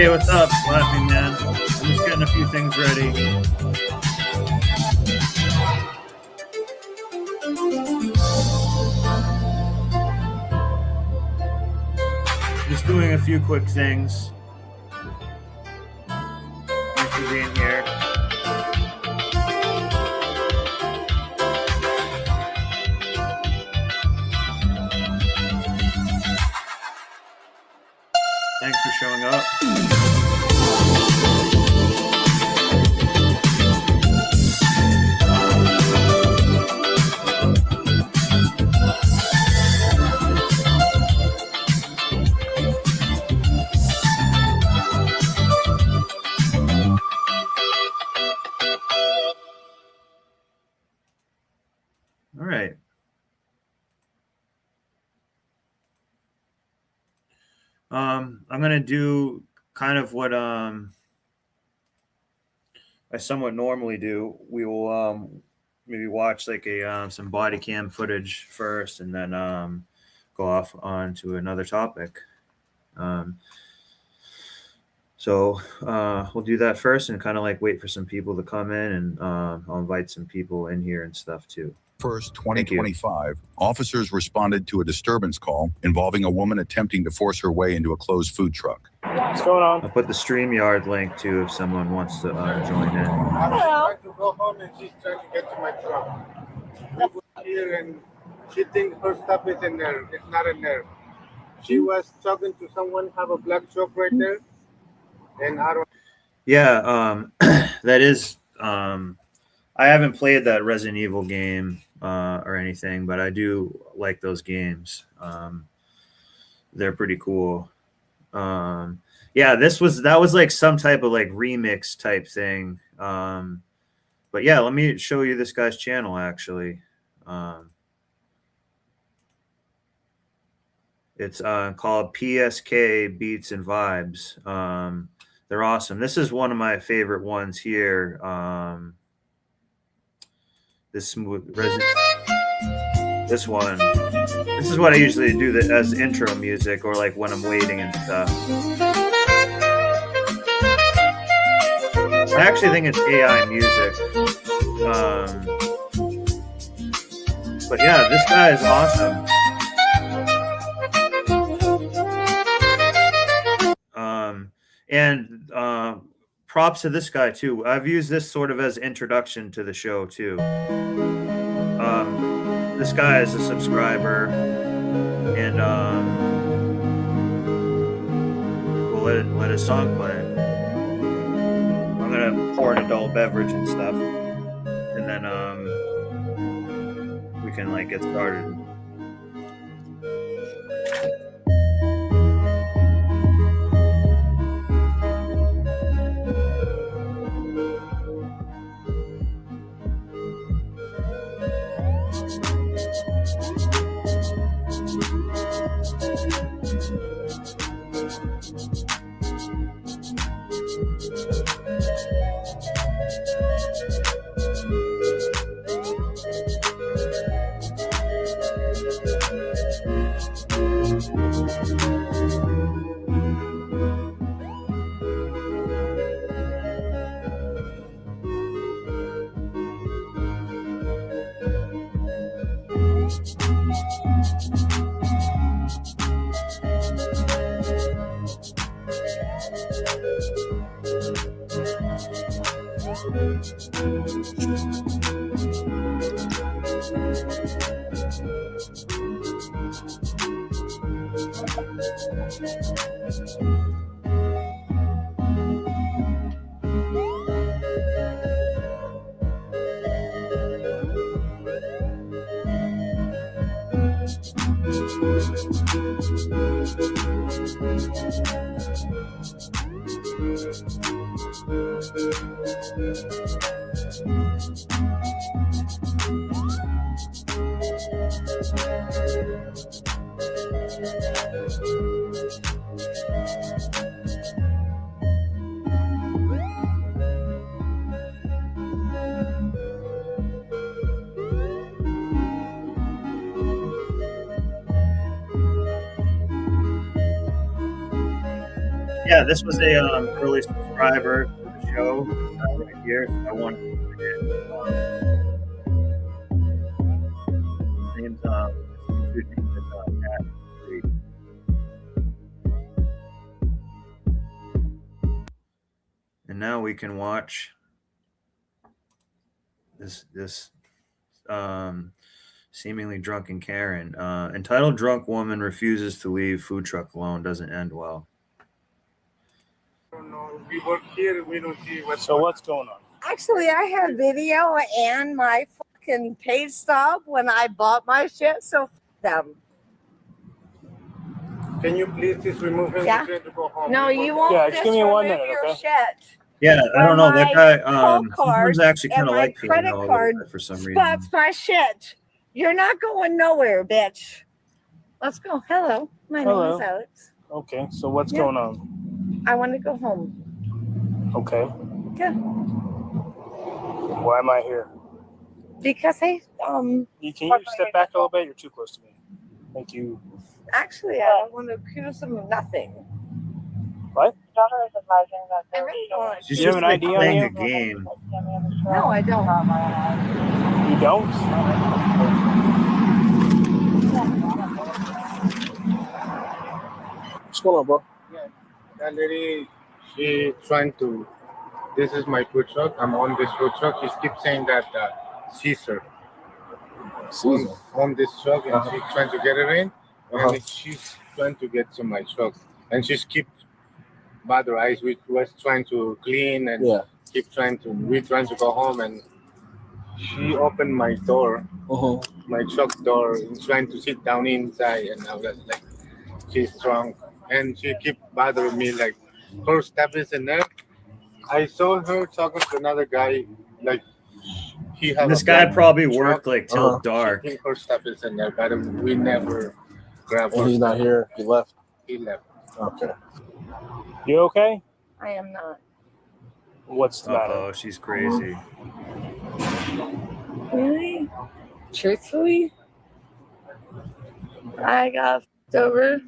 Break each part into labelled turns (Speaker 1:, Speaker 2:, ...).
Speaker 1: Hey, what's up, Laughing Man? I'm just getting a few things ready. Just doing a few quick things. Thanks for being here. Thanks for showing up. All right. I'm going to do kind of what I somewhat normally do. We will maybe watch like some body cam footage first and then go off onto another topic. So we'll do that first and kind of like wait for some people to come in, and I'll invite some people in here and stuff too.
Speaker 2: 1st, 2025, officers responded to a disturbance call involving a woman attempting to force her way into a closed food truck.
Speaker 1: What's going on? I'll put the StreamYard link too if someone wants to join in.
Speaker 3: I'm trying to go home and she's trying to get to my truck. We were here and she thinks her stuff is in there. It's not in there. She was talking to someone, have a black truck right there. And I don't.
Speaker 1: Yeah, that is. I haven't played that Resident Evil game or anything, but I do like those games. They're pretty cool. Yeah, that was like some type of like remix type thing. But yeah, let me show you this guy's channel actually. It's called PSK Beats and Vibes. They're awesome. This is one of my favorite ones here. This one. This is what I usually do as intro music or like when I'm waiting and stuff. I actually think it's AI music. But yeah, this guy is awesome. And props to this guy too. I've used this sort of as introduction to the show too. This guy is a subscriber, and we'll let his song play. I'm gonna pour an adult beverage and stuff, and then we can like get started. Yeah, this was a early subscriber to the show right here. So I wanted to put it in. Name's shooting with Pat Reed. And now we can watch this seemingly drunken Karen. Entitled drunk woman refuses to leave food truck alone. Doesn't end well.
Speaker 3: I don't know. We work here. We don't see what's.
Speaker 4: So what's going on?
Speaker 5: Actually, I have video and my fucking paid stub when I bought my shit, so f them.
Speaker 3: Can you please just remove him?
Speaker 5: Yeah.
Speaker 3: He's going to go home.
Speaker 5: No,
Speaker 3: We
Speaker 5: you
Speaker 3: work-
Speaker 5: won't.
Speaker 4: Yeah, just give me 1
Speaker 5: remove
Speaker 4: minute,
Speaker 5: your
Speaker 4: okay?
Speaker 5: shit.
Speaker 1: Yeah, I don't know. That guy
Speaker 5: Cold card
Speaker 1: was actually kind
Speaker 5: and
Speaker 1: of
Speaker 5: my
Speaker 1: like
Speaker 5: credit
Speaker 1: Karen, though, a little
Speaker 5: card
Speaker 1: bit for some reason.
Speaker 5: Spots my shit. You're not going nowhere, bitch. Let's go. Hello, my name is Alex.
Speaker 4: Okay, so what's
Speaker 5: Yeah.
Speaker 4: going on?
Speaker 5: I want to go home.
Speaker 4: Okay.
Speaker 5: Yeah.
Speaker 4: Why am I here?
Speaker 5: Because
Speaker 4: Can you step back a little bit? You're too close to me. Thank you.
Speaker 5: actually, I don't want to accuse them of nothing.
Speaker 4: What?
Speaker 5: I really don't want to.
Speaker 1: She's
Speaker 4: Do you have
Speaker 1: just
Speaker 4: an
Speaker 1: like
Speaker 4: ID on
Speaker 1: playing
Speaker 4: you?
Speaker 1: a game.
Speaker 5: No, I don't.
Speaker 4: You don't? What's going on, bro?
Speaker 3: That lady, she trying to. This is my food truck. I'm on this food truck. She keeps saying that Caesar. On this truck, and she's trying to get it in, and she's trying to get to my truck, and she's keep bother eyes. We was trying to clean and keep trying to. We trying to go home, and she opened my door, my truck door, and trying to sit down inside, and I was like, she's drunk, and she keep bothering me like her stuff is in there. I saw her talking to another guy, like he had.
Speaker 1: This
Speaker 3: a
Speaker 1: guy
Speaker 3: black
Speaker 1: probably
Speaker 3: truck.
Speaker 1: worked like till
Speaker 3: She
Speaker 1: dark.
Speaker 3: think her stuff is in there, but we never grabbed her.
Speaker 6: And he's not here. He left.
Speaker 3: He left.
Speaker 6: Okay.
Speaker 4: You okay?
Speaker 5: I am not.
Speaker 4: What's the matter?
Speaker 1: Oh, she's crazy.
Speaker 5: Really? Truthfully? I got f***ed over.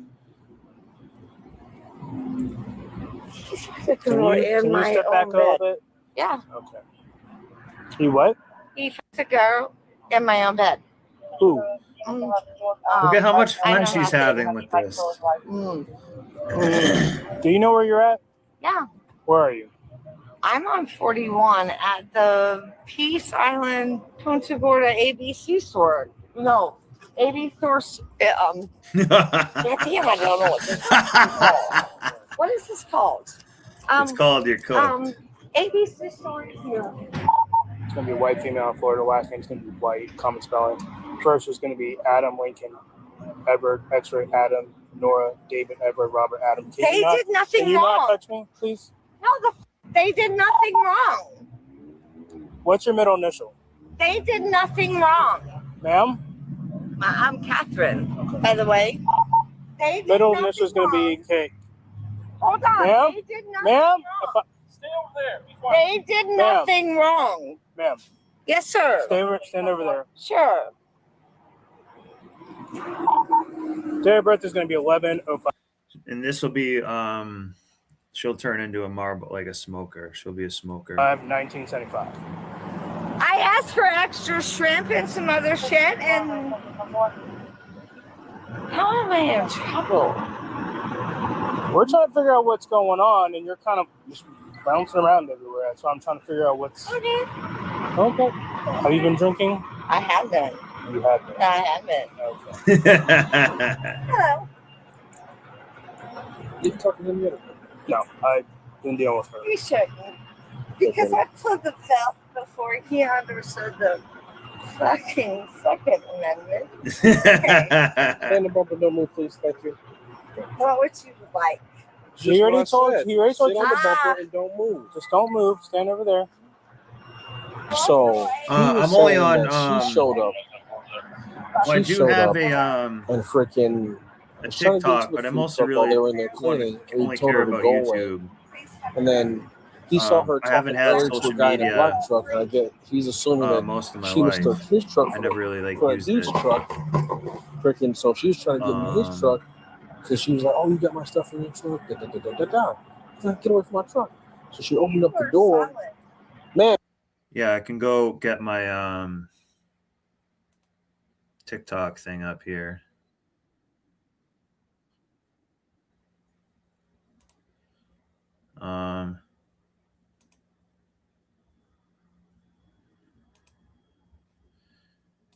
Speaker 4: Can you step back a little bit?
Speaker 5: Yeah,
Speaker 4: Okay. You what?
Speaker 5: he f***ed a girl in my own bed.
Speaker 4: Who?
Speaker 1: Look at how much
Speaker 5: I
Speaker 1: fun
Speaker 5: know
Speaker 1: she's
Speaker 5: how
Speaker 1: having with this.
Speaker 4: Do you know where you're at?
Speaker 5: Yeah,
Speaker 4: Where are you?
Speaker 5: I'm on 41 at the Peace Island Punta Gorda ABC store. No, ABC store. God damn, I don't know what this is called. What is this called?
Speaker 1: It's called You're Cooked.
Speaker 5: ABC store here.
Speaker 4: It's gonna be white female in Florida. Last name's gonna be white. Common spelling. First is gonna be Adam Lincoln, Edward X-ray Adam, Nora David Edward Robert Adam.
Speaker 5: They did nothing
Speaker 4: Can you not
Speaker 5: wrong.
Speaker 4: touch me, please?
Speaker 5: No, they did nothing wrong.
Speaker 4: What's your middle initial,
Speaker 5: They did nothing wrong.
Speaker 4: ma'am?
Speaker 5: I'm Catherine, by the way. They did
Speaker 4: Middle
Speaker 5: nothing
Speaker 4: initial is gonna be
Speaker 5: wrong.
Speaker 4: K.
Speaker 5: Hold on.
Speaker 4: Ma'am?
Speaker 5: They did nothing
Speaker 4: Ma'am?
Speaker 5: wrong.
Speaker 4: Stay over there. Be quiet.
Speaker 5: They did nothing wrong.
Speaker 4: Ma'am,
Speaker 5: Yes, sir.
Speaker 4: stand over there.
Speaker 5: Sure.
Speaker 4: Date of birth is gonna be 11:05.
Speaker 1: And this will be she'll turn into a marble, like a smoker. She'll be a smoker.
Speaker 4: 1975.
Speaker 5: I asked for extra shrimp and some other shit, and how am I in trouble?
Speaker 4: We're trying to figure out what's going on, and you're kind of just bouncing around everywhere. So I'm trying to figure out what's.
Speaker 5: Okay.
Speaker 4: Okay. Have you been drinking?
Speaker 5: I haven't.
Speaker 4: You have been.
Speaker 5: No, I haven't.
Speaker 4: Okay.
Speaker 5: Hello.
Speaker 6: You talk to him yet?
Speaker 4: No, I've been dealing with her.
Speaker 5: You shouldn't. Because I put the fifth before he understood the fucking Second Amendment.
Speaker 6: Stand above, but don't move, please. Thank you.
Speaker 5: What would you like?
Speaker 4: He already told you. He already told
Speaker 6: Sit
Speaker 4: you.
Speaker 6: on the
Speaker 5: Ah.
Speaker 6: bumper and don't move.
Speaker 4: Just don't move. Stand over there.
Speaker 6: So he was
Speaker 1: I'm only
Speaker 6: saying
Speaker 1: on,
Speaker 6: that she showed up.
Speaker 1: Well, I
Speaker 6: She
Speaker 1: do
Speaker 6: showed
Speaker 1: have
Speaker 6: up
Speaker 1: a
Speaker 6: and freaking
Speaker 1: a
Speaker 6: was trying to get
Speaker 1: TikTok,
Speaker 6: into the
Speaker 1: but I'm
Speaker 6: food
Speaker 1: also
Speaker 6: truck while
Speaker 1: really
Speaker 6: they were in there
Speaker 1: wanna-
Speaker 6: cleaning. And he
Speaker 1: only
Speaker 6: told
Speaker 1: care
Speaker 6: her to
Speaker 1: about
Speaker 6: go away.
Speaker 1: YouTube.
Speaker 6: And then he saw her
Speaker 1: I haven't
Speaker 6: talking
Speaker 1: had
Speaker 6: earlier to
Speaker 1: social
Speaker 6: a guy in a
Speaker 1: media,
Speaker 6: black truck, and I get he's assuming that
Speaker 1: most of my
Speaker 6: she
Speaker 1: life.
Speaker 6: mistook his truck
Speaker 1: I
Speaker 6: for,
Speaker 1: never really like
Speaker 6: for a
Speaker 1: used
Speaker 6: dude's
Speaker 1: it.
Speaker 6: truck. Freaking, so she was trying to get in his truck because she was like, "Oh, you got my stuff in your truck." Da, da, da, da, da, da. He's like, "Get away from my truck." So she opened up the door. Man,
Speaker 1: Yeah, I can go get my TikTok thing up here.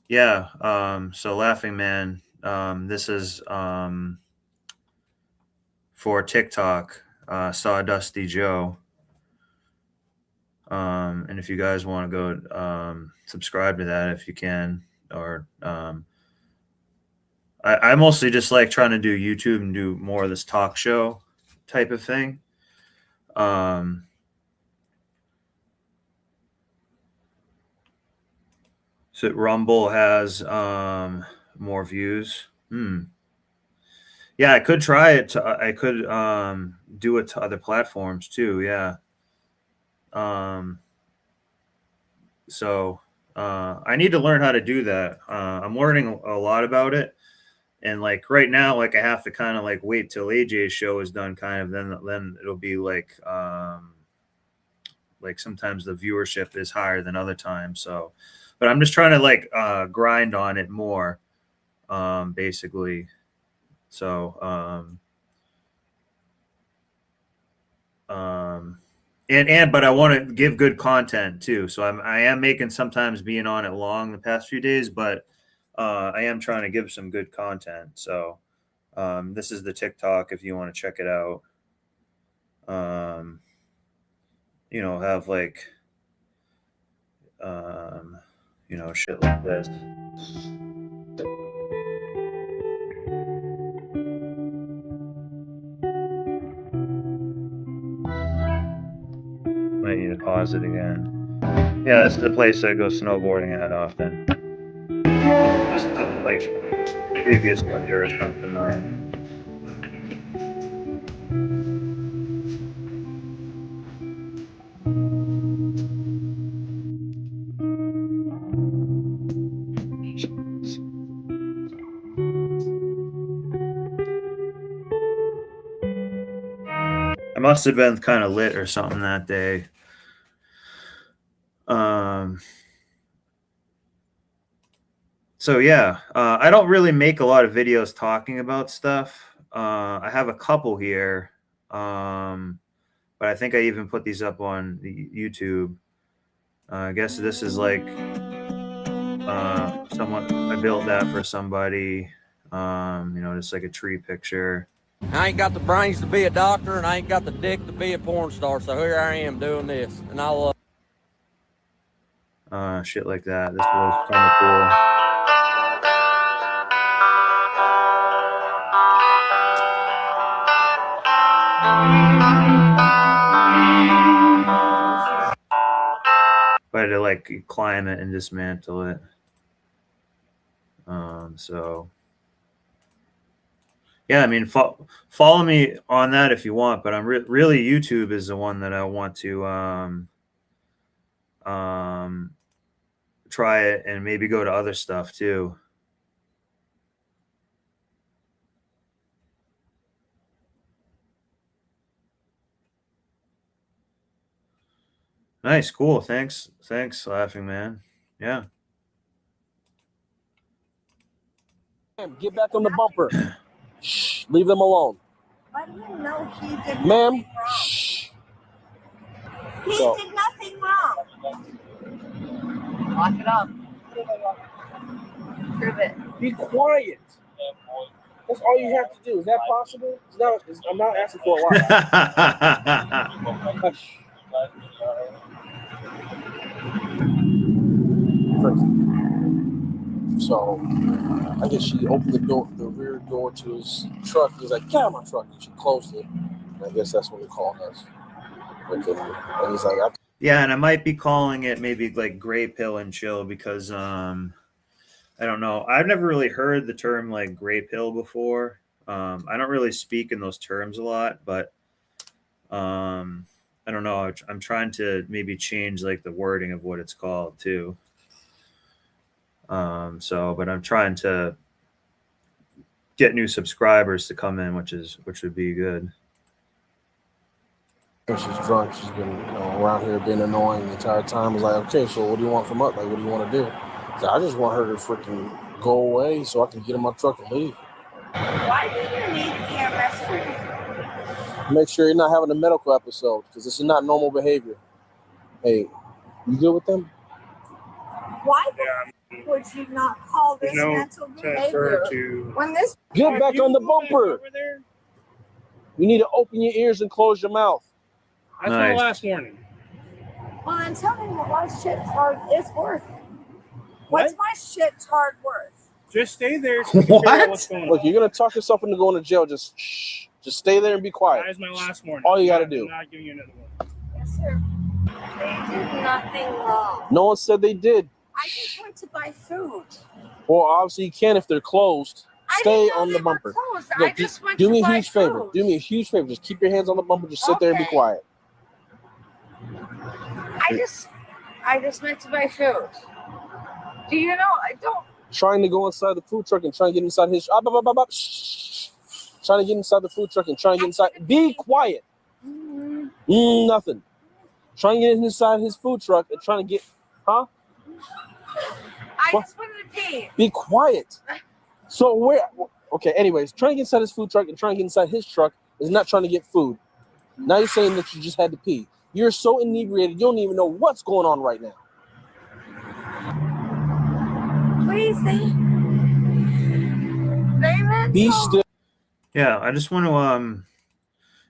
Speaker 1: Yeah, so Laughing Man, this is for TikTok, Sawdusty Joe. And if you guys want to go subscribe to that if you can, or I mostly just like trying to do YouTube and do more of this talk show type of thing. So Rumble has more views. Yeah, I could try it. I could do it to other platforms too. Yeah. So I need to learn how to do that. I'm learning a lot about it, and like right now, like I have to kind of like wait till AJ's show is done, kind of. Then it'll be like sometimes the viewership is higher than other times. So, but I'm just trying to like grind on it more, basically. So, but I want to give good content too. So I am making sometimes being on it long the past few days, but I am trying to give some good content. So this is the TikTok if you want to check it out. Have like shit like this. Might need to pause it again. Yeah, this is the place I go snowboarding at often. Just like previous winter or something. I must have been kind of lit or something that day. So yeah, I don't really make a lot of videos talking about stuff. I have a couple here, but I think I even put these up on the YouTube. I guess this is like someone I built that for somebody. Just like a tree picture.
Speaker 7: I ain't got the brains to be a doctor, and I ain't got the dick to be a porn star. So here I am doing this, and I love
Speaker 1: shit like that. This was kind of cool. But I had to like climb it and dismantle it. So yeah, I mean, follow me on that if you want, but I'm really YouTube is the one that I want to try it and maybe go to other stuff too. Nice, cool. Thanks, Laughing Man. Yeah.
Speaker 6: get back on the bumper. Shh, leave them alone.
Speaker 5: I didn't know he did
Speaker 6: Ma'am,
Speaker 5: nothing wrong.
Speaker 6: shh.
Speaker 5: He
Speaker 6: So-
Speaker 5: did nothing wrong. Lock it up. Prove it.
Speaker 6: Be quiet. That's all you have to do. Is that possible? I'm not asking for a lot. Hush. So, I guess she opened the door, the rear her go into his truck. He's like, "Get out of my truck!" And she closed it. And I guess that's what they called us. And he's like,
Speaker 1: Yeah, and I might be calling it maybe like gray pill and chill because I don't know. I've never really heard the term like gray pill before. I don't really speak in those terms a lot, but I don't know. I'm trying to maybe change like the wording of what it's called too. But I'm trying to get new subscribers to come in, which would be good.
Speaker 6: she's drunk. She's been around here being annoying the entire time. I was like, okay, so what do you want from us? Like, what do you want to do? So I just want her to freaking go away so I can get in my truck and leave.
Speaker 5: Why do you need EMS for you?
Speaker 6: Make sure you're not having a medical episode because this is not normal behavior. Hey, you good with them?
Speaker 5: Why would you not call this
Speaker 4: No
Speaker 5: mental
Speaker 4: transfer
Speaker 5: behavior when this?
Speaker 6: Get back on the bumper.
Speaker 4: Over there.
Speaker 6: You need to open your ears and close your mouth.
Speaker 4: That's
Speaker 1: Nice.
Speaker 4: my last warning.
Speaker 5: Well, then tell me what my shit card is worth. What's my shit card worth?
Speaker 4: Just stay there so we can figure out what's going
Speaker 6: Look,
Speaker 4: on.
Speaker 6: you're gonna talk yourself into going to jail. Just shh. Just stay there and be quiet.
Speaker 4: That is my last warning.
Speaker 6: All you gotta do.
Speaker 4: I'm not giving you another one.
Speaker 5: Yes, sir. They did nothing wrong.
Speaker 6: No one said they did.
Speaker 5: I just went to buy food.
Speaker 6: Well, obviously you can if they're closed.
Speaker 5: I
Speaker 6: Stay
Speaker 5: didn't know
Speaker 6: on
Speaker 5: they
Speaker 6: the
Speaker 5: were
Speaker 6: bumper.
Speaker 5: closed. I
Speaker 6: Look,
Speaker 5: just went
Speaker 6: do
Speaker 5: to
Speaker 6: me a
Speaker 5: buy
Speaker 6: huge favor.
Speaker 5: food.
Speaker 6: Do me a huge favor. Just keep your hands on the bumper. Just sit there and be
Speaker 5: Okay.
Speaker 6: quiet.
Speaker 5: I just meant to buy food. Do you know? I don't.
Speaker 6: Trying to go inside the food truck and trying to get inside his. Shh. Trying to get inside the food truck and trying to get inside. Be quiet. Nothing. Trying to get inside his food truck and trying to get. Huh?
Speaker 5: I
Speaker 6: What?
Speaker 5: just wanted to pee.
Speaker 6: Be quiet. So where? Okay. Anyways, trying to get inside his food truck and trying to get inside his truck is not trying to get food. Now you're saying that you just had to pee. You're so inebriated, you don't even know what's going on right now.
Speaker 5: Please, they meant
Speaker 6: Be
Speaker 5: to.
Speaker 6: still.
Speaker 1: Yeah, I just want to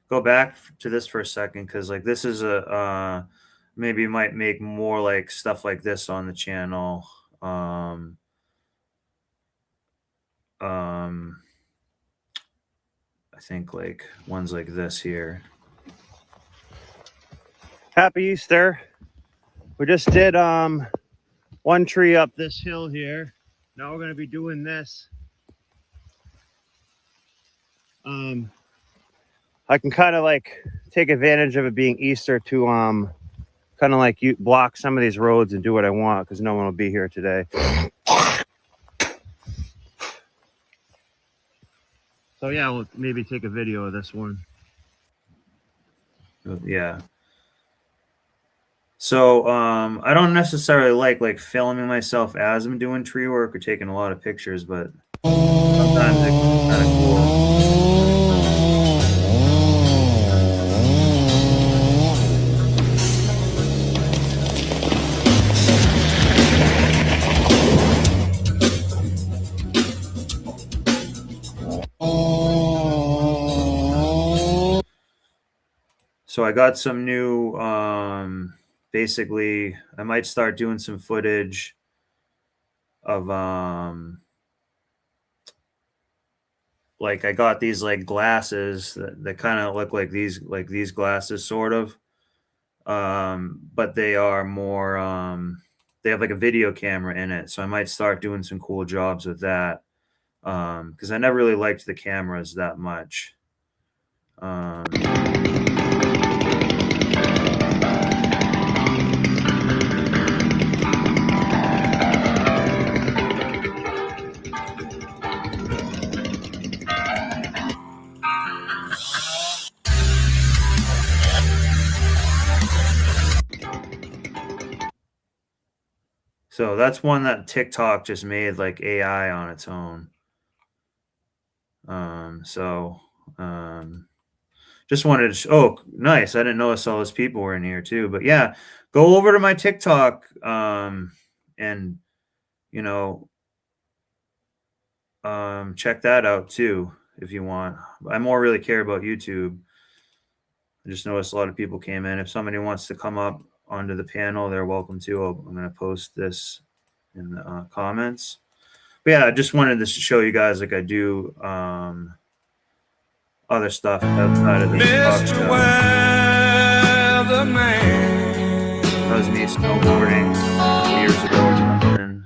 Speaker 1: go back to this for a second because like this is a maybe might make more like stuff like this on the channel. I think like ones like this here. Happy Easter. We just did one tree up this hill here. Now we're going to be doing this. I can kind of like take advantage of it being Easter to kind of like you block some of these roads and do what I want because no one will be here today. So yeah, we'll maybe take a video of this one. Yeah. So I don't necessarily like filming myself as I'm doing tree work or taking a lot of pictures, but sometimes it's kind of cool. So I got some new basically I might start doing some footage of like I got these like glasses that kind of look like these glasses sort of, but they are more they have like a video camera in it, so I might start doing some cool jobs with that because I never really liked the cameras that much. So that's one that TikTok just made like AI on its own. Just wanted to oh, nice. I didn't notice all those people were in here too. But yeah, go over to my TikTok and you know check that out too if you want. I more really care about YouTube. I just noticed a lot of people came in. If somebody wants to come up onto the panel, they're welcome to. I'm going to post this in the comments. But yeah, I just wanted to show you guys like I do other stuff outside of this talk show. That was me snowboarding years ago or something.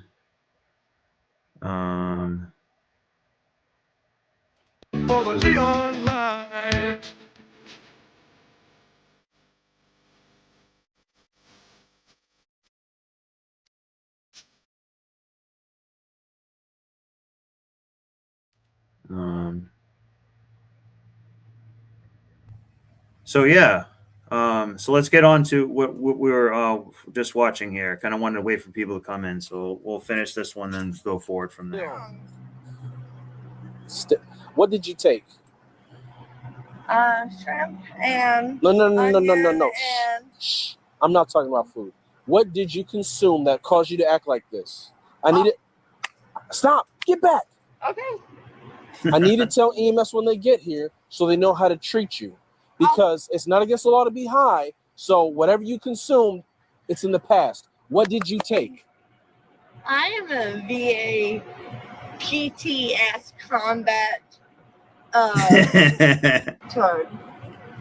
Speaker 1: So yeah, so let's get on to what we were just watching here. Kind of wanted to wait for people to come in, so we'll finish this one and go forward from there.
Speaker 6: What did you take?
Speaker 5: Shrimp and
Speaker 6: No.
Speaker 5: onion
Speaker 6: Shh. I'm not talking about food. What did you consume that caused you to act like this? I need it. Stop. Get back.
Speaker 5: Okay.
Speaker 6: I need to tell EMS when they get here so they know how to treat you. Because it's not against the law to be high. So whatever you consumed, it's in the past. What did you take?
Speaker 5: I am a VA PTS combat turd.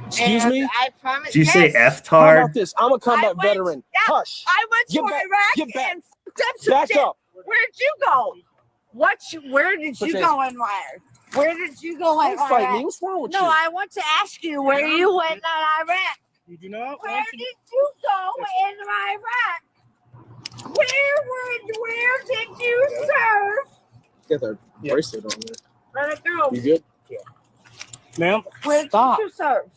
Speaker 6: Excuse
Speaker 5: And
Speaker 6: me?
Speaker 5: I promise.
Speaker 1: Did you say
Speaker 5: yes,
Speaker 6: How
Speaker 1: F-tard?
Speaker 6: about this? I'm a combat
Speaker 5: I went-
Speaker 6: veteran.
Speaker 5: yeah,
Speaker 6: Hush.
Speaker 5: I went to
Speaker 6: Get back,
Speaker 5: Iraq
Speaker 6: get back.
Speaker 5: and fucked up some
Speaker 6: Back
Speaker 5: shit.
Speaker 6: up.
Speaker 5: Where'd you go? Where did you go in Iraq? Where did you go in
Speaker 6: Don't fight me.
Speaker 5: Iraq?
Speaker 6: What's wrong with
Speaker 5: No,
Speaker 6: you?
Speaker 5: I want to ask you where you went in Iraq.
Speaker 4: You do not
Speaker 5: Where
Speaker 4: want
Speaker 5: did you go in Iraq? Where did you serve?
Speaker 6: Get that bracelet on there.
Speaker 5: Let it go.
Speaker 6: You good?
Speaker 4: ma'am.
Speaker 5: Where
Speaker 4: Stop.
Speaker 5: did you serve?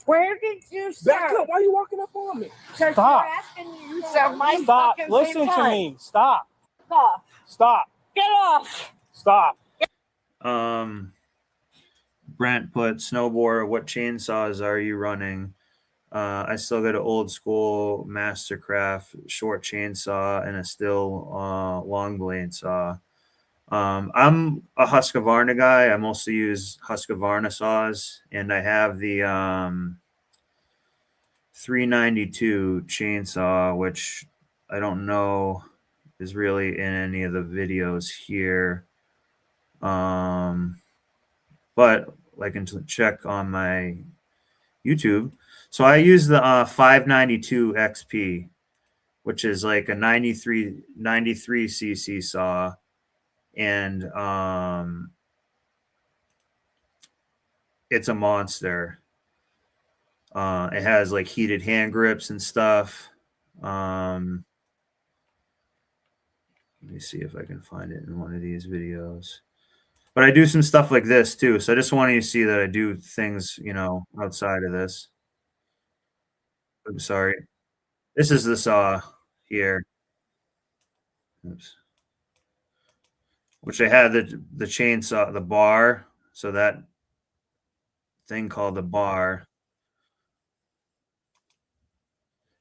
Speaker 5: Where did you serve?
Speaker 6: Back up. Why are you walking up on me?
Speaker 5: Because
Speaker 4: Stop.
Speaker 5: you're asking you serve my
Speaker 4: Stop.
Speaker 5: fucking
Speaker 4: Listen
Speaker 5: same
Speaker 4: to
Speaker 5: time.
Speaker 4: me. Stop.
Speaker 5: Off.
Speaker 4: Stop.
Speaker 5: Get off.
Speaker 4: Stop.
Speaker 1: Brent put snowboard. What chainsaws are you running? I still got an old school Mastercraft short chainsaw and a still long blade saw. I'm a Husqvarna guy. I mostly use Husqvarna saws, and I have the 392 chainsaw, which I don't know is really in any of the videos here. But I can check on my YouTube. So I use the 592 XP, which is like a 93 cc saw, and it's a monster. It has like heated hand grips and stuff. Let me see if I can find it in one of these videos. But I do some stuff like this too. So I just want you to see that I do things, outside of this. I'm sorry. This is the saw here. Oops. Which I had the chainsaw, the bar. So that thing called the bar.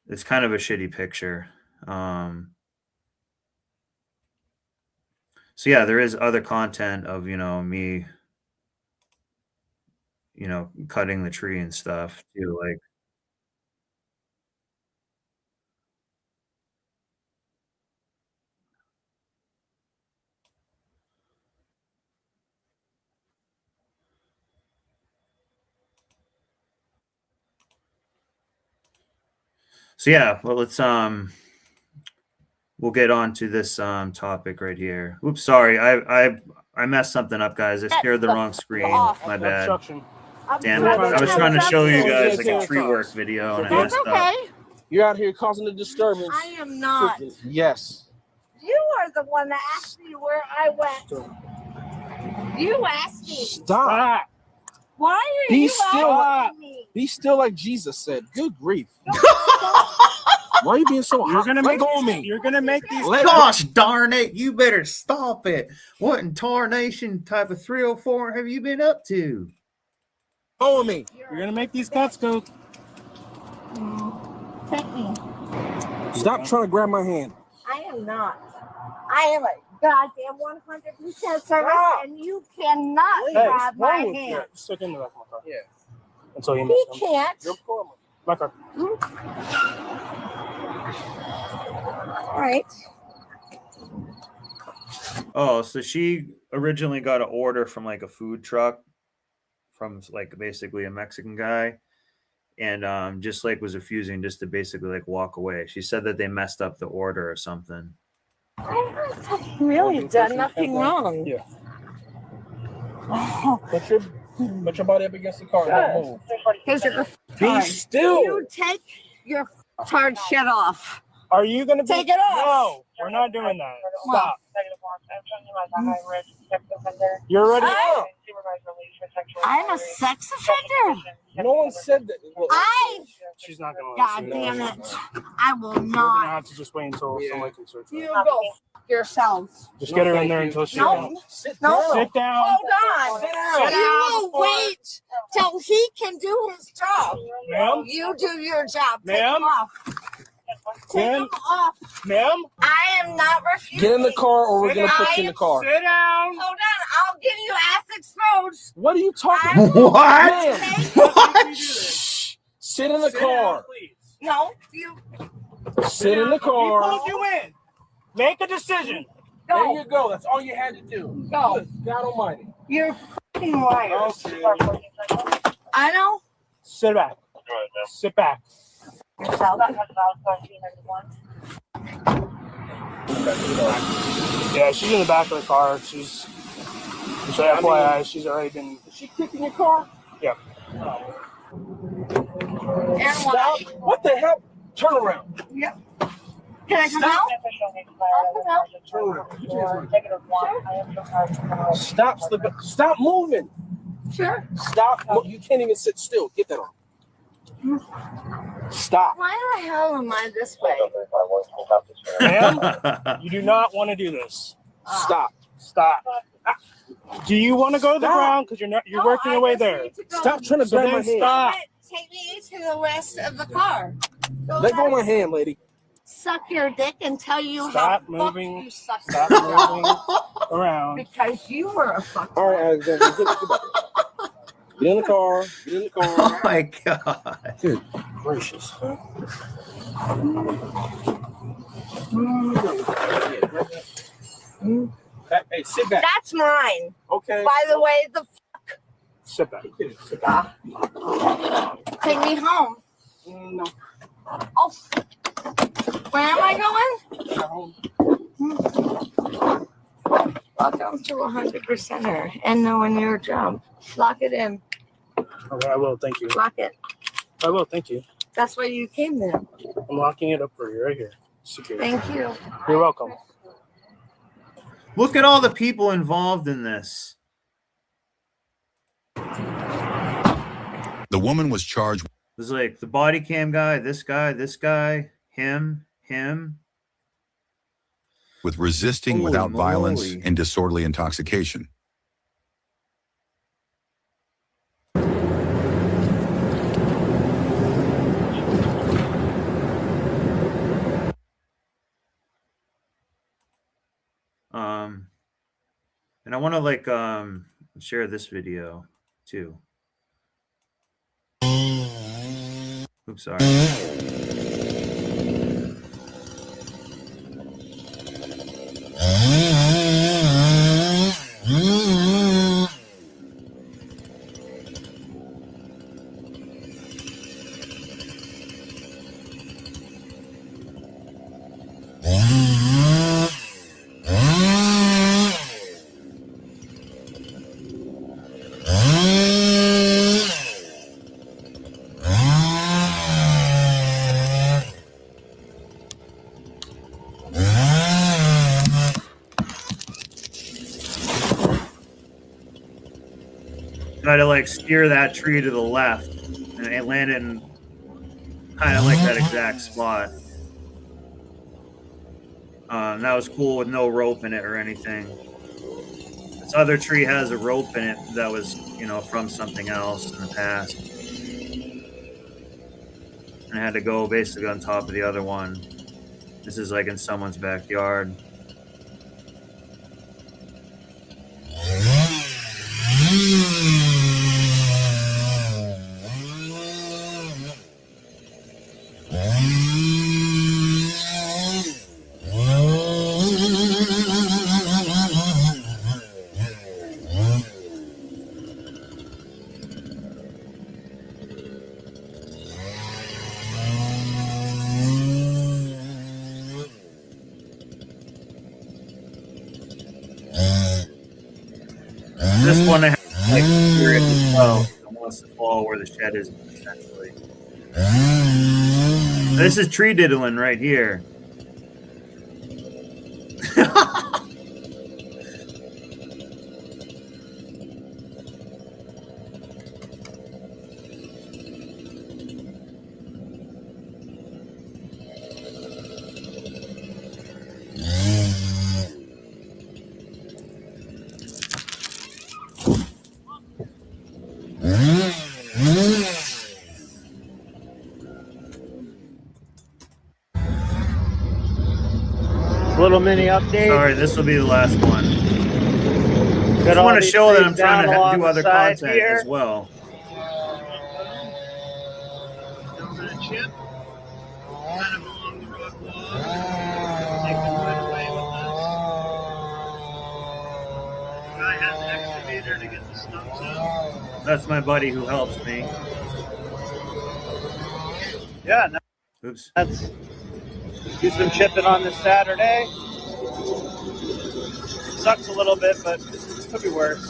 Speaker 1: It's kind of a shitty picture. So yeah, there is other content of, me, cutting the tree and stuff too. Like, so yeah, well, let's we'll get on to this topic right here. Oops, sorry, I messed something up, guys. I shared the wrong screen. My bad.
Speaker 4: Obstruction.
Speaker 1: Damn it! I was trying to show you guys like a tree work video, and I
Speaker 5: That's
Speaker 1: messed up.
Speaker 5: okay.
Speaker 6: You're out here causing a disturbance.
Speaker 5: I am not.
Speaker 6: Yes.
Speaker 5: You are the one that asked me where I went. You asked me.
Speaker 6: Stop.
Speaker 4: Stop.
Speaker 5: Why are
Speaker 6: Be
Speaker 5: you
Speaker 6: still.
Speaker 5: asking me?
Speaker 6: Be still like Jesus said. Good grief. Why are you being so hot?
Speaker 4: You're gonna
Speaker 6: Let
Speaker 4: make
Speaker 6: go of me.
Speaker 4: You're gonna make these.
Speaker 1: Gosh darn it! You better stop it. What in tarnation type of 304 have you been up to?
Speaker 6: Go of me.
Speaker 4: You're gonna make these cuts, Coop.
Speaker 5: Take me.
Speaker 6: Stop trying to grab my hand.
Speaker 5: I am not. I am a goddamn 100% service, and you cannot
Speaker 6: Hey,
Speaker 5: grab my hand.
Speaker 4: Yeah, just stick in the back of my car.
Speaker 6: Yeah.
Speaker 4: Until you
Speaker 5: He
Speaker 4: miss them.
Speaker 5: can't.
Speaker 6: You're formal.
Speaker 4: My car.
Speaker 5: All right.
Speaker 1: Oh, so she originally got an order from like a food truck from like basically a Mexican guy, and just like was refusing just to basically like walk away. She said that they messed up the order or something.
Speaker 5: I've really done nothing wrong.
Speaker 6: Yeah. Put your body up against the car. Don't move.
Speaker 5: Here's your
Speaker 6: Be
Speaker 5: card.
Speaker 6: still.
Speaker 5: You take your hard shit off.
Speaker 4: Are you gonna
Speaker 5: Take it off.
Speaker 4: No, we're not doing that.
Speaker 5: Well,
Speaker 4: Stop. You're ready.
Speaker 5: Oh, I'm a sex offender.
Speaker 6: No one said that. Well,
Speaker 4: She's not gonna
Speaker 5: God
Speaker 4: listen.
Speaker 5: damn it. I will
Speaker 4: We're gonna
Speaker 5: not.
Speaker 4: have to just wait until someone can search
Speaker 5: You
Speaker 4: her.
Speaker 5: go f- yourselves.
Speaker 4: Just get her in there until she.
Speaker 5: No.
Speaker 6: sit
Speaker 5: No.
Speaker 4: Sit down.
Speaker 5: Hold on.
Speaker 6: Sit down.
Speaker 5: You will wait till he can do his job.
Speaker 4: Ma'am?
Speaker 5: You do your job. Take
Speaker 4: Ma'am?
Speaker 5: him off. Take
Speaker 4: Ma'am?
Speaker 5: him off.
Speaker 4: Ma'am?
Speaker 5: I am not refusing.
Speaker 6: Get in the car, or we're gonna put you in the car.
Speaker 4: Sit down.
Speaker 5: Hold on. I'll give you ass exposed.
Speaker 6: What are you talking
Speaker 5: I
Speaker 6: about?
Speaker 5: will
Speaker 1: What?
Speaker 5: take-
Speaker 1: What?
Speaker 6: Shh. Sit in the car.
Speaker 5: No, you
Speaker 6: Sit in the
Speaker 4: He
Speaker 6: car.
Speaker 4: pulled you in. Make a decision.
Speaker 6: There
Speaker 5: go.
Speaker 6: you go. That's all you had to do.
Speaker 5: Go.
Speaker 6: Good God Almighty.
Speaker 5: You're fucking liars.
Speaker 6: Okay.
Speaker 5: I know.
Speaker 4: Sit back. Sit back.
Speaker 5: Yourself.
Speaker 4: Yeah, she's in the back of the car. She's FYI, she's already been.
Speaker 6: Is she kicking your car?
Speaker 4: Yeah.
Speaker 5: And
Speaker 6: Stop.
Speaker 5: why?
Speaker 6: What the hell? Turn around.
Speaker 5: Yep. Can I come out? I'll come out.
Speaker 6: Stop slipping. Stop moving.
Speaker 5: Sure.
Speaker 6: Stop. You can't even sit still. Get that on. Stop.
Speaker 5: Why the hell am I this way?
Speaker 4: Ma'am, you do not want to do this.
Speaker 6: Stop.
Speaker 4: Stop. Do you want to go to the
Speaker 6: Stop.
Speaker 4: ground? Because you're
Speaker 5: No,
Speaker 4: working
Speaker 5: I
Speaker 4: your way
Speaker 5: just
Speaker 4: there.
Speaker 5: need to go.
Speaker 6: Stop trying to
Speaker 4: So
Speaker 6: grab my
Speaker 4: then
Speaker 6: hand.
Speaker 4: stop.
Speaker 5: Take me to the rest of the car. Go
Speaker 6: Let go of
Speaker 5: ahead.
Speaker 6: my hand, lady.
Speaker 5: Suck your dick and tell you
Speaker 4: Stop
Speaker 5: how
Speaker 4: moving.
Speaker 5: fucked you suck.
Speaker 4: Stop
Speaker 5: your dick.
Speaker 4: moving around.
Speaker 5: Because you were a fuck.
Speaker 6: All right, Alexander. Get back. Get in the car. Get in the
Speaker 1: Oh
Speaker 6: car.
Speaker 1: my god.
Speaker 6: Good gracious. Hey, sit back.
Speaker 5: That's mine.
Speaker 6: Okay.
Speaker 5: By the way, the
Speaker 4: Sit back.
Speaker 5: take me home.
Speaker 6: No.
Speaker 5: Oh, where am I going? Welcome to 100%er and knowing your job. Lock it in.
Speaker 4: Okay, I will. Thank you.
Speaker 5: Lock it.
Speaker 4: I will. Thank you.
Speaker 5: That's why you came there.
Speaker 4: I'm locking it up for you right here. Security.
Speaker 5: Thank you.
Speaker 4: You're welcome.
Speaker 1: Look at all the people involved in this.
Speaker 2: The woman was charged
Speaker 1: There's like the body cam guy, this guy, him.
Speaker 2: with resisting
Speaker 1: Holy
Speaker 2: without violence
Speaker 1: moly.
Speaker 2: and disorderly intoxication.
Speaker 1: And I want to like share this video too. Oops, sorry. Try to like steer that tree to the left, and it landed in kind of like that exact spot. That was cool with no rope in it or anything. This other tree has a rope in it that was, from something else in the past. And I had to go basically on top of the other one. This is like in someone's backyard. this one I have like here as well. It wants to fall where the shed is essentially. This is tree diddling right here.
Speaker 8: Little mini update.
Speaker 1: Sorry, this will be the last one.
Speaker 8: Got
Speaker 1: Just
Speaker 8: all
Speaker 1: want to
Speaker 8: these
Speaker 1: show that I'm
Speaker 8: trees
Speaker 1: trying
Speaker 8: down
Speaker 1: to
Speaker 8: along
Speaker 1: do
Speaker 8: the
Speaker 1: other
Speaker 8: side
Speaker 1: content
Speaker 8: here.
Speaker 1: as well. That's my buddy who helps me.
Speaker 8: Yeah, no,
Speaker 1: Oops.
Speaker 8: that's do some chipping on this Saturday. Sucks a little bit, but could be worse.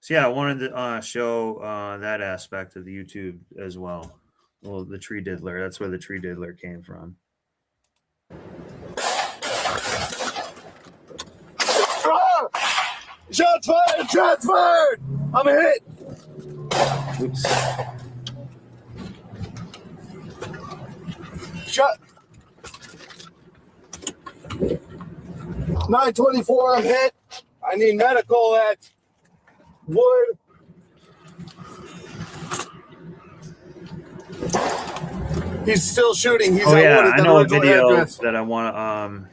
Speaker 1: So yeah, I wanted to show that aspect of the YouTube as well. Well, the tree diddler. That's where the tree diddler came from.
Speaker 6: Shots fired! Shots fired! I'm hit!
Speaker 1: Oops.
Speaker 6: Shot. 924, I'm hit. I need medical at Wood. He's still shooting. He's
Speaker 1: Oh
Speaker 6: at
Speaker 1: yeah,
Speaker 6: Wood at
Speaker 1: I
Speaker 6: that
Speaker 1: know a
Speaker 6: original
Speaker 1: video
Speaker 6: address.
Speaker 1: that I want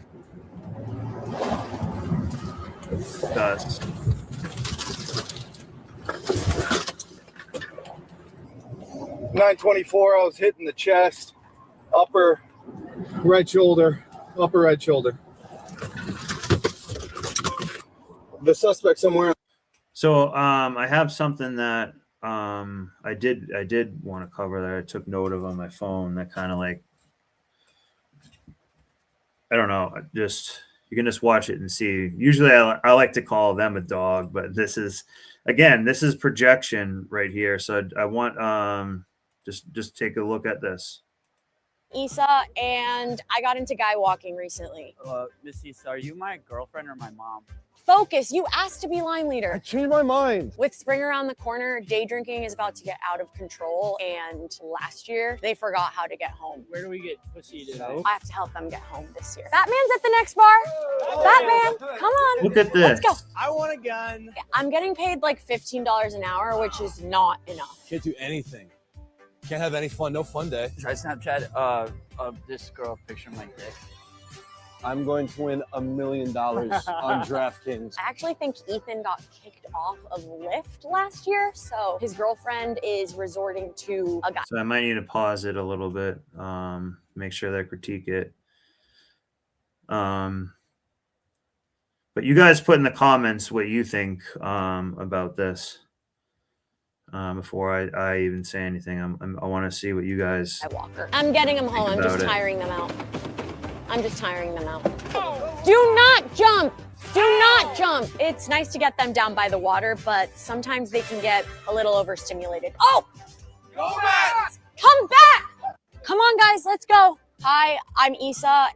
Speaker 1: to discuss.
Speaker 6: .924, I was hit in the chest, upper right shoulder. The suspect somewhere.
Speaker 1: So I have something that I did want to cover that I took note of on my phone that kind of like, I don't know, just you can just watch it and see. Usually I like to call them a dog, but this is projection right here. So I want just take a look at this.
Speaker 9: Issa, and I got into guy walking recently.
Speaker 10: Miss Issa, are you my girlfriend or my mom?
Speaker 9: Focus, you asked to be line leader.
Speaker 6: Changed my mind.
Speaker 9: With spring around the corner, day drinking is about to get out of control, and last year, they forgot how to get home.
Speaker 10: Where do we get pussy today?
Speaker 9: I have to help them get home this year. Batman's at the next bar. Batman, come on.
Speaker 1: Look at this.
Speaker 9: Let's go.
Speaker 10: I want a gun.
Speaker 9: I'm getting paid like $15 an hour, which is not enough.
Speaker 6: Can't do anything. Can't have any fun. No fun day.
Speaker 10: Try Snapchat of this girl picture my dick.
Speaker 6: I'm going to win $1 million on DraftKings.
Speaker 9: I actually think Ethan got kicked off of Lyft last year, so his girlfriend is resorting to a guy.
Speaker 1: So I might need to pause it a little bit, make sure that I critique it. But you guys put in the comments what you think about this before I even say anything. I want to see what you guys.
Speaker 9: Walker. I'm getting them home. I'm just
Speaker 1: about it.
Speaker 9: tiring them out. Do not jump. Do not jump. It's nice to get them down by the water, but sometimes they can get a little overstimulated. Oh! Go back! Come back! Come on, guys, let's go. Hi, I'm Issa,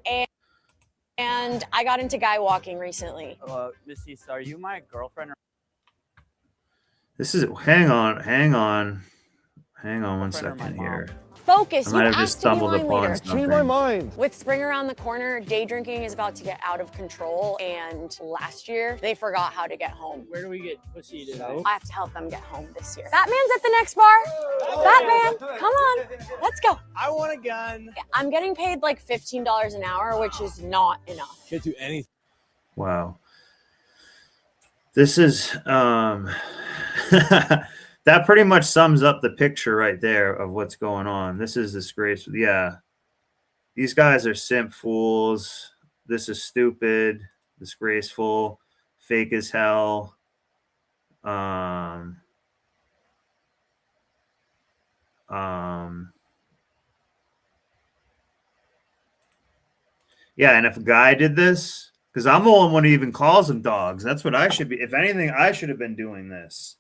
Speaker 9: and I got into guy walking recently.
Speaker 10: Miss Issa, are you my girlfriend or
Speaker 1: This is hang on one
Speaker 10: my
Speaker 1: second
Speaker 10: mom?
Speaker 1: here.
Speaker 9: Focus,
Speaker 1: I
Speaker 9: you
Speaker 1: might have
Speaker 9: asked
Speaker 1: just
Speaker 9: to be
Speaker 1: stumbled
Speaker 9: line
Speaker 1: upon
Speaker 9: leader.
Speaker 1: something.
Speaker 6: mind.
Speaker 9: With spring around the corner, day drinking is about to get out of control, and last year, they forgot how to get home.
Speaker 10: where do we get pussy today?
Speaker 9: I have to help them get home this year. Batman's at the next bar. Batman, come on. Let's go.
Speaker 10: I want a gun.
Speaker 9: I'm getting paid like $15 an hour, which is not enough.
Speaker 6: Can't do anything.
Speaker 1: Wow. This is that pretty much sums up the picture right there of what's going on. This is disgraceful. Yeah. These guys are simp fools. This is stupid, disgraceful, fake as hell. Yeah, and if a guy did this, Because I'm the only one who even calls them dogs. That's what I should be. If anything, I should have been doing this.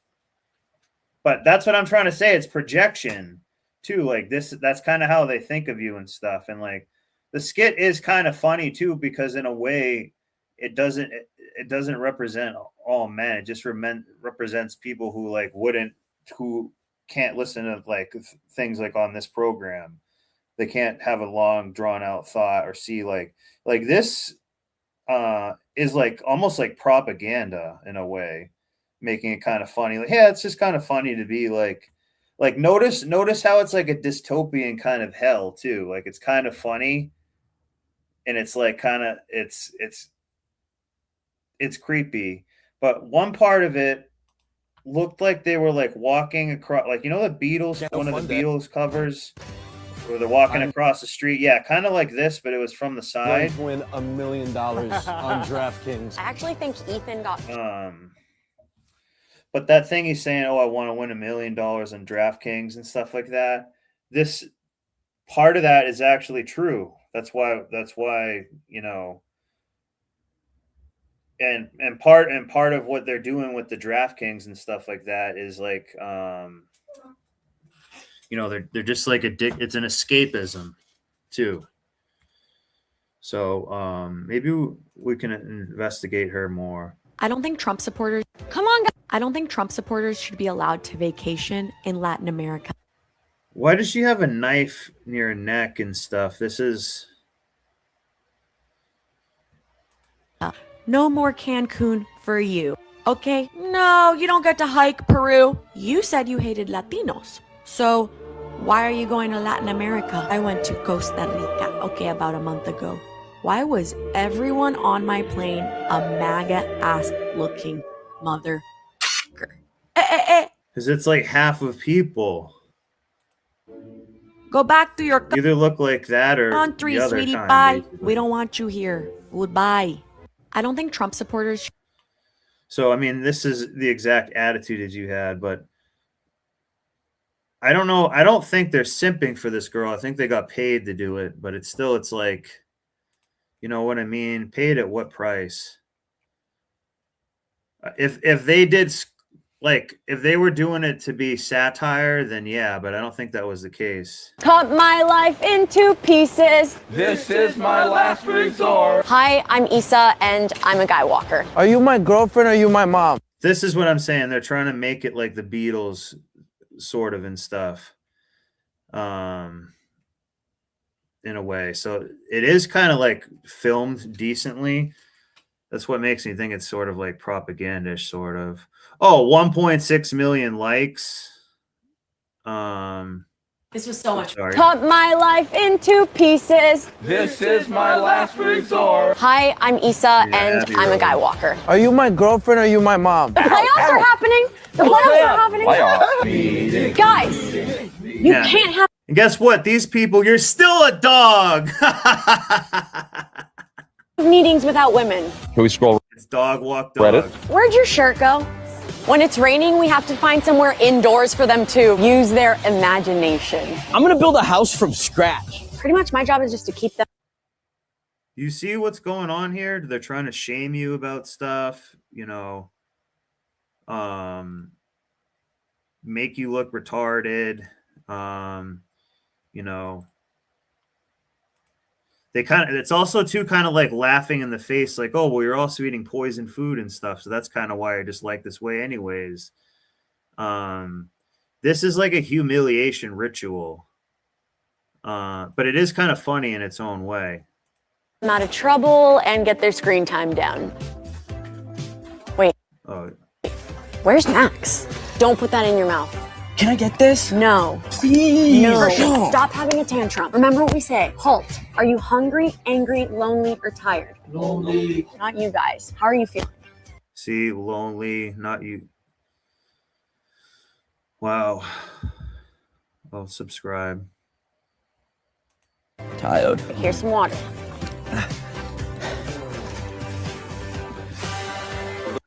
Speaker 1: But that's what I'm trying to say. It's projection too. Like this, that's kind of how they think of you and stuff. And like the skit is kind of funny too, because in a way, it doesn't represent all men. It just represents people who like who can't listen to like things like on this program. They can't have a long drawn out thought or see like this is like almost like propaganda in a way, making it kind of funny. Like, yeah, it's just kind of funny to be like notice how it's like a dystopian kind of hell too. Like it's kind of funny, and it's like kind of it's creepy. But one part of it looked like they were like walking across, like the Beatles, one of the Beatles covers. Where they're walking across the street. Yeah, kind of like this, but it was from the side.
Speaker 11: Win $1 million on DraftKings.
Speaker 9: I actually think Ethan got.
Speaker 1: But that thing he's saying, oh, I want to win $1 million on DraftKings and stuff like that. This part of that is actually true. That's why, and part of what they're doing with the DraftKings and stuff like that is like, they're just like it's an escapism too. So maybe we can investigate her more.
Speaker 12: I don't think Trump supporters should be allowed to vacation in Latin America.
Speaker 1: Why does she have a knife near her neck and stuff? This is
Speaker 12: no more Cancun for you. Okay? No, you don't get to hike Peru. You said you hated Latinos. So why are you going to Latin America? I went to Costa Rica, about a month ago. Why was everyone on my plane a MAGA-ass looking motherfucker?
Speaker 1: because it's like half of people.
Speaker 12: Go back to your
Speaker 1: Either look like that or
Speaker 12: country,
Speaker 1: the other
Speaker 12: sweetie.
Speaker 1: kind,
Speaker 12: Bye.
Speaker 1: basically.
Speaker 12: We don't want you here. Goodbye. I don't think Trump supporters.
Speaker 1: So, I mean, this is the exact attitude as you had, but I don't know. I don't think they're simping for this girl. I think they got paid to do it, but it's like, you know what I mean? Paid at what price? If they did, like, if they were doing it to be satire, then yeah, but I don't think that was the case.
Speaker 9: Cut my life into pieces.
Speaker 6: This is my last resort.
Speaker 9: Hi, I'm Issa, and I'm a guy walker.
Speaker 6: Are you my girlfriend or are you my mom?
Speaker 1: This is what I'm saying. They're trying to make it like the Beatles sort of and stuff. In a way. So it is kind of like filmed decently. That's what makes me think it's sort of like propagandish, sort of. Oh, 1.6 million likes.
Speaker 12: This was so much.
Speaker 1: Sorry.
Speaker 9: Cut my life into pieces.
Speaker 6: This is my last resort.
Speaker 9: Hi, I'm Issa, and
Speaker 1: happy
Speaker 9: I'm a
Speaker 1: road.
Speaker 9: guy walker.
Speaker 6: Are you my girlfriend or are you my mom?
Speaker 9: The playoffs are happening. The playoffs are happening. Guys, you
Speaker 1: Yeah.
Speaker 9: can't have
Speaker 1: And guess what? These people, you're still a dog.
Speaker 9: meetings without women.
Speaker 11: Can we scroll?
Speaker 1: It's dog walk dog.
Speaker 11: Reddit?
Speaker 9: Where'd your shirt go? When it's raining, we have to find somewhere indoors for them to use their imagination.
Speaker 6: I'm gonna build a house from scratch.
Speaker 9: Pretty much my job is just to keep them.
Speaker 1: You see what's going on here? They're trying to shame you about stuff, you know, make you look retarded. You know, they kind of, it's also too kind of like laughing in the face, like, oh, well, you're also eating poison food and stuff. So that's kind of why you're just like this way anyways. This is like a humiliation ritual. But it is kind of funny in its own way.
Speaker 9: Out of trouble and get their screen time down. Wait,
Speaker 1: Oh,
Speaker 9: where's Max? Don't put that in your mouth.
Speaker 6: Can I get this?
Speaker 9: No.
Speaker 6: Please.
Speaker 9: No. Stop having a tantrum. Remember what we say. Halt. Are you hungry, angry, lonely, or tired?
Speaker 6: Lonely.
Speaker 9: Not you guys. How are you feeling?
Speaker 1: see, lonely, not you. Wow. I'll subscribe.
Speaker 6: Tired.
Speaker 9: Here's some water.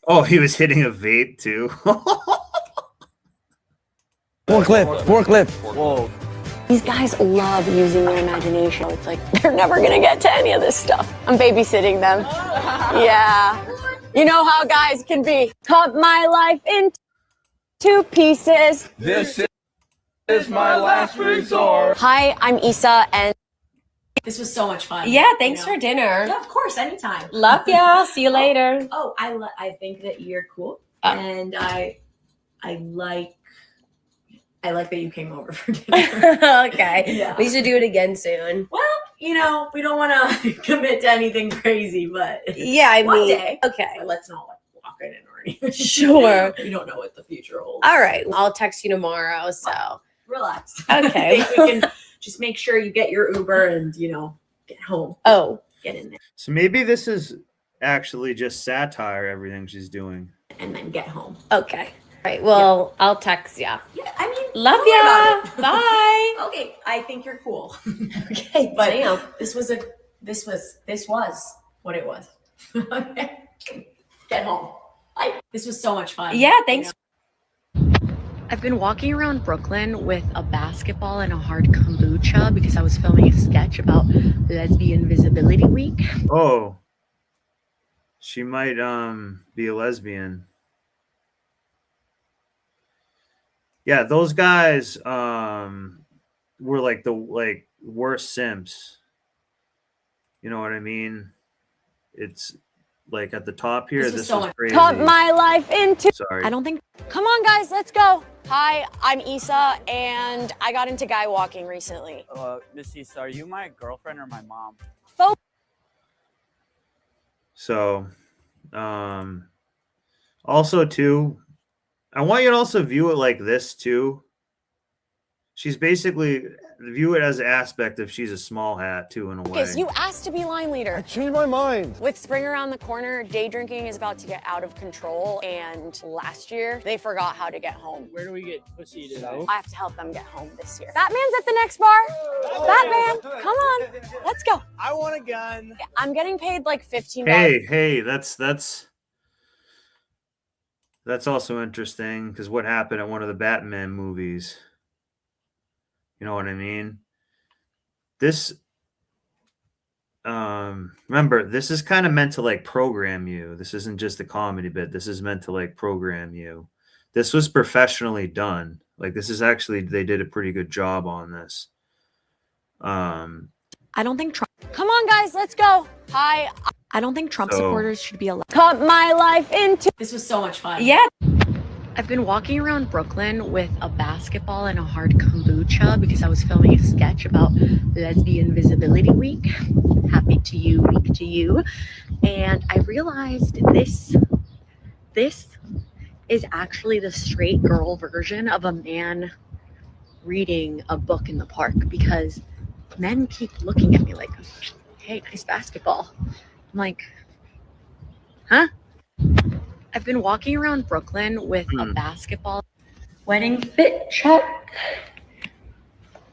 Speaker 1: Oh, he was hitting a vape too.
Speaker 6: Forklift. Whoa.
Speaker 9: These guys love using their imagination. It's like they're never gonna get to any of this stuff. I'm babysitting them. Yeah. You know how guys can be. Cut my life into 2 pieces.
Speaker 11: This is my last resort.
Speaker 9: Hi, I'm Issa, and
Speaker 12: This was so much fun.
Speaker 5: Yeah, thanks for dinner.
Speaker 12: Yeah, of course, anytime.
Speaker 5: Love ya. See you later.
Speaker 12: Oh, I think that you're cool,
Speaker 5: Uh.
Speaker 12: and I like that you came over for dinner.
Speaker 5: Okay.
Speaker 12: Yeah.
Speaker 5: We should do it again soon.
Speaker 12: Well, you know, we don't want to commit to anything crazy, but
Speaker 5: Yeah, I
Speaker 12: one
Speaker 5: mean,
Speaker 12: day.
Speaker 5: okay.
Speaker 12: But let's not like walk in or anything.
Speaker 5: Sure.
Speaker 12: We don't know what the future holds.
Speaker 5: All right. I'll text you tomorrow. So,
Speaker 12: Relax.
Speaker 5: Okay.
Speaker 12: I think we can just make sure you get your Uber and, you know, get home.
Speaker 5: oh,
Speaker 12: Get in there
Speaker 1: So maybe this is actually just satire, everything she's doing.
Speaker 12: and then get home.
Speaker 5: okay. All right. Well, I'll text ya.
Speaker 12: Yeah, I mean,
Speaker 5: Love
Speaker 12: don't worry
Speaker 5: ya.
Speaker 12: about it.
Speaker 5: Bye.
Speaker 12: Okay, I think you're cool. Okay, but
Speaker 5: Damn.
Speaker 12: this was what it was. Okay. Get home. This was so much fun.
Speaker 5: Yeah, thanks.
Speaker 9: I've been walking around Brooklyn with a basketball and a hard kombucha because I was filming a sketch about Lesbian Visibility Week.
Speaker 1: Oh, she might be a lesbian. Yeah, those guys were like the worst simps. You know what I mean? It's like at the top here.
Speaker 12: This was so
Speaker 1: was
Speaker 12: much-
Speaker 1: crazy.
Speaker 9: Cut my life into.
Speaker 1: Sorry.
Speaker 9: I don't think. Come on, guys, let's go. Hi, I'm Issa, and I got into guy walking recently.
Speaker 10: Miss Issa, are you my girlfriend or my mom?
Speaker 1: So, also too, I want you to also view it like this too. She's basically view it as an aspect of she's a small hat too in a way.
Speaker 9: Because you asked to be line leader.
Speaker 11: I changed my mind.
Speaker 9: With spring around the corner, day drinking is about to get out of control, and last year they forgot how to get home.
Speaker 10: Where do we get pussy today?
Speaker 9: I have to help them get home this year. Batman's at the next bar. Batman, come on, let's go.
Speaker 8: I want a gun.
Speaker 9: I'm getting paid like $15.
Speaker 1: Hey, that's also interesting because what happened at one of the Batman movies? You know what I mean? This remember, this is kind of meant to like program you. This isn't just a comedy bit. This is meant to like program you. This was professionally done. Like this is actually they did a pretty good job on this.
Speaker 9: I don't think Trump. Come on, guys, let's go. Hi. I don't think Trump
Speaker 1: So-
Speaker 9: supporters should be allowed. Cut my life into.
Speaker 12: This was so much fun.
Speaker 5: Yeah.
Speaker 9: I've been walking around Brooklyn with a basketball and a hard kombucha because I was filming a sketch about Lesbian Visibility Week. Happy to you, week to you. And I realized this is actually the straight girl version of a man reading a book in the park because men keep looking at me like, hey, nice basketball. I'm like, huh? I've been walking around Brooklyn with a basketball. Wedding fit check.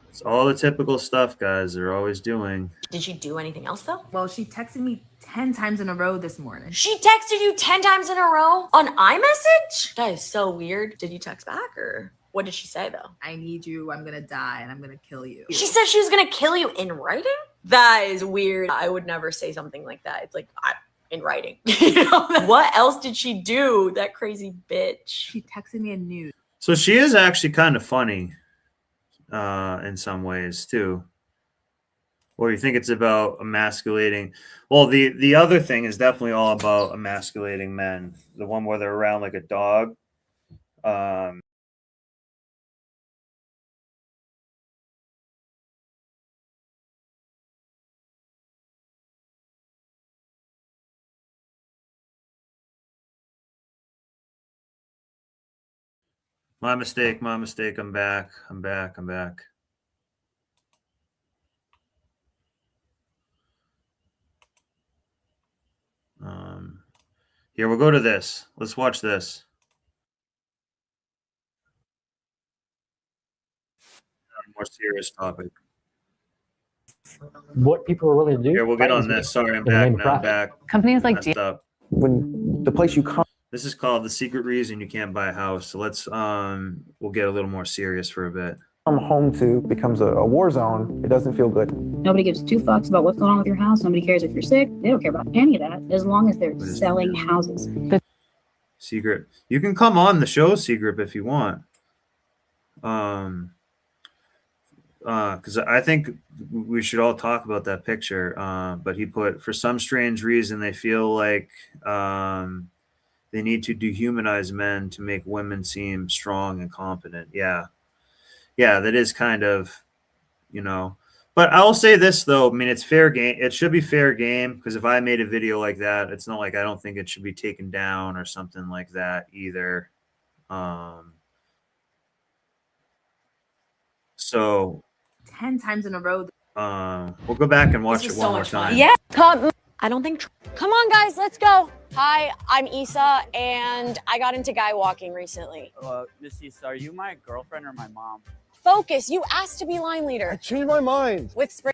Speaker 1: It's all the typical stuff guys are always doing.
Speaker 12: Did you do anything else though?
Speaker 13: Well, she texted me 10 times in a row this morning.
Speaker 9: She texted you 10 times in a row on iMessage? That is so weird. Did you text back or what did she say though?
Speaker 13: I need you. I'm gonna die and I'm gonna kill you.
Speaker 9: She said she was gonna kill you in writing? That is weird. I would never say something like that. It's like in writing. You know? What else did she do? That crazy bitch.
Speaker 13: She texted me a nude.
Speaker 1: So she is actually kind of funny in some ways too. Or you think it's about emasculating? Well, the other thing is definitely all about emasculating men. The one where they're around like a dog. My mistake. I'm back. Here, we'll go to this. Let's watch this. More serious topic.
Speaker 14: What people are willing to do.
Speaker 1: Here, we'll get on this. Sorry, I'm
Speaker 14: in the
Speaker 1: back
Speaker 14: name of
Speaker 1: now. I'm
Speaker 14: profit.
Speaker 1: back.
Speaker 13: Companies like
Speaker 1: Messed up.
Speaker 11: When the place you come.
Speaker 1: This is called The Secret Reason You Can't Buy a House. So let's we'll get a little more serious for a bit.
Speaker 14: From home to becomes a war zone, it doesn't feel good.
Speaker 15: Nobody gives two fucks about what's going on with your house. Nobody cares if you're sick. They don't care about any of that as long as they're selling houses.
Speaker 1: Secret. You can come on the show, Secret, if you want. Because I think we should all talk about that picture. But he put, for some strange reason, they feel like they need to dehumanize men to make women seem strong and competent. Yeah, that is kind of, But I will say this, though. I mean, it's fair game. It should be fair game, because if I made a video like that, it's not like I don't think it should be taken down or something like that either. So
Speaker 13: 10 times in a row.
Speaker 1: we'll go back and watch it one more time.
Speaker 9: Yeah. I don't think. Come on, guys, let's go. Hi, I'm Issa, and I got into guy walking recently.
Speaker 10: Miss Issa, are you my girlfriend or my mom?
Speaker 9: Focus. You asked to be line leader.
Speaker 11: I changed my mind.
Speaker 9: With spring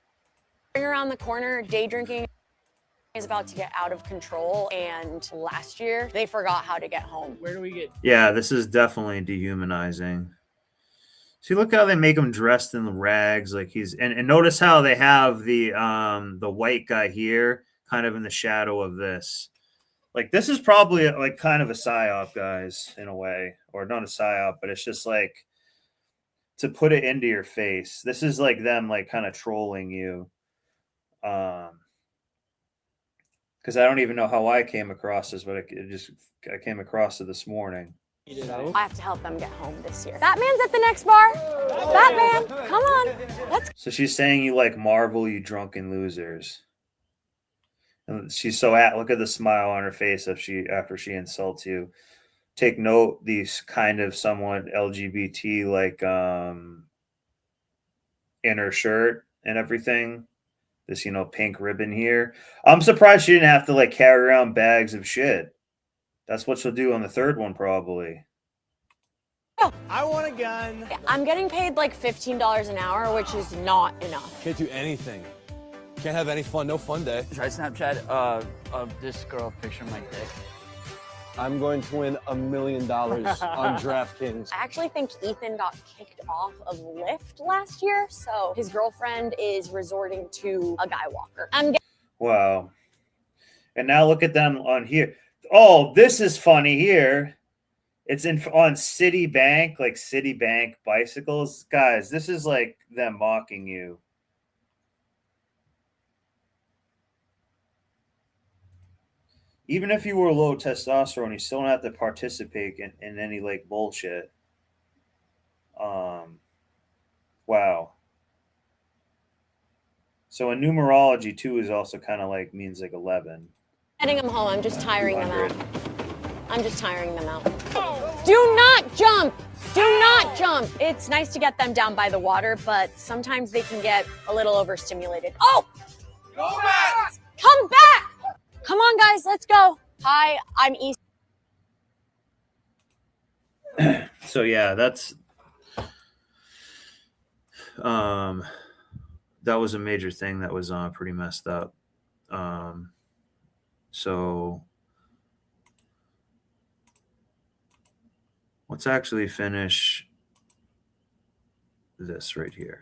Speaker 9: around the corner, day drinking is about to get out of control. And last year, they forgot how to get home.
Speaker 10: Where do we get?
Speaker 1: Yeah, this is definitely dehumanizing. See, look how they make him dressed in the rags, like he's and notice how they have the white guy here, kind of in the shadow of this. Like, this is probably like kind of a psyop, guys, in a way, or not a psyop, but it's just like to put it into your face. This is like them, like, kind of trolling you. Because I don't even know how I came across this, but I came across it this morning.
Speaker 9: I have to help them get home this year. Batman's at the next bar. Batman, come on. Let's.
Speaker 1: So she's saying you like Marvel, you drunken losers. And she's so look at the smile on her face after she insults you. Take note, these kind of somewhat LGBT like inner shirt and everything. This, pink ribbon here. I'm surprised she didn't have to like carry around bags of shit. That's what she'll do on the third one, probably.
Speaker 11: I want a gun.
Speaker 9: I'm getting paid like $15 an hour, which is not enough.
Speaker 11: Can't do anything. Can't have any fun. No fun day.
Speaker 10: Try Snapchat of this girl picture my dick.
Speaker 11: I'm going to win $1 million on DraftKings.
Speaker 9: I actually think Ethan got kicked off of Lyft last year, so his girlfriend is resorting to a guy walker.
Speaker 1: Wow. And now look at them on here. Oh, this is funny here. It's on Citibank, like Citibank bicycles. Guys, this is like them mocking you. Even if you were low testosterone, you still don't have to participate in any like bullshit. Wow. So in numerology, 2 is also kind of like means like 11.
Speaker 9: Getting them home. I'm just tiring them out. Do not jump. Do not jump. It's nice to get them down by the water, but sometimes they can get a little overstimulated. Oh!
Speaker 11: Go back!
Speaker 9: Come back! Come on, guys, let's go. Hi, I'm East.
Speaker 1: So yeah, that was a major thing that was pretty messed up. So let's actually finish this right here.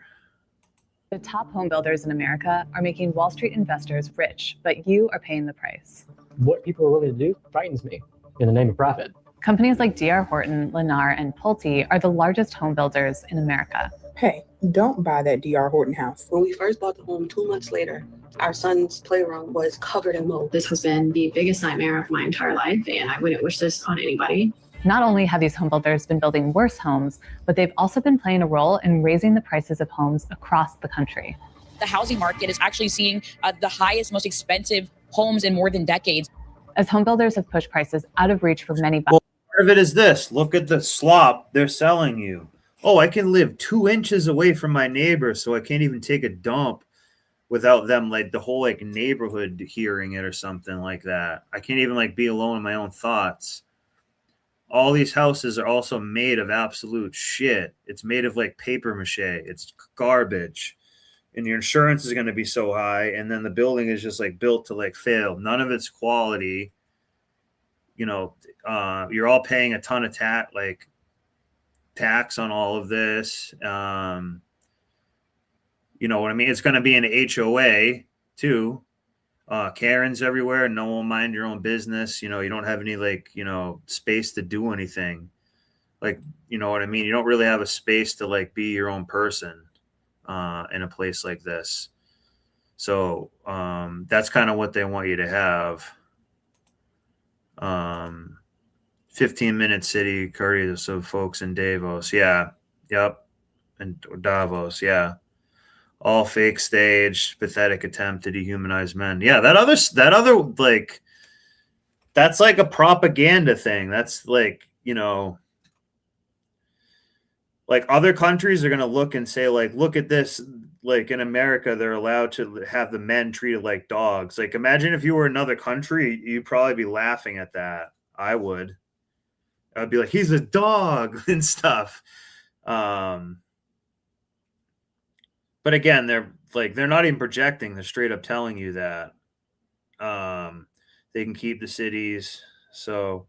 Speaker 16: The top home builders in America are making Wall Street investors rich, but you are paying the price.
Speaker 17: What people are willing to do frightens me in the name of profit.
Speaker 16: Companies like D.R. Horton, Lennar, and Pulte are the largest home builders in America.
Speaker 18: Hey, don't buy that D.R. Horton house. When we first bought the home 2 months later, our son's playroom was covered in mold.
Speaker 19: This has been the biggest nightmare of my entire life, and I wouldn't wish this on anybody.
Speaker 16: Not only have these home builders been building worse homes, but they've also been playing a role in raising the prices of homes across the country.
Speaker 20: The housing market is actually seeing the highest, most expensive homes in more than decades.
Speaker 16: As home builders have pushed prices out of reach for many
Speaker 1: buyers. Part of it is this. Look at the slop they're selling you. Oh, I can live 2 inches away from my neighbor, so I can't even take a dump without them, like the whole like neighborhood hearing it or something like that. I can't even like be alone in my own thoughts. All these houses are also made of absolute shit. It's made of like paper mache. It's garbage. And your insurance is going to be so high. And then the building is just like built to like fail. None of it's quality. You're all paying a ton of tax. Like tax on all of this. You know what I mean? It's going to be an HOA too. Karens everywhere. No one mind your own business. You know, you don't have any like, you know, space to do anything. Like, you know what I mean? You don't really have a space to like be your own person in a place like this. So that's kind of what they want you to have. 15-minute city, courteous of folks in Davos. Yeah. Yep. And Davos. Yeah. All fake stage, pathetic attempt to dehumanize men. Yeah. That other, like, that's like a propaganda thing. That's like, you know, like other countries are going to look and say, like, look at this. Like in America, they're allowed to have the men treated like dogs. Like, imagine if you were another country, you'd probably be laughing at that. I would. I'd be like, he's a dog and stuff. But again, they're not even projecting. They're straight up telling you that they can keep the cities. So,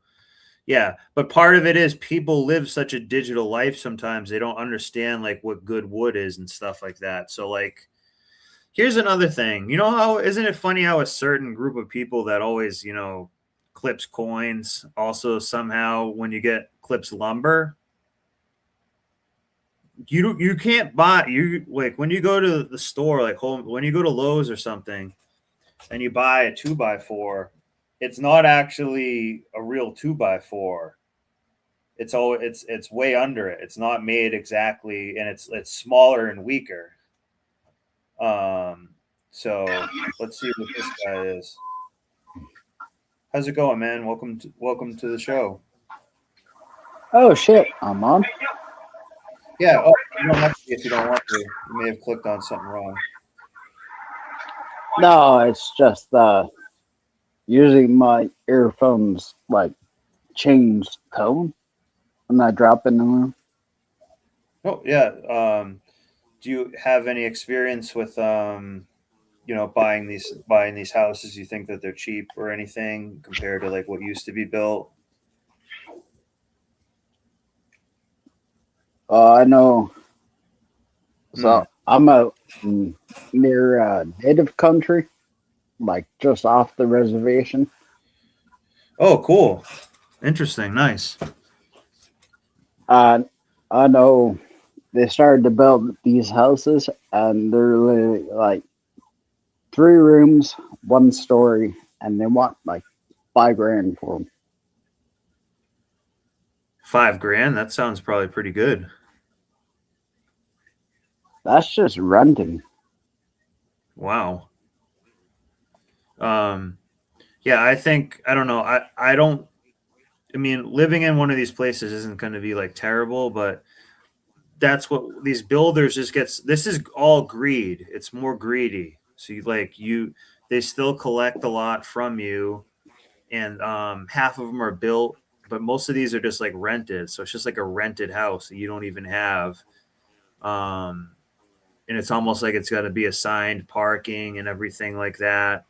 Speaker 1: yeah. But part of it is people live such a digital life sometimes they don't understand like what good wood is and stuff like that. So, like, here's another thing. You know how, isn't it funny how a certain group of people that always, you know, clips coins also somehow when you get clips lumber? You can't buy, you like when you go to the store, like when you go to Lowe's or something and you buy a 2x4, it's not actually a real 2x4. It's way under it. It's not made exactly, and it's smaller and weaker. So let's see what this guy is. How's it going, man? Welcome to the show.
Speaker 21: Oh shit, I'm on.
Speaker 1: Yeah. Oh, you don't have to if you don't want to. You may have clicked on something wrong.
Speaker 21: No, it's just usually my earphones like change tone when I drop in the room.
Speaker 1: Oh yeah. Do you have any experience with you know, buying these houses? You think that they're cheap or anything compared to like what used to be built?
Speaker 21: I know. So I'm out near native country, like just off the reservation.
Speaker 1: Oh, cool. Interesting. Nice.
Speaker 21: I know they started to build these houses and they're literally like 3 rooms, 1 story, and they want like $5,000 for them.
Speaker 1: $5,000? That sounds probably pretty good.
Speaker 21: That's just renting.
Speaker 1: Wow. Yeah, I don't know. I mean, living in one of these places isn't going to be like terrible, but that's what these builders just this is all greed. It's more greedy. So they still collect a lot from you, and half of them are built, but most of these are just like rented. So it's just like a rented house that you don't even have. And it's almost like it's got to be assigned parking and everything like that.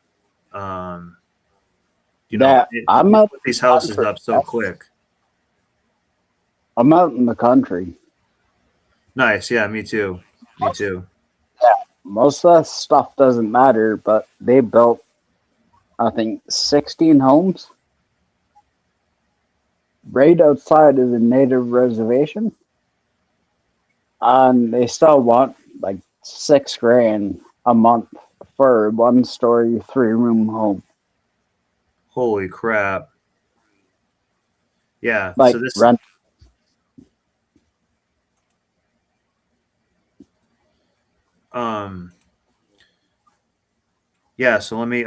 Speaker 1: You know,
Speaker 21: I'm out
Speaker 1: put these houses up so quick.
Speaker 21: I'm out in the country.
Speaker 1: Nice. Yeah, me too. Me too.
Speaker 21: Yeah, most of that stuff doesn't matter, but they built, I think, 16 homes right outside of the native reservation. And they still want like $6,000 a month for a 1-story, 3-room home.
Speaker 1: Holy crap. Yeah.
Speaker 21: Like
Speaker 1: so this
Speaker 21: rent.
Speaker 1: Yeah, so let me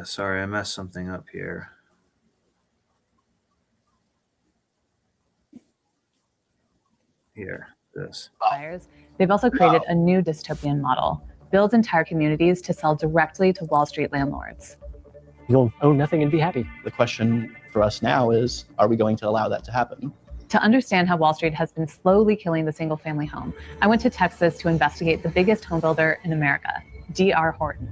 Speaker 1: sorry, I messed something up here. Here, this.
Speaker 16: Buyers. They've also created a new dystopian model, build entire communities to sell directly to Wall Street landlords.
Speaker 17: You'll own nothing and be happy. The question for us now is, are we going to allow that to happen?
Speaker 16: To understand how Wall Street has been slowly killing the single-family home, I went to Texas to investigate the biggest home builder in America, D.R. Horton.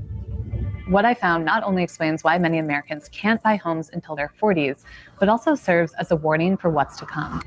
Speaker 16: What I found not only explains why many Americans can't buy homes until their 40s, but also serves as a warning for what's to come.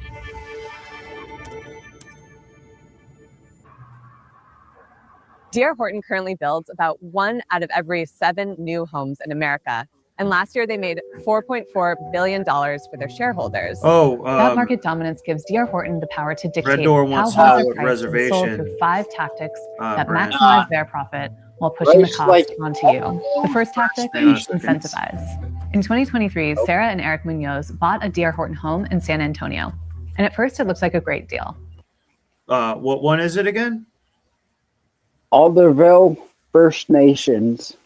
Speaker 16: D.R. Horton currently builds about 1 out of every 7 new homes in America. And last year they made $4.4 billion for their shareholders. That market dominance gives D.R. Horton the power to dictate
Speaker 1: Door
Speaker 16: how
Speaker 1: wants
Speaker 16: homes
Speaker 1: to know
Speaker 16: are
Speaker 1: what
Speaker 16: priced and sold
Speaker 1: reservation,
Speaker 16: through 5 tactics that
Speaker 1: Brent.
Speaker 16: maximize their profit while pushing the
Speaker 21: Price,
Speaker 16: cost
Speaker 21: like,
Speaker 16: onto you. The first tactic,
Speaker 1: Hang on a second.
Speaker 16: incentivize. In 2023, Sarah and Eric Munoz bought a D.R. Horton home in San Antonio. And at first it looks like a great deal.
Speaker 1: What one is it again?
Speaker 21: Alderville First Nations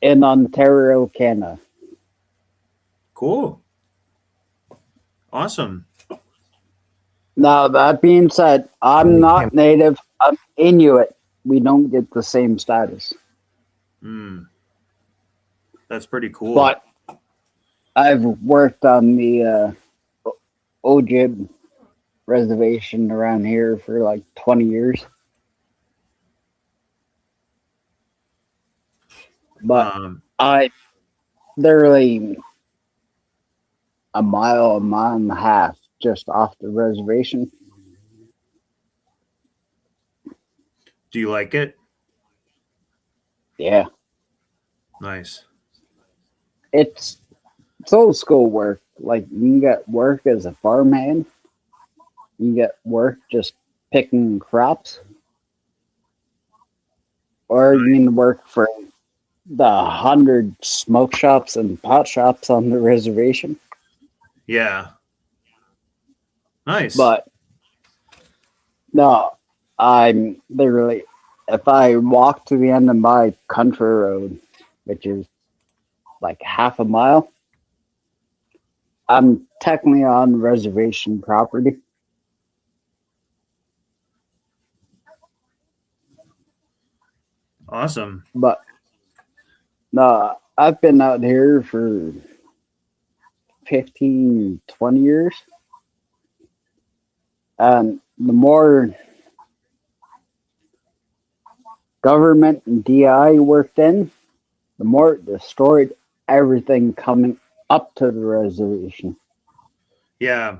Speaker 21: in Ontario, Canada.
Speaker 1: Cool. Awesome.
Speaker 21: Now, that being said, I'm not native. I'm Inuit. We don't get the same status.
Speaker 1: That's pretty cool.
Speaker 21: But I've worked on the Ojib reservation around here for like 20 years. But I literally a mile and a half just off the reservation.
Speaker 1: Do you like it?
Speaker 21: Yeah.
Speaker 1: Nice.
Speaker 21: It's old school work. Like, you can get work as a farmhand. You can get work just picking crops. Or you can work for the 100 smoke shops and pot shops on the reservation.
Speaker 1: Yeah. Nice.
Speaker 21: But no, I'm literally, if I walk to the end of my country road, which is like half a mile, I'm technically on reservation property.
Speaker 1: Awesome.
Speaker 21: But no, I've been out here for 15, 20 years. And the more government and DI worked in, the more it destroyed everything coming up to the reservation.
Speaker 1: Yeah.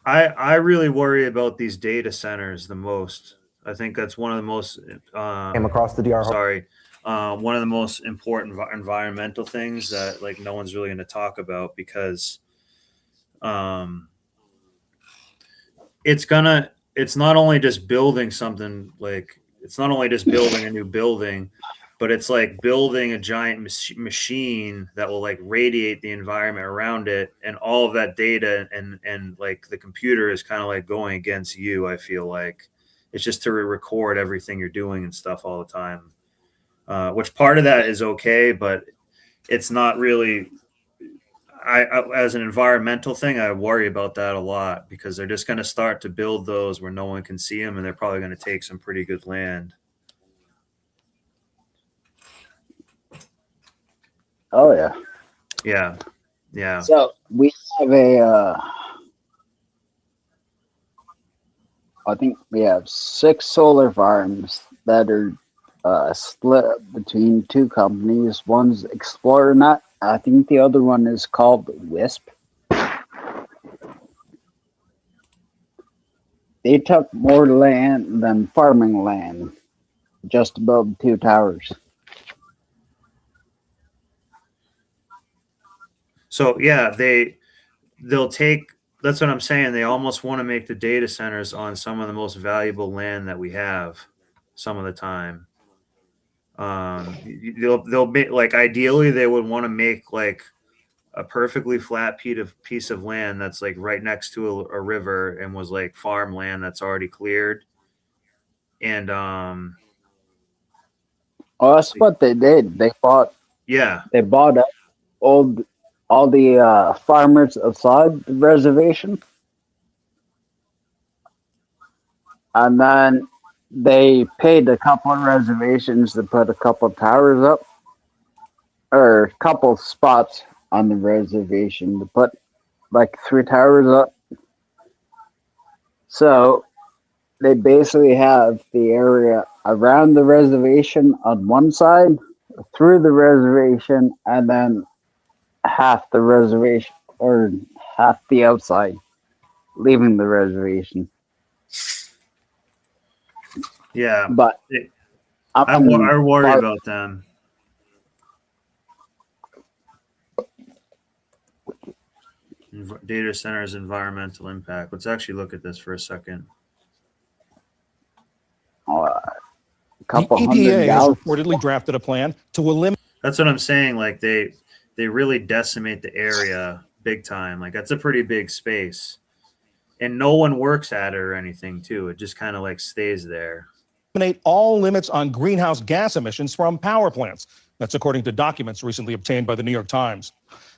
Speaker 1: I really worry about these data centers the most. I think that's one of the most
Speaker 14: Came across the DR.
Speaker 1: one of the most important environmental things that like no one's really going to talk about, because it's not only just building something, like it's not only just building a new building, but it's like building a giant machine that will like radiate the environment around it, and all of that data and like the computer is kind of like going against you. I feel like it's just to record everything you're doing and stuff all the time, which part of that is okay, but it's not really. I as an environmental thing, I worry about that a lot, because they're just going to start to build those where no one can see them, and they're probably going to take some pretty good land.
Speaker 21: Oh yeah.
Speaker 1: Yeah. Yeah.
Speaker 21: So we have a I think we have 6 solar farms that are split up between 2 companies. One's ExplorerNet. I think the other one is called Wisp. They took more land than farming land just to build 2 towers.
Speaker 1: So yeah, they'll take. That's what I'm saying. They almost want to make the data centers on some of the most valuable land that we have. Some of the time, they'll be like, ideally they would want to make like a perfectly flat piece of land that's like right next to a river and was like farmland that's already cleared. And
Speaker 21: oh, that's what they did. They bought.
Speaker 1: Yeah.
Speaker 21: They bought up all the farmers outside the reservation, and then they paid a couple of reservations to put a couple of towers up, or a couple of spots on the reservation to put like 3 towers up. So they basically have the area around the reservation on one side, through the reservation, and then half the reservation, or half the outside, leaving the reservation.
Speaker 1: Yeah,
Speaker 21: But
Speaker 1: I worry about them. Data centers environmental impact. Let's actually look at this for a second.
Speaker 21: a
Speaker 3: The
Speaker 21: couple hundred
Speaker 3: EPA has
Speaker 21: gallons.
Speaker 3: reportedly drafted a plan to eliminate.
Speaker 1: That's what I'm saying. Like they really decimate the area big time. Like that's a pretty big space, and no one works at it or anything too. It just kind of like stays there.
Speaker 3: Eliminate all limits on greenhouse gas emissions from power plants. That's according to documents recently obtained by the New York Times.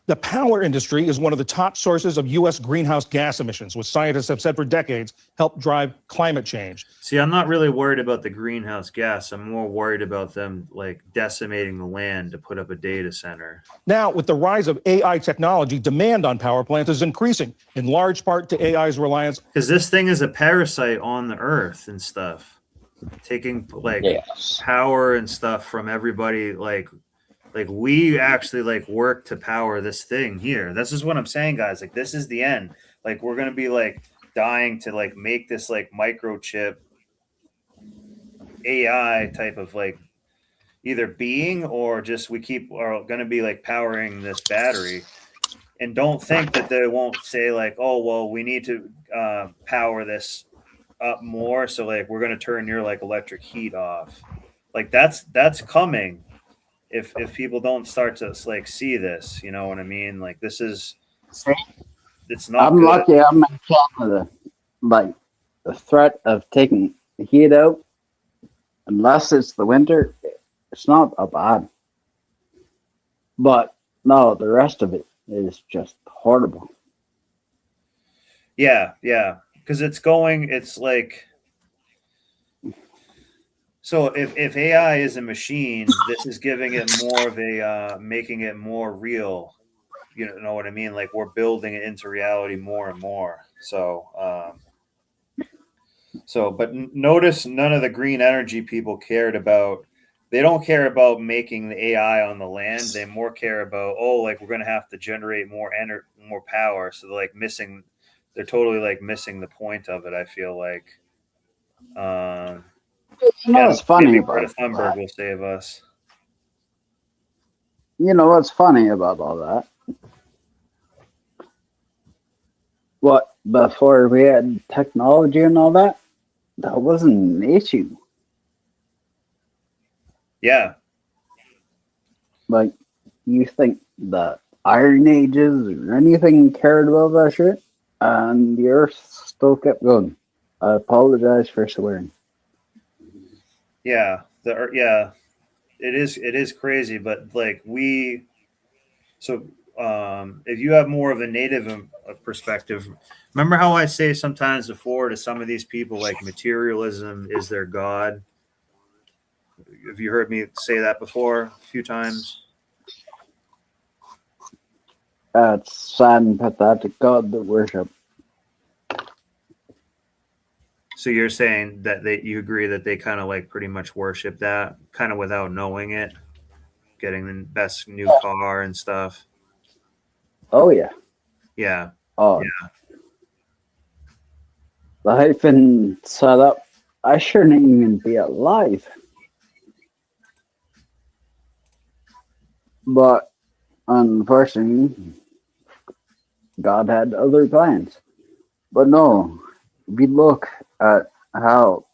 Speaker 3: The power industry is one of the top sources of U.S. greenhouse gas emissions, which scientists have said for decades help drive climate change.
Speaker 1: See, I'm not really worried about the greenhouse gas. I'm more worried about them like decimating the land to put up a data center.
Speaker 3: Now, with the rise of AI technology, demand on power plants is increasing, in large part to AI's reliance.
Speaker 1: Because this thing is a parasite on the earth and stuff, taking like power and stuff from everybody. Like we actually like work to power this thing here. This is what I'm saying, guys. Like this is the end. Like we're gonna be like dying to like make this like microchip AI type of like either being or just we are gonna be like powering this battery. And don't think that they won't say like, oh well, we need to power this up more. So like we're gonna turn your like electric heat off. Like that's coming. If people don't start to like see this, you know what I mean? Like this is, it's not.
Speaker 21: I'm
Speaker 1: good.
Speaker 21: lucky I'm in Canada. Like the threat of taking the heat out, unless it's the winter, it's not that bad. But no, the rest of it is just horrible.
Speaker 1: Yeah, because it's like. So if AI is a machine, this is giving it more of a making it more real. You know what I mean? Like we're building it into reality more and more. So but notice none of the green energy people cared about. They don't care about making the AI on the land. They more care about like we're gonna have to generate more power. So they're totally like missing the point of it. I feel like.
Speaker 21: You know what's funny about
Speaker 1: Greta Thunberg will save us.
Speaker 21: You know what's funny about all that? What, before we had technology and all that, that wasn't an issue.
Speaker 1: Yeah.
Speaker 21: Like, you think the Iron Ages or anything cared about that shit, and the Earth still kept going. I apologize for swearing.
Speaker 1: Yeah, it is crazy, but like if you have more of a native perspective, remember how I say sometimes before to some of these people like materialism is their god. Have you heard me say that before a few times?
Speaker 21: It's sad and pathetic god that worship.
Speaker 1: So you're saying that you agree that they kind of like pretty much worship that kind of without knowing it, getting the best new car and stuff.
Speaker 21: Oh yeah.
Speaker 1: Yeah.
Speaker 21: Oh
Speaker 1: yeah.
Speaker 21: Life and set up. I shouldn't even be alive. But unfortunately, God had other plans. But no, if you look at how,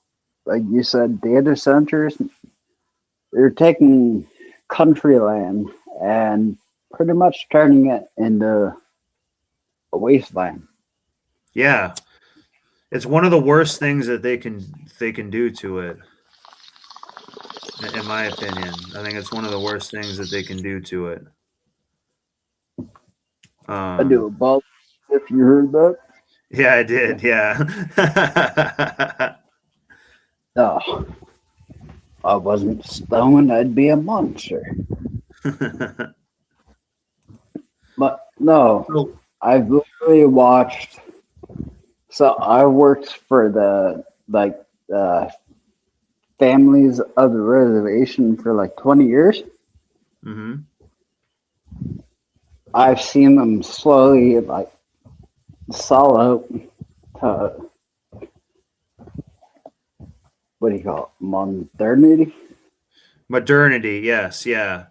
Speaker 21: like you said, data centers, they're taking country land and pretty much turning it into a wasteland.
Speaker 1: Yeah. It's one of the worst things that they can do to it. In my opinion, I think it's one of the worst things that they can do to it.
Speaker 21: I do about if you heard that.
Speaker 1: Yeah, I did. Yeah.
Speaker 21: No, I wasn't stoned. I'd be a monster. But no, I've literally watched. So I worked for the families of the reservation for like 20 years.
Speaker 1: Mm-hmm.
Speaker 21: I've seen them slowly like sell out what do you call it? Modernity?
Speaker 1: Modernity, yes, yeah.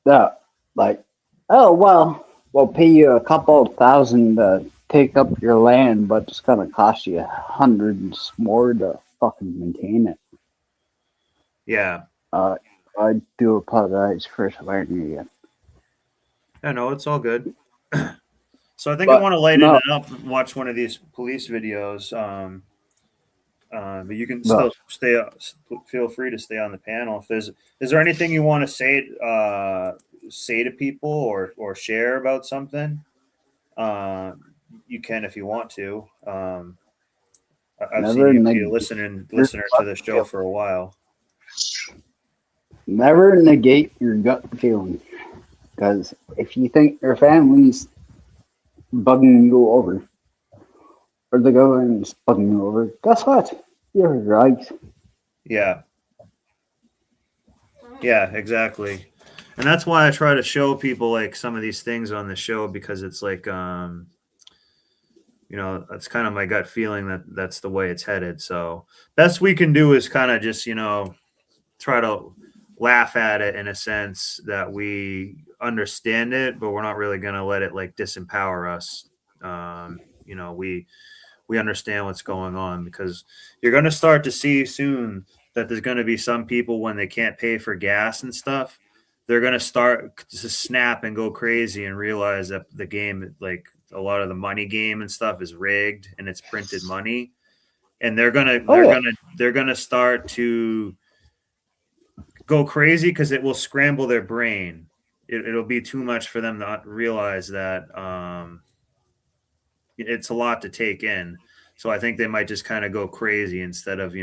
Speaker 21: Yeah, like, oh, well, we'll pay you a couple of thousand to take up your land, but it's going to cost you hundreds more to fucking maintain it.
Speaker 1: Yeah.
Speaker 21: I do apologize for swearing again.
Speaker 1: I know, it's all good. So I think
Speaker 21: But
Speaker 1: I want to lighten
Speaker 21: no.
Speaker 1: it up and watch one of these police videos. But you can
Speaker 21: No.
Speaker 1: still feel free to stay on the panel. Is there anything you want to say to people or share about something? You can if you want to. I've
Speaker 21: Never
Speaker 1: seen you be a
Speaker 21: neg-
Speaker 1: listener to the show for a while.
Speaker 21: Never negate your gut feeling. Because if you think your family's bugging you over, or the government's bugging you over, guess what? You're right.
Speaker 1: Yeah. Yeah, exactly. And that's why I try to show people like some of these things on the show, because it's like, that's kind of my gut feeling that that's the way it's headed. So best we can do is kind of just, try to laugh at it in a sense that we understand it, but we're not really going to let it like disempower us. We understand what's going on, because you're going to start to see soon that there's going to be some people, when they can't pay for gas and stuff, they're going to start to snap and go crazy and realize that the game, like a lot of the money game and stuff, is rigged and it's printed money. And they're going to start to go crazy because it will scramble their brain. It'll be too much for them to not realize that it's a lot to take in. So I think they might just kind of go crazy instead of,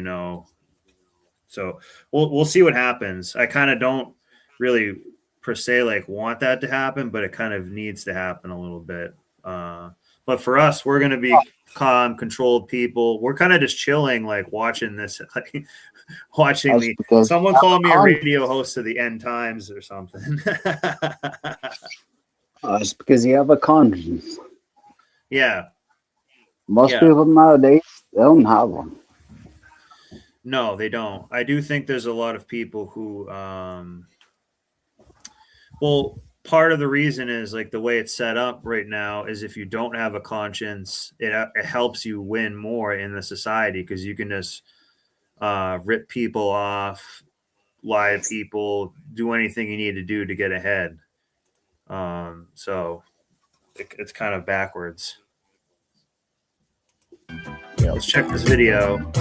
Speaker 1: so we'll see what happens. I kind of don't really per se like want that to happen, but it kind of needs to happen a little bit. But for us, we're going to be calm, controlled people. We're kind of just chilling, like watching this, like watching me. Someone called me a radio host of the end times or something.
Speaker 21: It's because you have a conscience.
Speaker 1: Yeah.
Speaker 21: Most people nowadays, they don't have one.
Speaker 1: No, they don't. I do think there's a lot of people who, part of the reason is like the way it's set up right now is if you don't have a conscience, it helps you win more in the society, because you can just rip people off, lie to people, do anything you need to do to get ahead. So it's kind of backwards. Yeah, let's check this video.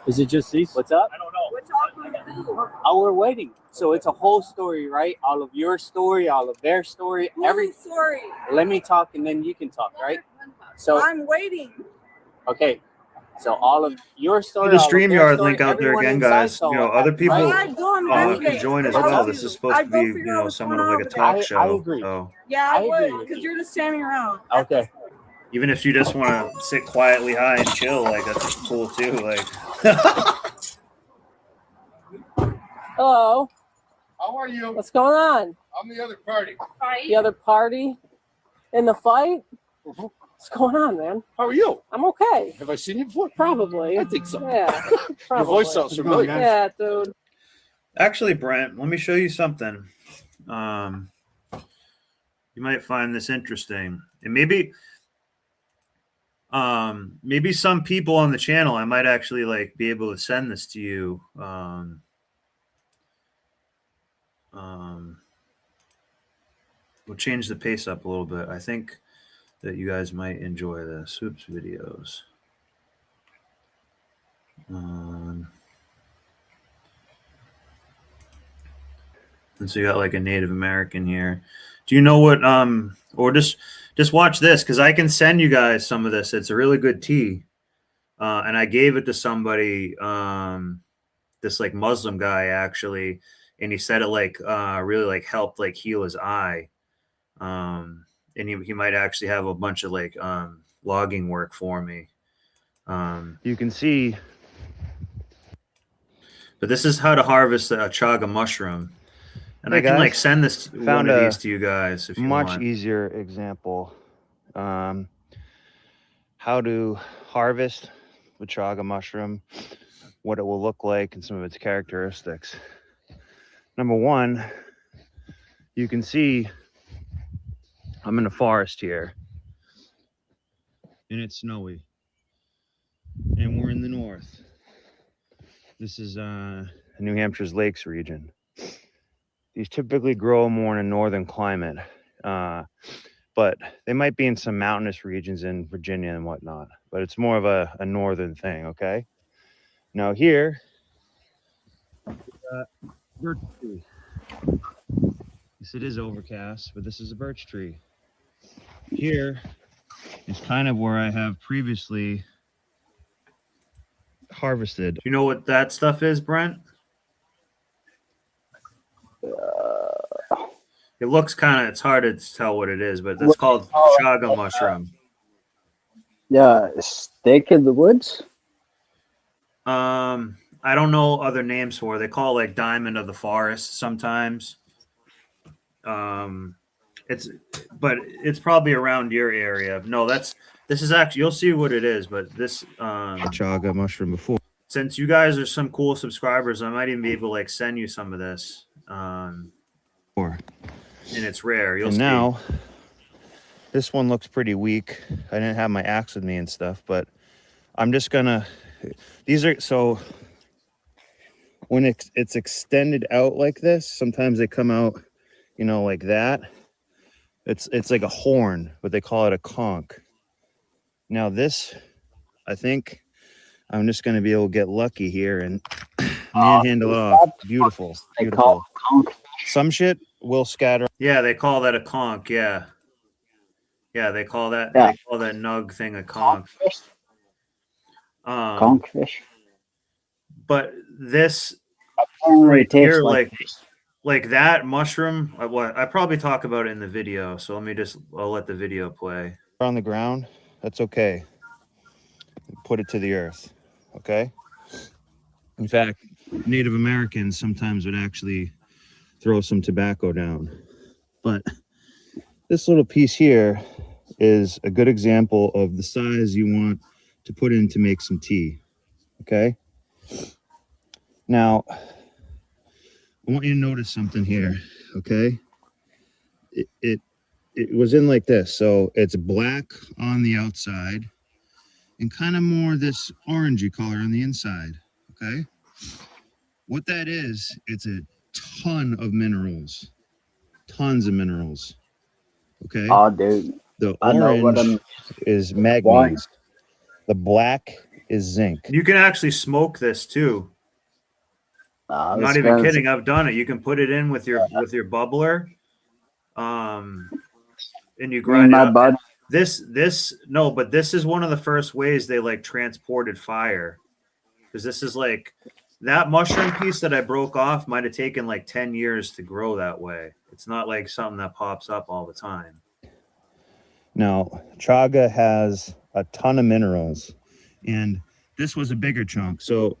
Speaker 10: Is it just these? What's up?
Speaker 7: I don't know. Oh, we're waiting. So it's a whole story, right? All of your story, all of their story, every
Speaker 22: story.
Speaker 7: Let me talk and then you can talk, right? So
Speaker 22: I'm waiting.
Speaker 7: Okay. So all of your story.
Speaker 1: Put the
Speaker 7: all of their
Speaker 1: StreamYard
Speaker 7: story,
Speaker 1: link out there
Speaker 7: everyone
Speaker 1: again,
Speaker 7: inside
Speaker 1: guys.
Speaker 7: saw
Speaker 1: Other
Speaker 7: that,
Speaker 1: people
Speaker 7: right?
Speaker 1: can join as well. This is supposed to be, somewhat of like a talk show.
Speaker 7: I agree.
Speaker 1: So
Speaker 22: Yeah,
Speaker 7: I
Speaker 22: I
Speaker 7: agree
Speaker 22: would,
Speaker 7: with
Speaker 22: because you're just standing around.
Speaker 7: Okay.
Speaker 1: even if you just want to sit quietly high and chill, like that's cool too. Like.
Speaker 22: Hello.
Speaker 23: How are you?
Speaker 22: What's going on?
Speaker 23: I'm the other party.
Speaker 22: The other party in the fight? What's going on, man?
Speaker 23: How are you?
Speaker 22: I'm okay.
Speaker 23: Have I seen you before?
Speaker 22: Probably.
Speaker 23: I think so.
Speaker 22: Yeah.
Speaker 23: Your voice sounds familiar.
Speaker 22: Yeah, dude.
Speaker 1: Actually, Brent, let me show you something. You might find this interesting, and maybe some people on the channel, I might actually like be able to send this to you. We'll change the pace up a little bit. I think that you guys might enjoy this. Oops, videos. And so you got like a Native American here. Do you know what? Or just watch this, because I can send you guys some of this. It's a really good tea, and I gave it to somebody. This like Muslim guy actually, and he said it like really like helped like heal his eye. And he might actually have a bunch of like logging work for me. You can see, but this is how to harvest a chaga mushroom. And
Speaker 2: Hey
Speaker 1: I can
Speaker 2: guys,
Speaker 1: like send this one
Speaker 2: found
Speaker 1: of
Speaker 2: a
Speaker 1: these to you guys if you
Speaker 2: much
Speaker 1: want.
Speaker 2: easier example. How to harvest the chaga mushroom, what it will look like, and some of its characteristics. Number one, you can see I'm in a forest here, and it's snowy, and we're in the north. This is New Hampshire's Lakes region. These typically grow more in a northern climate, but they might be in some mountainous regions in Virginia and whatnot, but it's more of a northern thing, okay? Now here, birch tree. Yes, it is overcast, but this is a birch tree. Here is kind of where I have previously harvested.
Speaker 1: You know what that stuff is, Brent? It looks kind of, it's hard to tell what it is, but that's called chaga mushroom.
Speaker 21: Yeah, steak in the woods.
Speaker 1: I don't know other names for it. They call it like diamond of the forest sometimes. But it's probably around your area. No, this is actually, you'll see what it is, but this
Speaker 2: chaga mushroom before.
Speaker 1: Since you guys are some cool subscribers, I might even be able to like send you some of this. And it's rare. You'll
Speaker 2: And
Speaker 1: see.
Speaker 2: now this one looks pretty weak. I didn't have my axe with me and stuff, but I'm just gonna, these are, so when it's extended out like this, sometimes they come out, you know, like that. It's like a horn, but they call it a conch. Now this, I think I'm just gonna be able to get lucky here and manhandle it off. Beautiful, beautiful. Some shit will scatter.
Speaker 1: Yeah, they call that a conch. Yeah, they call that
Speaker 21: Yeah.
Speaker 1: they call that nug thing a conch.
Speaker 21: Conchfish.
Speaker 1: But this
Speaker 21: Really tastes
Speaker 1: here,
Speaker 21: like
Speaker 1: like that mushroom. I probably talk about it in the video. So I'll let the video play.
Speaker 2: On the ground, that's okay. Put it to the earth, okay? In fact, Native Americans sometimes would actually throw some tobacco down. But this little piece here is a good example of the size you want to put in to make some tea, okay? Now, I want you to notice something here, okay? It was in like this, so it's black on the outside and kind of more this orangey color on the inside, okay? What that is, it's a ton of minerals, tons of minerals, okay?
Speaker 21: Oh, dude.
Speaker 2: The
Speaker 21: I know what
Speaker 2: orange is manganese, the black is zinc.
Speaker 1: You can actually smoke this too. I'm not even kidding. I've done it. You can put it in with your bubbler, and you grind it up. But this is one of the first ways they like transported fire, because this is like that mushroom piece that I broke off might have taken like 10 years to grow that way. It's not like something that pops up all the time.
Speaker 2: Now, chaga has a ton of minerals, and this was a bigger chunk. So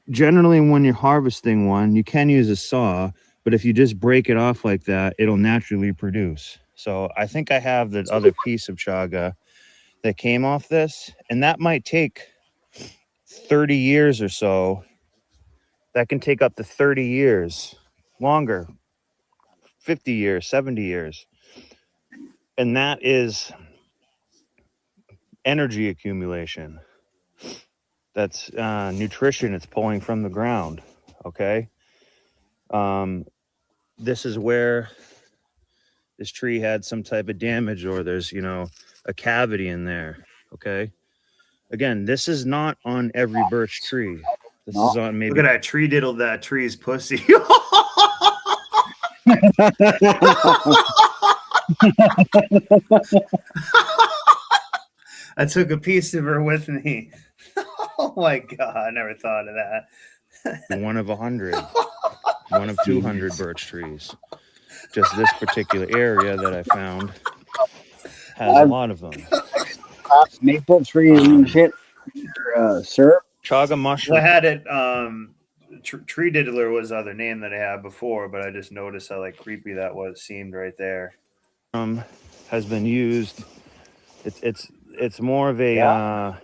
Speaker 2: generally when you're harvesting one, you can use a saw, but if you just break it off like that, it'll naturally produce. So I think I have the other piece of chaga that came off this, and that might take 30 years or so. That can take up to 30 years, longer, 50 years, 70 years. And that is energy accumulation. That's nutrition it's pulling from the ground, okay? This is where this tree had some type of damage, or there's, you know, a cavity in there, okay? Again, this is not on every birch tree. This is on maybe...
Speaker 1: Look at that tree diddled that tree's pussy. I took a piece of her with me. Oh my God, I never thought of that.
Speaker 2: One of 100, one of 200 birch trees. Just this particular area that I found has a lot of them.
Speaker 21: maple trees and shit. Syrup.
Speaker 2: Chaga mushroom.
Speaker 1: Well, I had it. Tree diddler was the other name that I had before, but I just noticed how like creepy that seemed right there.
Speaker 2: Has been used. It's more of a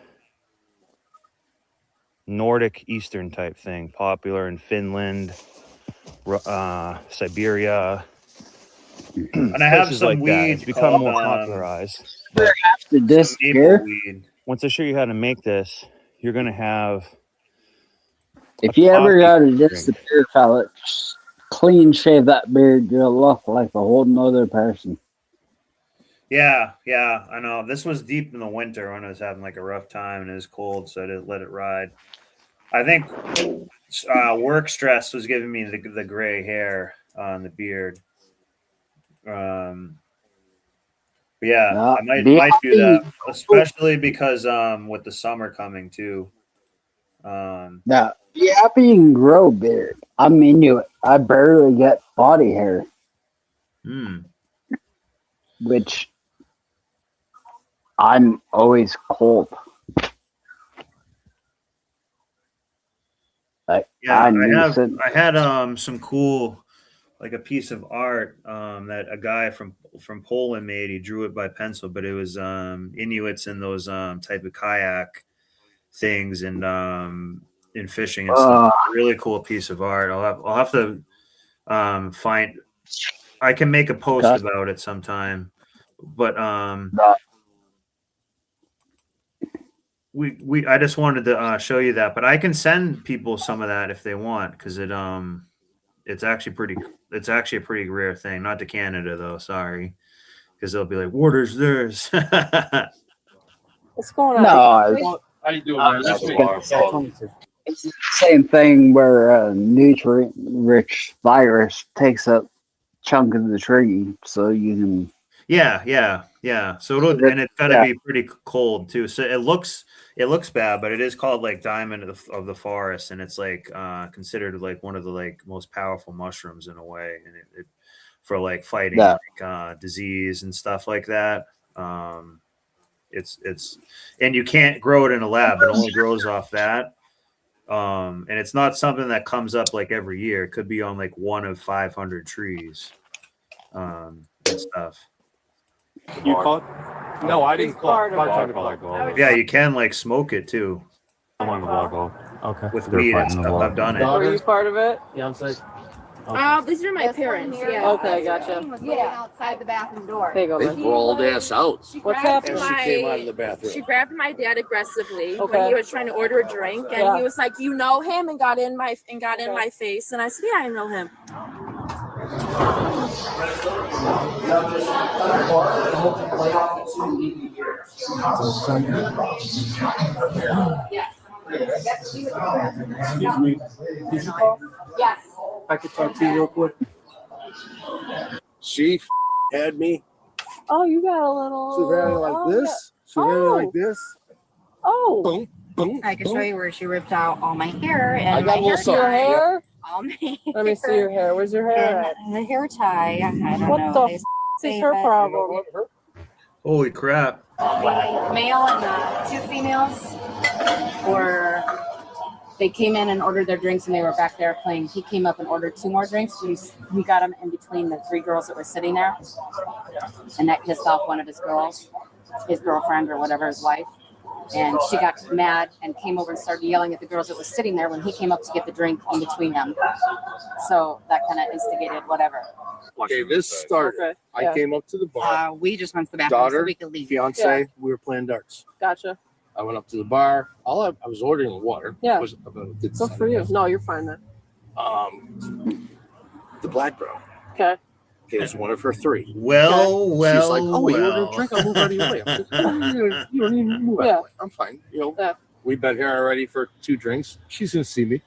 Speaker 2: Nordic Eastern type thing, popular in Finland, Siberia,
Speaker 1: and I have
Speaker 2: places
Speaker 1: some
Speaker 2: like that.
Speaker 1: weed
Speaker 2: It's become
Speaker 1: called,
Speaker 2: more popularized.
Speaker 21: To disappear.
Speaker 2: Once I show you how to make this, you're gonna have.
Speaker 21: If you ever got to disappear, fella, just clean shave that beard, you'll look like a whole nother person.
Speaker 1: Yeah, I know. This was deep in the winter when I was having like a rough time and it was cold, so I didn't let it ride. I think work stress was giving me the gray hair on the beard. Yeah, I might do that, especially because with the summer coming too.
Speaker 21: Now, be happy you can grow a beard. I'm into it. I barely get body hair. Which I'm always cold. Like,
Speaker 1: Yeah,
Speaker 21: I'm
Speaker 1: I had some cool, like a piece of art that a guy from Poland made. He drew it by pencil, but it was Inuits in those type of kayak things and in fishing and stuff. Really cool piece of art. I'll have to find. I can make a post about it sometime, but I just wanted to show you that, but I can send people some of that if they want, because it's actually a pretty rare thing. Not to Canada though, sorry, because they'll be like, "What is this?"
Speaker 22: What's going on?
Speaker 21: No,
Speaker 23: How you doing, man?
Speaker 21: it's the same thing where a nutrient-rich virus takes up chunk of the tree, so you can.
Speaker 1: Yeah. So and it's got to be pretty cold too. So it looks bad, but it is called like diamond of the forest, and it's like considered like one of the like most powerful mushrooms in a way, and it for like fighting like, disease and stuff like that. It's and you can't grow it in a lab. It only grows off that. And it's not something that comes up like every year. It could be on like one of 500 trees and stuff.
Speaker 23: You called? No, I didn't call.
Speaker 1: Yeah, you can like smoke it too.
Speaker 23: Okay.
Speaker 1: With weed and stuff. I've done it.
Speaker 22: Were you part of it?
Speaker 4: These are my parents. Yeah.
Speaker 22: Okay, gotcha.
Speaker 4: Outside the bathroom door.
Speaker 22: There you go,
Speaker 23: They
Speaker 22: man.
Speaker 23: rolled ass out.
Speaker 22: What's happening?
Speaker 23: She came out of the bathroom.
Speaker 4: She grabbed my dad aggressively
Speaker 22: Okay.
Speaker 4: when he was trying to order a drink, and
Speaker 22: Yeah.
Speaker 4: he was like, "You know him?" and got in my face, and I said, "Yeah, I know him."
Speaker 23: Excuse me. Did you call?
Speaker 4: Yes.
Speaker 23: If I could talk to you real quick. She had me.
Speaker 22: Oh, you got a little.
Speaker 23: She ran like this. She ran like this.
Speaker 22: Oh.
Speaker 23: Boom, boom.
Speaker 4: I can show you where she ripped out all my hair and
Speaker 23: I got
Speaker 4: my
Speaker 23: a little
Speaker 4: hair
Speaker 23: something.
Speaker 22: Your hair?
Speaker 4: All my
Speaker 22: Let me see your hair. Where's your hair at?
Speaker 4: and the hair tie. I don't
Speaker 22: What
Speaker 4: know.
Speaker 22: the
Speaker 4: They
Speaker 22: f
Speaker 4: say
Speaker 22: is her
Speaker 4: that
Speaker 22: problem?
Speaker 1: Holy crap!
Speaker 4: the male and two females they came in and ordered their drinks, and they were back there playing. He came up and ordered 2 more drinks. We got him in between the 3 girls that were sitting there, and that pissed off one of his girls, his girlfriend or whatever, his wife. And she got mad and came over and started yelling at the girls that were sitting there when he came up to get the drink in between them. So that kind of instigated whatever.
Speaker 23: Okay, this started.
Speaker 22: Okay,
Speaker 23: I
Speaker 22: yeah.
Speaker 23: came up to the bar.
Speaker 4: We just went to the bathroom
Speaker 23: Daughter,
Speaker 4: so we could leave.
Speaker 23: fiance,
Speaker 22: Yeah.
Speaker 23: we were playing darts.
Speaker 22: Gotcha.
Speaker 23: I went up to the bar. I was ordering water.
Speaker 22: Yeah.
Speaker 23: Was about a good
Speaker 22: Good
Speaker 23: sign.
Speaker 22: for you. No, you're fine then.
Speaker 23: The black girl.
Speaker 22: Okay.
Speaker 23: Okay, it's one of her 3.
Speaker 1: Well,
Speaker 23: She's like, "Oh, you ordered a drink? I'll move out of your way." I'm like, you don't even move out of
Speaker 22: Yeah.
Speaker 23: the way. I'm fine. You know,
Speaker 22: Yeah.
Speaker 23: we've been here already for 2 drinks. She's gonna see me,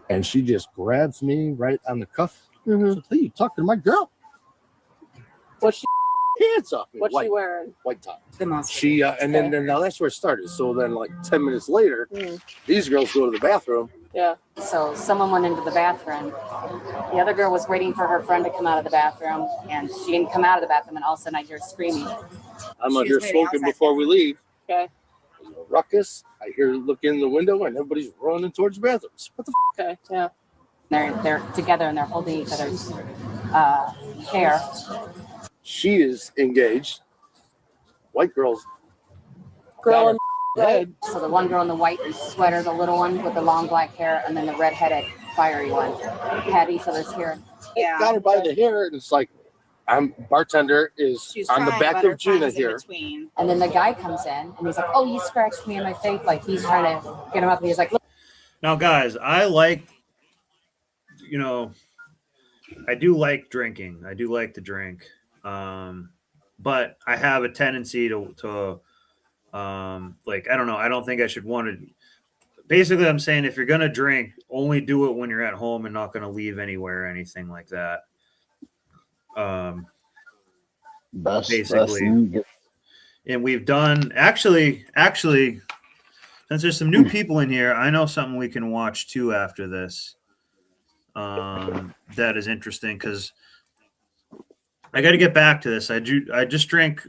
Speaker 23: and she just grabs me right on the cuff.
Speaker 22: Mm-hmm.
Speaker 23: Says, "Hey, you talking to my girl?
Speaker 22: What's she?
Speaker 23: Hands off me!"
Speaker 22: What's
Speaker 23: white,
Speaker 22: she wearing?
Speaker 23: white top.
Speaker 4: The most.
Speaker 23: She and then now that's where it started. So then, like 10 minutes later, these girls go to the bathroom.
Speaker 22: Yeah.
Speaker 4: So someone went into the bathroom. The other girl was waiting for her friend to come out of the bathroom, and she didn't come out of the bathroom, and all of a sudden I hear screaming.
Speaker 23: I'm out here smoking before we leave.
Speaker 22: Okay.
Speaker 23: There's a ruckus. I hear look in the window and everybody's running towards the bathrooms. What the
Speaker 22: Okay. Yeah.
Speaker 4: They're together and they're holding each other's hair.
Speaker 23: She is engaged. White girl's
Speaker 22: Girl
Speaker 23: got
Speaker 22: in
Speaker 23: her head.
Speaker 4: So the one girl in the white sweater, the little one with the long black hair, and then the redheaded fiery one had each other's hair.
Speaker 22: Yeah.
Speaker 23: Got her by the hair, and it's like, I'm bartender is on the back of Gina here.
Speaker 4: And then the guy comes in and he's like, "Oh, you scratched me in my face!" Like he's trying to get him up, and he's like, "Look."
Speaker 1: Now, guys, I like, I do like drinking. I do like to drink, but I have a tendency to like, I don't know. I don't think I should want to. Basically, I'm saying if you're gonna drink, only do it when you're at home and not gonna leave anywhere or anything like that. Basically, and we've done actually, since there's some new people in here, I know something we can watch too after this. That is interesting because I got to get back to this. I just drank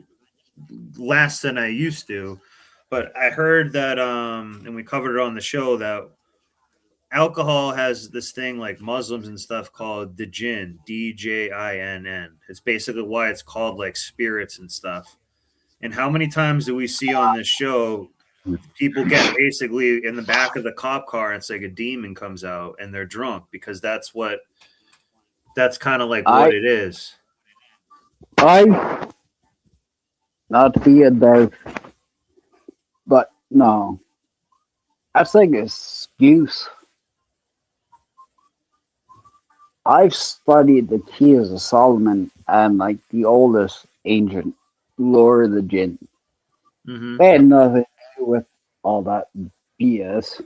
Speaker 1: less than I used to, but I heard that, and we covered it on the show, that alcohol has this thing like Muslims and stuff called the gin, DJINN. It's basically why it's called like spirits and stuff. And how many times do we see on this show people get basically in the back of the cop car and it's like a demon comes out and they're drunk because that's kind of like what it is.
Speaker 21: Not to be a dark, but no, that's like an excuse. I've studied the Keys of Solomon and like the oldest ancient lore of the jinn.
Speaker 1: Mm-hmm.
Speaker 21: They had nothing to do with all that BS.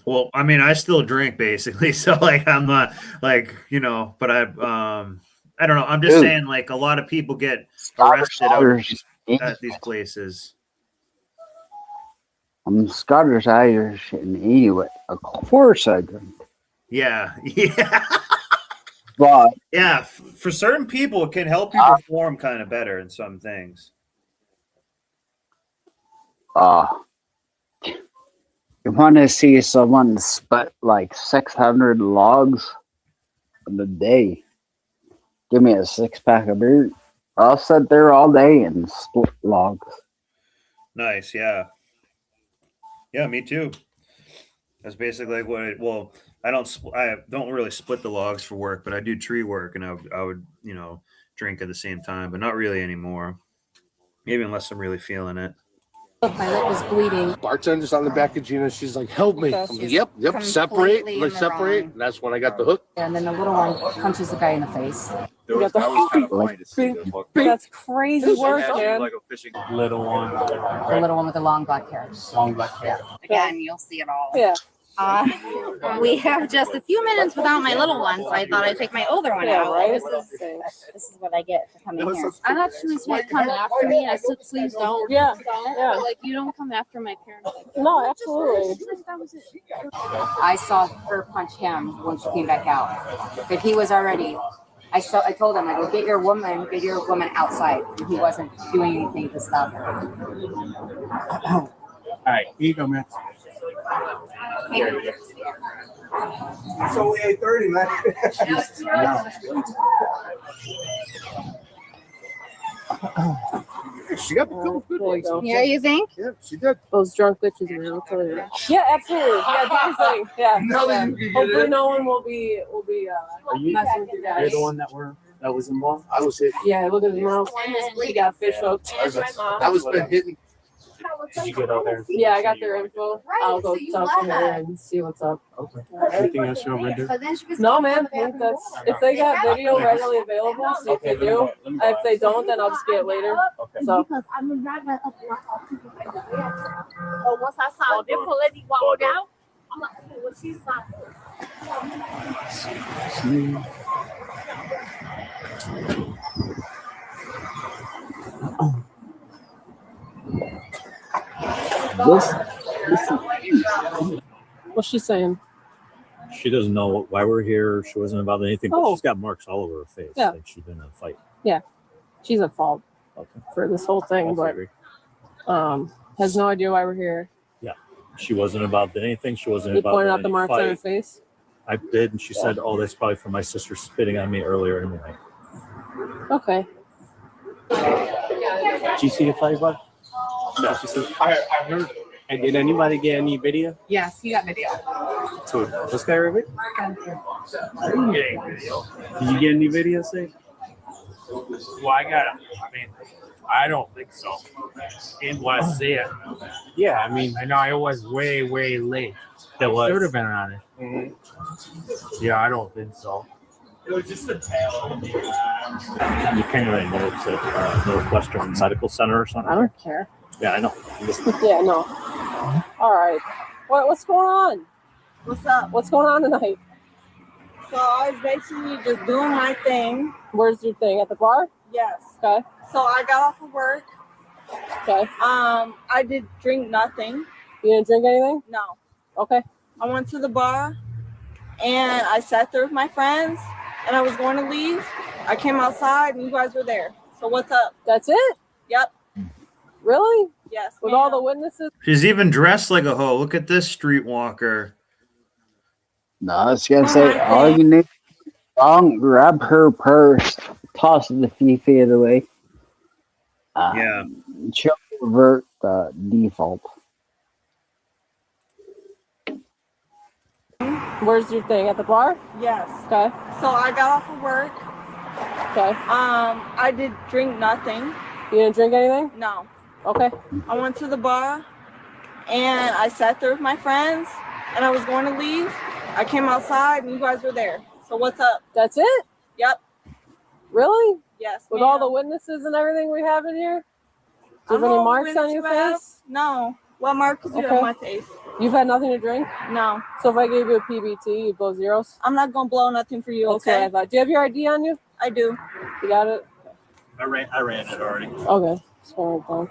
Speaker 1: Well, I mean, I still drink basically, so like I'm not like, but I don't know. I'm just saying, like, a lot of people get arrested at these places.
Speaker 21: I'm Scottish Irish and Inuit. Of course I drink.
Speaker 1: Yeah.
Speaker 21: But
Speaker 1: yeah, for certain people, it can help you perform kind of better in some things.
Speaker 21: You want to see someone split like 600 logs in a day? Give me a 6-pack of beer. I'll sit there all day and split logs.
Speaker 1: Nice, yeah. Yeah, me too. That's basically like what I don't really split the logs for work, but I do tree work, and I would drink at the same time, but not really anymore. Maybe unless I'm really feeling it.
Speaker 4: Look, my lip is bleeding.
Speaker 23: Bartender's on the back of Gina. She's like, "Help me!" I'm like, "Yep, separate, let's separate." And that's when I got the hook.
Speaker 4: And then the little one punches the guy in the face.
Speaker 22: That's crazy work, man.
Speaker 5: Like a fishing little one.
Speaker 4: The little one with the long black hair.
Speaker 5: Long black hair.
Speaker 4: Again, you'll see it all.
Speaker 22: Yeah.
Speaker 4: We have just a few minutes without my little one, so I thought I'd take my older one out.
Speaker 22: Right?
Speaker 4: This is what I get for coming here. I thought she was going to come after me. I said, please don't.
Speaker 22: Yeah.
Speaker 4: But, like, you don't come after my parents.
Speaker 22: No, absolutely.
Speaker 4: I saw her punch him when she came back out. But he was already. I told him, I go, get your woman outside. And he wasn't doing anything to stop her.
Speaker 5: All right, here you go, man.
Speaker 6: It's only 8:30, man.
Speaker 23: She got a couple good ones.
Speaker 4: Yeah, you think?
Speaker 23: Yeah, she did.
Speaker 22: Those drunk bitches, man. I'll tell you that. Yeah, absolutely. Yeah, do your thing. Yeah. Hopefully, no one will be messing with you guys.
Speaker 5: You're the one that was involved.
Speaker 23: I was hit.
Speaker 22: Yeah, look at his mouth. He got fish hooked.
Speaker 23: I was been hitting.
Speaker 5: Did you get out there?
Speaker 22: Yeah, I got their info. I'll go talk to her and see what's up.
Speaker 5: Okay. Anything else you want to do?
Speaker 22: No, man. I think that's if they got video readily available. See if they do. If they don't, then I'll just get it later.
Speaker 5: Okay.
Speaker 22: So.
Speaker 8: Once I saw a different lady walk out, I'm like, okay, what she saw.
Speaker 22: What's she saying?
Speaker 12: She doesn't know why we're here. She wasn't involved in anything, but
Speaker 22: Oh.
Speaker 12: she's got marks all over her face.
Speaker 22: Yeah.
Speaker 12: Like she's been in a fight.
Speaker 22: Yeah, she's at fault
Speaker 12: Okay.
Speaker 22: for this whole thing,
Speaker 12: Also
Speaker 22: but
Speaker 12: agree.
Speaker 22: has no idea why we're here.
Speaker 12: Yeah. She wasn't involved in anything. She wasn't
Speaker 22: You
Speaker 12: involved
Speaker 22: pointed
Speaker 12: in
Speaker 22: out the
Speaker 12: any
Speaker 22: marks
Speaker 12: fight.
Speaker 22: on her face.
Speaker 12: I did, and she said, "Oh, that's probably from my sister spitting on me earlier in the night."
Speaker 22: Okay.
Speaker 7: Did you see the fight, bud? No. She said,
Speaker 5: I heard.
Speaker 7: and did anybody get any video?
Speaker 18: Yes, he got video.
Speaker 7: So this guy right here? I didn't get any video. Did you get any video, say?
Speaker 5: Well, I mean, I don't think so. Didn't want to see it.
Speaker 7: Yeah, I mean,
Speaker 5: I know it was way, way late.
Speaker 7: that was.
Speaker 5: Should have been on it. Yeah, I don't think so. It was just the tail.
Speaker 12: You can't really know it's at Northwestern Medical Center or something.
Speaker 22: I don't care.
Speaker 12: Yeah, I know.
Speaker 22: Yeah, no. All right. What's going on?
Speaker 8: What's up?
Speaker 22: What's going on tonight?
Speaker 8: So I was basically just doing my thing.
Speaker 22: Where's your thing? At the bar?
Speaker 8: Yes.
Speaker 22: Okay.
Speaker 8: So I got off of work.
Speaker 22: Okay.
Speaker 8: I did drink nothing.
Speaker 22: You didn't drink anything?
Speaker 8: No.
Speaker 22: Okay.
Speaker 8: I went to the bar and I sat there with my friends and I was going to leave. I came outside and you guys were there. So what's up?
Speaker 22: That's it?
Speaker 8: Yep.
Speaker 22: Really?
Speaker 8: Yes.
Speaker 22: With
Speaker 8: ma'am.
Speaker 22: all the witnesses?
Speaker 1: She's even dressed like a hoe. Look at this streetwalker.
Speaker 21: No, I was gonna say all you need grab her purse, toss it a few feet away.
Speaker 1: Yeah.
Speaker 21: She'll revert the default.
Speaker 22: Where's your thing? At the bar?
Speaker 8: Yes.
Speaker 22: Okay.
Speaker 8: So I got off of work.
Speaker 22: Okay.
Speaker 8: I did drink nothing.
Speaker 22: You didn't drink anything?
Speaker 8: No.
Speaker 22: Okay.
Speaker 8: I went to the bar and I sat there with my friends and I was going to leave. I came outside and you guys were there. So what's up?
Speaker 22: That's it?
Speaker 8: Yep.
Speaker 22: Really?
Speaker 8: Yes.
Speaker 22: With
Speaker 8: ma'am.
Speaker 22: all the witnesses and everything we have in here? Do you
Speaker 8: I
Speaker 22: have any
Speaker 8: know
Speaker 22: marks
Speaker 8: what
Speaker 22: on your
Speaker 8: you have.
Speaker 22: face?
Speaker 8: No. What marks do you have
Speaker 22: Okay.
Speaker 8: on my face?
Speaker 22: You've had nothing to drink?
Speaker 8: No.
Speaker 22: So if I gave you a PBT, you'd blow zeros?
Speaker 8: I'm not gonna blow nothing for you,
Speaker 22: That's what I
Speaker 8: okay?
Speaker 22: thought. Do you have your ID on you?
Speaker 8: I do.
Speaker 22: You got it?
Speaker 12: I ran it already.
Speaker 22: Okay. Sorry, then.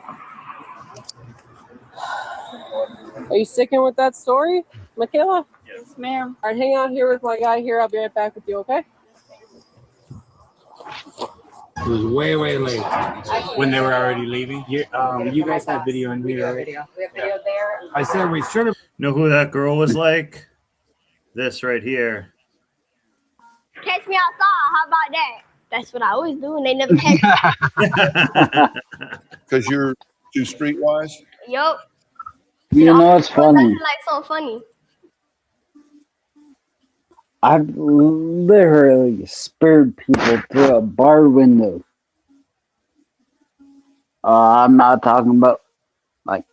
Speaker 22: Are you sticking with that story, Michaela?
Speaker 8: Yes, ma'am.
Speaker 22: All right, hang out here with my guy here. I'll be right back with you, okay?
Speaker 5: It was way, way late when they were already leaving.
Speaker 7: You guys have video in here, right?
Speaker 4: We have video there.
Speaker 5: I said we should have.
Speaker 1: Know who that girl was like? This right here.
Speaker 8: Catch me outside. How about that? That's what I always do, and they never catch me.
Speaker 13: Because you're too streetwise?
Speaker 8: Yup.
Speaker 21: You know it's funny.
Speaker 8: Like so funny.
Speaker 21: I've literally speared people through a bar window. I'm not talking about like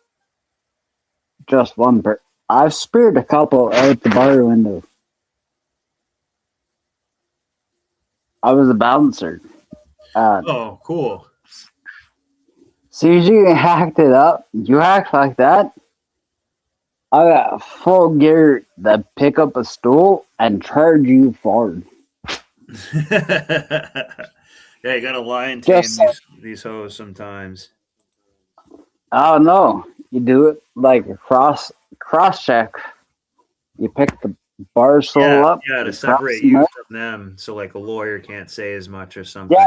Speaker 21: just one person. I've speared a couple out the bar window. I was a bouncer.
Speaker 1: Oh, cool.
Speaker 21: Soon as you hacked it up, you act like that. I got full gear to pick up a stool and charge you forward.
Speaker 1: Yeah, you gotta lion tame
Speaker 21: Just
Speaker 1: these hoes sometimes.
Speaker 21: Oh no, you do it like a cross check. You pick the bar stool
Speaker 1: Yeah,
Speaker 21: up.
Speaker 1: yeah, to
Speaker 21: you
Speaker 1: separate
Speaker 21: cross them
Speaker 1: you
Speaker 21: out.
Speaker 1: from them, so like a lawyer can't say as much or something.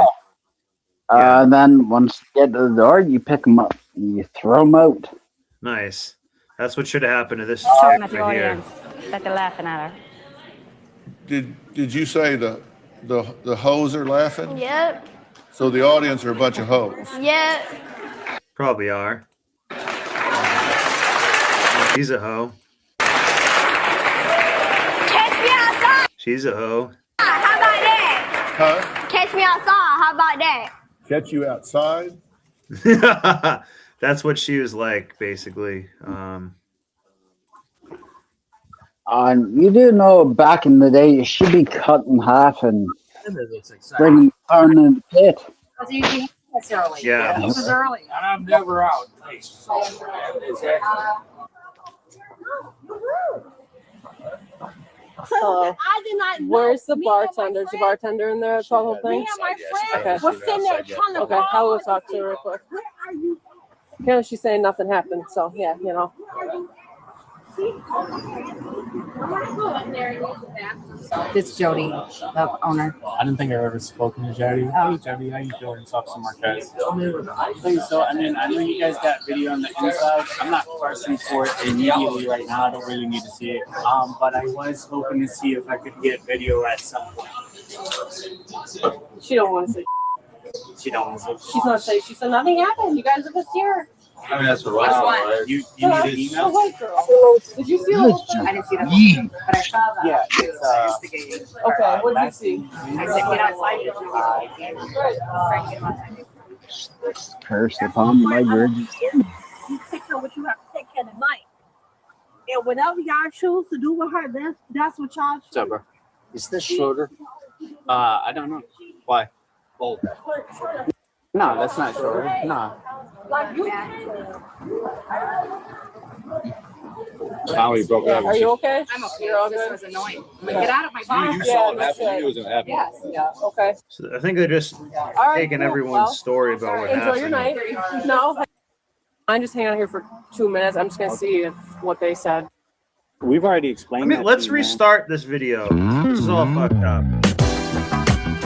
Speaker 21: Yeah. Then once you get to the door, you pick them up and you throw them out.
Speaker 1: Nice. That's what should have happened to this
Speaker 15: Talking
Speaker 1: chick
Speaker 15: at the
Speaker 1: right here.
Speaker 15: audience that they're laughing at her.
Speaker 13: Did you say the hoes are laughing?
Speaker 8: Yep.
Speaker 13: So the audience are a bunch of hoes.
Speaker 8: Yep.
Speaker 1: Probably are. She's a hoe.
Speaker 8: Catch me outside.
Speaker 1: She's a hoe.
Speaker 8: How about that?
Speaker 13: Huh?
Speaker 8: Catch me outside. How about that?
Speaker 13: Catch you outside?
Speaker 1: That's what she was like, basically.
Speaker 21: You do know back in the day, you should be cut in half and bring thrown in the pit.
Speaker 4: Because you usually this early.
Speaker 1: Yeah.
Speaker 4: This is early.
Speaker 5: I'm never out.
Speaker 22: Hello.
Speaker 8: I did not know.
Speaker 22: Where's the
Speaker 8: Me and my
Speaker 22: bartender? Is the bartender in there at the whole thing?
Speaker 8: Me and my
Speaker 22: Okay.
Speaker 8: friends were sitting there trying to
Speaker 22: Okay, I'll go talk to her real quick. Apparently she's saying nothing happened, so yeah, you know.
Speaker 4: It's Jody, the owner.
Speaker 12: I didn't think I've ever spoken to Jody. Hey, Jody, how you doing? It's Officer Marquez. Hey, so I mean, I know you guys got video on the inside. I'm not parsing for it immediately right now. I don't really need to see it. But I was hoping to see if I could get video at some point.
Speaker 22: She don't want to say.
Speaker 12: She don't want to.
Speaker 22: She's not saying. She said nothing happened. You guys are just here.
Speaker 12: I mean, that's what right? You need an
Speaker 22: The
Speaker 12: email?
Speaker 22: white girl. Did you see the whole thing?
Speaker 4: I didn't see that, but I saw that.
Speaker 12: Yeah, it's
Speaker 4: instigating.
Speaker 22: Okay, what did you see?
Speaker 4: I said, get outside. There's no reason.
Speaker 21: Cursed upon my virgin.
Speaker 9: You take care of what you have to take care of tonight. And whatever y'all choose to do with her, that's what y'all choose.
Speaker 7: What's up, bro? Is this Schroeder? I don't know. Why? Oh. No, that's not Schroeder. No.
Speaker 22: Like you.
Speaker 23: Finally broke up.
Speaker 22: Are you okay?
Speaker 4: I'm okay.
Speaker 22: You're all
Speaker 4: This
Speaker 22: good?
Speaker 4: was annoying. I'm like, get out of my car.
Speaker 23: You saw it happen. You wasn't happy.
Speaker 22: Yes. Yeah. Okay.
Speaker 1: So I think they're just
Speaker 22: All right.
Speaker 1: taking
Speaker 22: cool.
Speaker 1: everyone's
Speaker 22: Well,
Speaker 1: story about what
Speaker 22: enjoy
Speaker 1: happened.
Speaker 22: your night. No. I'm just hanging out here for 2 minutes. I'm just gonna see if what they said.
Speaker 7: We've already explained.
Speaker 1: Let's restart this video. This is all fucked up.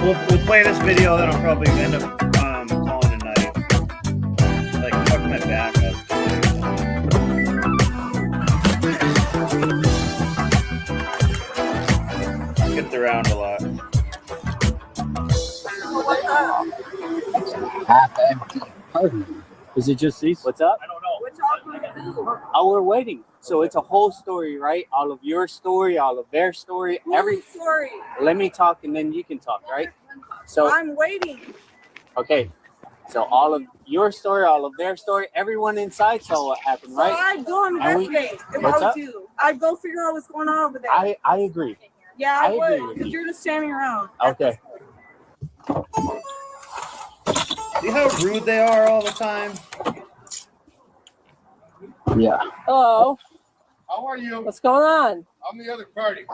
Speaker 1: We'll play this video, then I'll probably end up calling it a night. Like, fuck my back up. Skipped around a lot.
Speaker 21: Half empty party.
Speaker 7: Is it just these? What's up?
Speaker 9: What y'all gonna do?
Speaker 7: Oh, we're waiting. So it's a whole story, right? All of your story, all of their story, every.
Speaker 9: Sorry.
Speaker 7: Let me talk and then you can talk, right? So
Speaker 9: I'm waiting.
Speaker 7: okay. So all of your story, all of their story, everyone inside saw what happened,
Speaker 9: So
Speaker 7: right?
Speaker 9: I'd go investigate if I
Speaker 7: What's
Speaker 9: was
Speaker 7: up?
Speaker 9: you. I'd go figure out what's going on over there.
Speaker 7: I agree.
Speaker 9: Yeah,
Speaker 7: I
Speaker 9: I
Speaker 7: agree
Speaker 9: would.
Speaker 7: with
Speaker 9: Because
Speaker 7: you.
Speaker 9: you're just standing around.
Speaker 7: Okay.
Speaker 1: See how rude they are all the time?
Speaker 21: Yeah.
Speaker 22: Hello.
Speaker 23: How are you?
Speaker 22: What's going on?
Speaker 23: I'm the other party.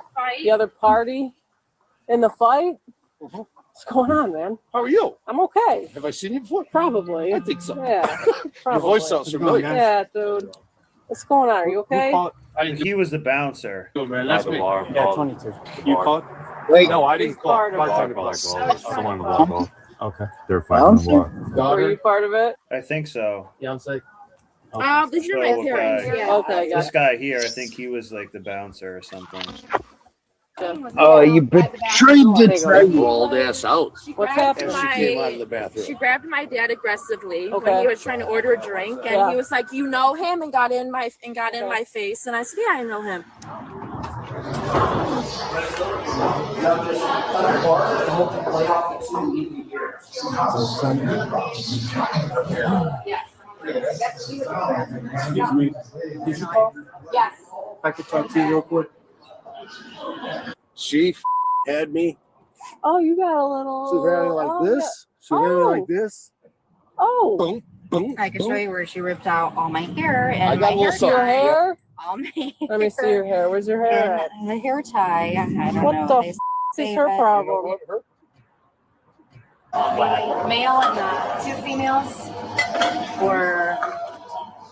Speaker 22: The other party in the fight? What's going on, man?
Speaker 23: How are you?
Speaker 22: I'm okay.
Speaker 23: Have I seen you before?
Speaker 22: Probably.
Speaker 23: I think so.
Speaker 22: Yeah.
Speaker 23: Your
Speaker 22: Probably.
Speaker 23: voice sounds familiar.
Speaker 22: Yeah, dude. What's going on? Are you okay?
Speaker 1: He was the bouncer.
Speaker 23: Man, that's me.
Speaker 7: Yeah, 22. You called?
Speaker 21: Wait.
Speaker 23: No, I didn't
Speaker 22: He's
Speaker 23: call.
Speaker 22: part of
Speaker 23: Bartender
Speaker 22: it.
Speaker 23: called.
Speaker 12: Someone will.
Speaker 7: Okay.
Speaker 12: They're
Speaker 21: fighting
Speaker 12: fighting
Speaker 21: on
Speaker 12: the
Speaker 21: the
Speaker 12: bar.
Speaker 22: Were you part of it?
Speaker 1: I think so.
Speaker 23: Fiance.
Speaker 4: These are
Speaker 1: So,
Speaker 4: my parents.
Speaker 1: guy.
Speaker 4: Yeah.
Speaker 22: Okay,
Speaker 1: This
Speaker 22: got
Speaker 1: guy here, I think he was like the bouncer or something.
Speaker 21: Oh, you betrayed the treasure.
Speaker 23: Rolled ass out.
Speaker 22: What's
Speaker 23: And
Speaker 22: happening?
Speaker 23: she came out of the bathroom.
Speaker 9: She grabbed my dad aggressively
Speaker 22: Okay.
Speaker 9: when he was trying to order a drink, and
Speaker 22: Yeah.
Speaker 9: he was like, "You know him," and got in my face, and I said, "Yeah, I know him."
Speaker 7: Excuse me. Did you call?
Speaker 4: Yes.
Speaker 7: If I could talk to you real quick.
Speaker 23: She had me.
Speaker 22: Oh, you got a little.
Speaker 23: She ran like
Speaker 22: oh,
Speaker 23: this. She ran like this.
Speaker 22: Oh.
Speaker 23: Boom, boom,
Speaker 4: I can show
Speaker 23: boom.
Speaker 4: you where she ripped out all my hair and
Speaker 23: I got a
Speaker 4: my
Speaker 23: little
Speaker 4: hair
Speaker 23: something.
Speaker 22: Your
Speaker 4: tie.
Speaker 22: hair?
Speaker 4: All my
Speaker 22: Let me see your hair. Where's your hair at?
Speaker 4: and the hair tie. I don't
Speaker 22: What
Speaker 4: know.
Speaker 22: the
Speaker 4: They
Speaker 22: f-
Speaker 4: say
Speaker 22: is her
Speaker 4: that
Speaker 22: problem?
Speaker 4: the male and the two females were.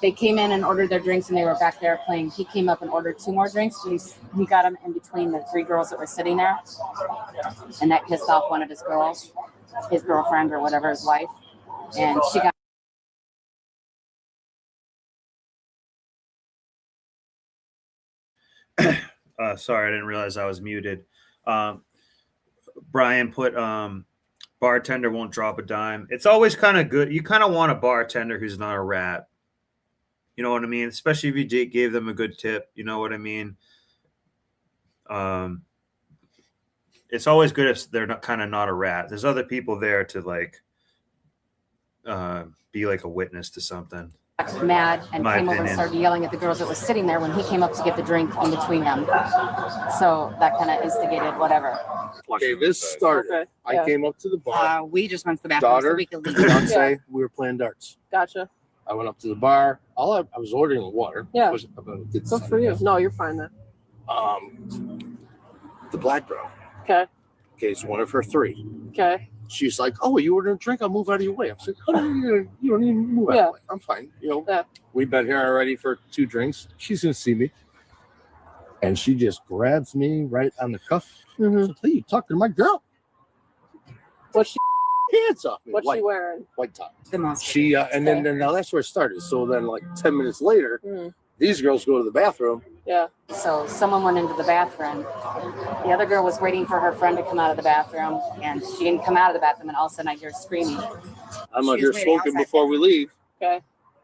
Speaker 4: They came in and ordered their drinks, and they were back there playing. He came up and ordered 2 more drinks. He got them in between the 3 girls that were sitting there, and that pissed off one of his girls, his girlfriend or whatever, his wife, and she got.
Speaker 1: Sorry, I didn't realize I was muted. Brian put bartender won't drop a dime. It's always kind of good. You kind of want a bartender who's not a rat. You know what I mean? Especially if you gave them a good tip. You know what I mean? It's always good if they're not kind of not a rat. There's other people there to like be like a witness to something.
Speaker 4: Mad and
Speaker 1: My
Speaker 4: came over and
Speaker 1: opinion.
Speaker 4: started yelling at the girls that was sitting there when he came up to get the drink in between them. So that kind of instigated whatever.
Speaker 23: Okay, this started.
Speaker 22: Okay,
Speaker 23: I
Speaker 22: yeah.
Speaker 23: came up to the bar.
Speaker 4: We just went to the bathroom so
Speaker 23: Daughter,
Speaker 4: we could leave.
Speaker 23: fiance, we were playing darts.
Speaker 22: Gotcha.
Speaker 23: I went up to the bar. I was ordering water.
Speaker 22: Yeah.
Speaker 23: Was about to get
Speaker 22: Good for you. No, you're fine then.
Speaker 23: The black girl.
Speaker 22: Okay.
Speaker 23: Okay, it's one of her 3.
Speaker 22: Okay.
Speaker 23: She's like, "Oh, you ordered a drink? I'll move out of your way." I'm like, "Oh, you don't even move out of
Speaker 22: Yeah.
Speaker 23: the way. I'm fine. You know,
Speaker 22: Yeah.
Speaker 23: we've been here already for 2 drinks. She's gonna see me. and she just grabs me right on the cuff.
Speaker 22: Mm-hmm.
Speaker 23: Says, hey, you talking to my girl?
Speaker 22: What's she?
Speaker 23: Pants off me.
Speaker 22: What's
Speaker 23: white,
Speaker 22: she wearing?
Speaker 23: White top.
Speaker 4: The most.
Speaker 23: She and then now that's where it started. So then like 10 minutes later, these girls go to the bathroom.
Speaker 22: Yeah.
Speaker 4: So someone went into the bathroom. The other girl was waiting for her friend to come out of the bathroom, and she didn't come out of the bathroom. And all of a sudden, I hear screaming.
Speaker 23: I'm out
Speaker 4: She
Speaker 23: here
Speaker 4: was waiting
Speaker 23: smoking
Speaker 4: outside.
Speaker 23: before we leave.
Speaker 22: Okay.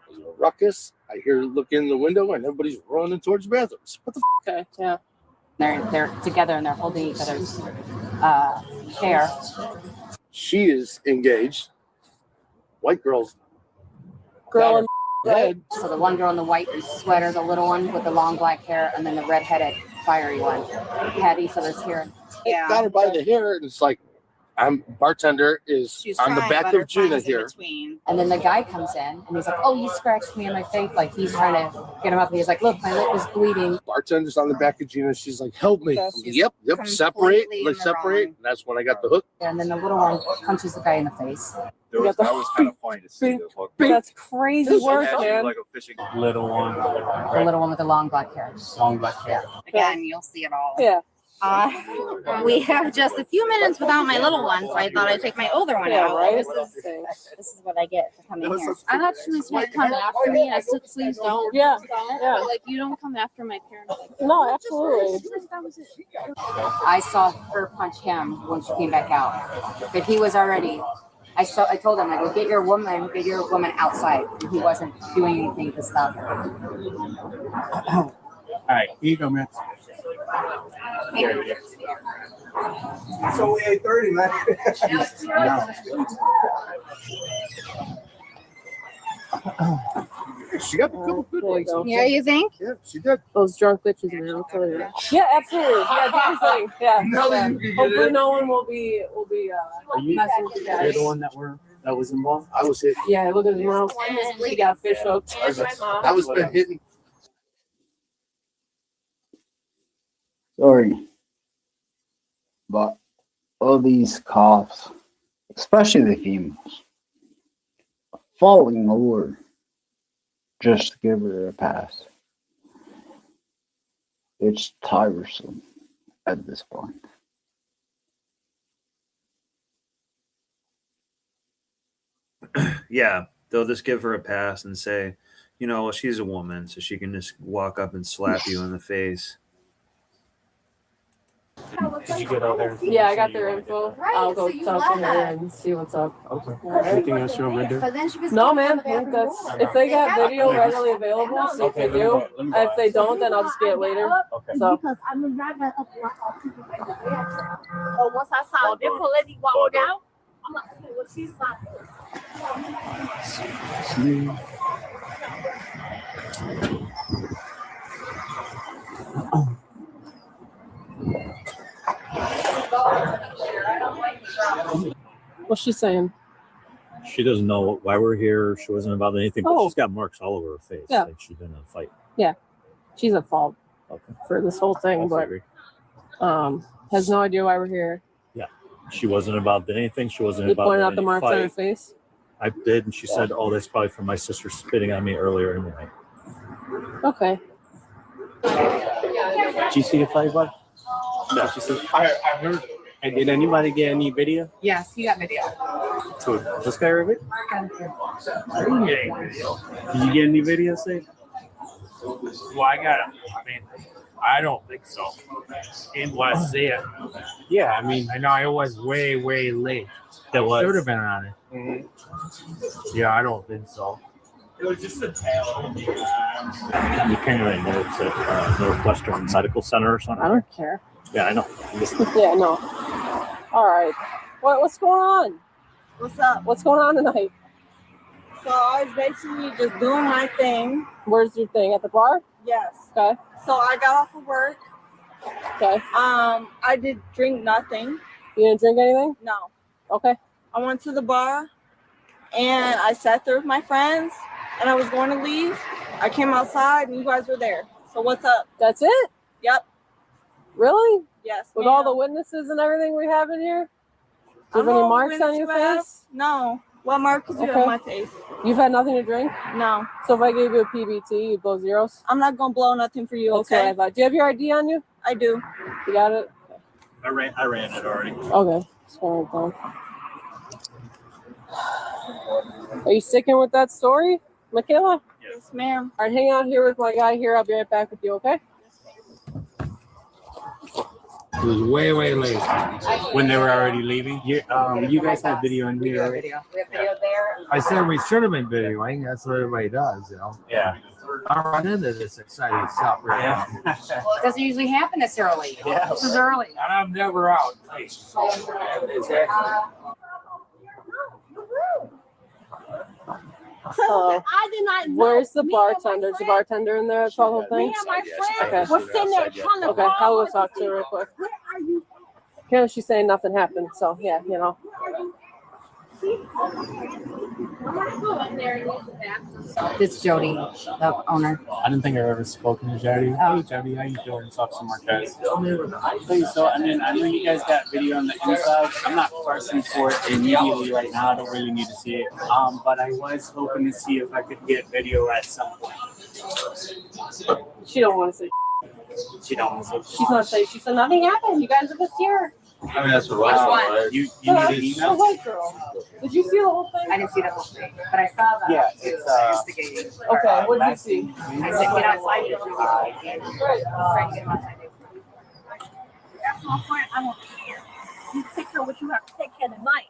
Speaker 23: There's a ruckus. I hear look in the window and everybody's running towards the bathrooms. What the
Speaker 22: Okay. Yeah.
Speaker 4: They're together and they're holding each other's hair.
Speaker 23: She is engaged. White girls.
Speaker 22: Girl in
Speaker 23: red.
Speaker 4: So the one girl in the white sweater, the little one with the long black hair, and then the red-headed, fiery one had each other's hair.
Speaker 23: Yeah. Got her by the hair, and it's like, I'm bartender is on the back of Gina here.
Speaker 4: And then the guy comes in and he's like, "Oh, you scratched me in my face." Like he's trying to get him up. And he's like, "Look, my lip is bleeding."
Speaker 23: Bartender's on the back of Gina. She's like, "Help me!" I'm like, yep. Separate. Let's separate. And that's when I got the hook.
Speaker 4: And then the little one punches the guy in the face.
Speaker 22: That was kind of funny to see. That's crazy work, man.
Speaker 5: Like a fishing little one.
Speaker 4: The little one with the long black hair.
Speaker 5: Long black hair.
Speaker 11: Again, you'll see it all.
Speaker 22: Yeah.
Speaker 11: We have just a few minutes without my little one, so I thought I'd take my older one
Speaker 22: Yeah,
Speaker 11: out.
Speaker 22: right?
Speaker 11: This is what I get for coming here. I actually said come after me. I said please don't.
Speaker 22: Yeah. Yeah.
Speaker 11: Like you don't come after my parents.
Speaker 22: No, absolutely.
Speaker 11: That was it.
Speaker 4: I saw her punch him when she came back out, but he was already. I told him, I go, get your woman outside. And he wasn't doing anything to stop her.
Speaker 12: All right, here you go, man.
Speaker 6: It's only 8:30, man.
Speaker 23: She got a couple good ones.
Speaker 11: Yeah, you think?
Speaker 23: Yeah, she did.
Speaker 22: Those drunk bitches, man. I'll tell you that. Yeah, absolutely. Yeah, do your thing. Yeah.
Speaker 23: Now you can get
Speaker 22: Hopefully,
Speaker 23: it.
Speaker 22: no one will be messing with you
Speaker 12: You're
Speaker 22: guys.
Speaker 12: the one that was involved.
Speaker 23: I was hit.
Speaker 22: Yeah, look at his mouth. He got fish hooked.
Speaker 23: I was been hitting.
Speaker 21: Sorry. But all these cops, especially the females, are falling over just to give her a pass. It's tiresome at this point.
Speaker 1: Yeah, they'll just give her a pass and say, you know, well, she's a woman, so she can just walk up and slap you in the face.
Speaker 12: Did you get out there?
Speaker 22: Yeah, I got their info. I'll go talk to her and see what's up.
Speaker 12: Okay. Anything else you want me to do?
Speaker 22: No, man. I think that's if they got video readily available. See if they do. If they don't, then I'll just get it later.
Speaker 12: Okay.
Speaker 22: So
Speaker 9: Because I'm not gonna up So once I saw a different lady walk out, I'm like, okay, well, she's
Speaker 22: what's she saying?
Speaker 19: She doesn't know why we're here. She wasn't involved in anything, but
Speaker 22: Oh.
Speaker 19: she's got marks all over her face.
Speaker 22: Yeah.
Speaker 19: Like she's been in a fight.
Speaker 22: Yeah, she's at fault
Speaker 19: Okay.
Speaker 22: for this whole thing,
Speaker 19: I
Speaker 22: but
Speaker 19: figured.
Speaker 22: has no idea why we're here.
Speaker 19: Yeah. She wasn't involved in anything. She wasn't
Speaker 22: You
Speaker 19: involved
Speaker 22: pointed
Speaker 19: in
Speaker 22: out the
Speaker 19: any
Speaker 22: marks
Speaker 19: fight.
Speaker 22: on her face.
Speaker 19: I did, and she said, "Oh, that's probably from my sister spitting on me earlier in the night."
Speaker 22: Okay.
Speaker 12: Did you see the fight, bud? No. I heard. And did anybody get any video?
Speaker 11: Yes, you got video.
Speaker 12: So this guy right here? Did you get any video, say?
Speaker 5: Well, I got it. I mean, I don't think so. Didn't want to see it.
Speaker 12: Yeah, I mean,
Speaker 5: I know it was way, way late.
Speaker 19: That was.
Speaker 5: Should have been on it. Yeah, I don't think so. It was just a tail.
Speaker 19: You can't really know it's at Northwestern Medical Center or something.
Speaker 22: I don't care.
Speaker 19: Yeah, I know.
Speaker 22: Yeah, no. All right. What's going on?
Speaker 8: What's up?
Speaker 22: What's going on tonight?
Speaker 8: So I was basically just doing my thing.
Speaker 22: Where's your thing at the bar?
Speaker 8: Yes.
Speaker 22: Okay.
Speaker 8: So I got off of work.
Speaker 22: Okay.
Speaker 8: I did drink nothing.
Speaker 22: You didn't drink anything?
Speaker 8: No.
Speaker 22: Okay.
Speaker 8: I went to the bar and I sat there with my friends and I was going to leave. I came outside and you guys were there. So what's up?
Speaker 22: That's it?
Speaker 8: Yep.
Speaker 22: Really?
Speaker 8: Yes.
Speaker 22: With
Speaker 8: ma'am.
Speaker 22: all the witnesses and everything we have in here? Do you have
Speaker 8: I
Speaker 22: any
Speaker 8: don't know
Speaker 22: marks
Speaker 8: what
Speaker 22: on your
Speaker 8: witness you have.
Speaker 22: face?
Speaker 8: No. What marks do you have
Speaker 22: Okay.
Speaker 8: on my face?
Speaker 22: You've had nothing to drink?
Speaker 8: No.
Speaker 22: So if I gave you a PBT, you'd blow zeros?
Speaker 8: I'm not gonna blow nothing for you,
Speaker 22: That's what
Speaker 8: okay?
Speaker 22: I thought. Do you have your ID on you?
Speaker 8: I do.
Speaker 22: You got it?
Speaker 19: I ran it already.
Speaker 22: Okay. Sorry, then. Are you sticking with that story, Michaela?
Speaker 8: Yes, ma'am.
Speaker 22: All right, hang out here with my guy here. I'll be right back with you, okay?
Speaker 12: It was way late when they were already leaving. You guys have video in here, right?
Speaker 4: We have video there.
Speaker 6: I said we should have been videoing. That's what everybody does, you know.
Speaker 19: Yeah.
Speaker 6: I run into this exciting stuff right now.
Speaker 4: Well, it doesn't usually happen this early.
Speaker 19: Yeah.
Speaker 4: This is early.
Speaker 5: And I'm never out.
Speaker 22: Hello.
Speaker 9: I did not know.
Speaker 22: Where's the
Speaker 9: Me and my
Speaker 22: bartender? Is the
Speaker 9: friend-
Speaker 22: bartender in there? That's all the
Speaker 9: Me
Speaker 22: thing?
Speaker 9: and my
Speaker 22: Okay.
Speaker 9: friend was sitting there trying to
Speaker 22: Okay,
Speaker 9: call
Speaker 22: I'll go
Speaker 9: us.
Speaker 22: talk to her real quick.
Speaker 9: Where are you?
Speaker 22: Okay, she's saying nothing happened, so yeah, you know.
Speaker 4: It's Jody, the owner.
Speaker 12: I didn't think I've ever spoken to Jody. Hey, Jody, how you doing? It's Officer Marquez. Hey, so, and then I know you guys got video on the inside. I'm not parsing for it immediately right now. I don't really need to see it. But I was hoping to see if I could get video at some point.
Speaker 22: She don't want to say.
Speaker 12: She don't want to say.
Speaker 22: She's not saying. She said nothing happened. You guys are just here.
Speaker 19: I mean, that's what
Speaker 4: Which one?
Speaker 12: You need an
Speaker 22: The
Speaker 12: email?
Speaker 22: white girl. Did you see the whole thing?
Speaker 4: I didn't see the whole thing, but I saw the
Speaker 12: Yeah, it's
Speaker 4: instigating.
Speaker 22: Okay, what did you see?
Speaker 4: I said, get outside. You're trying to get him outside.
Speaker 9: That's my friend. I don't care. You take care of what you have to take care of tonight.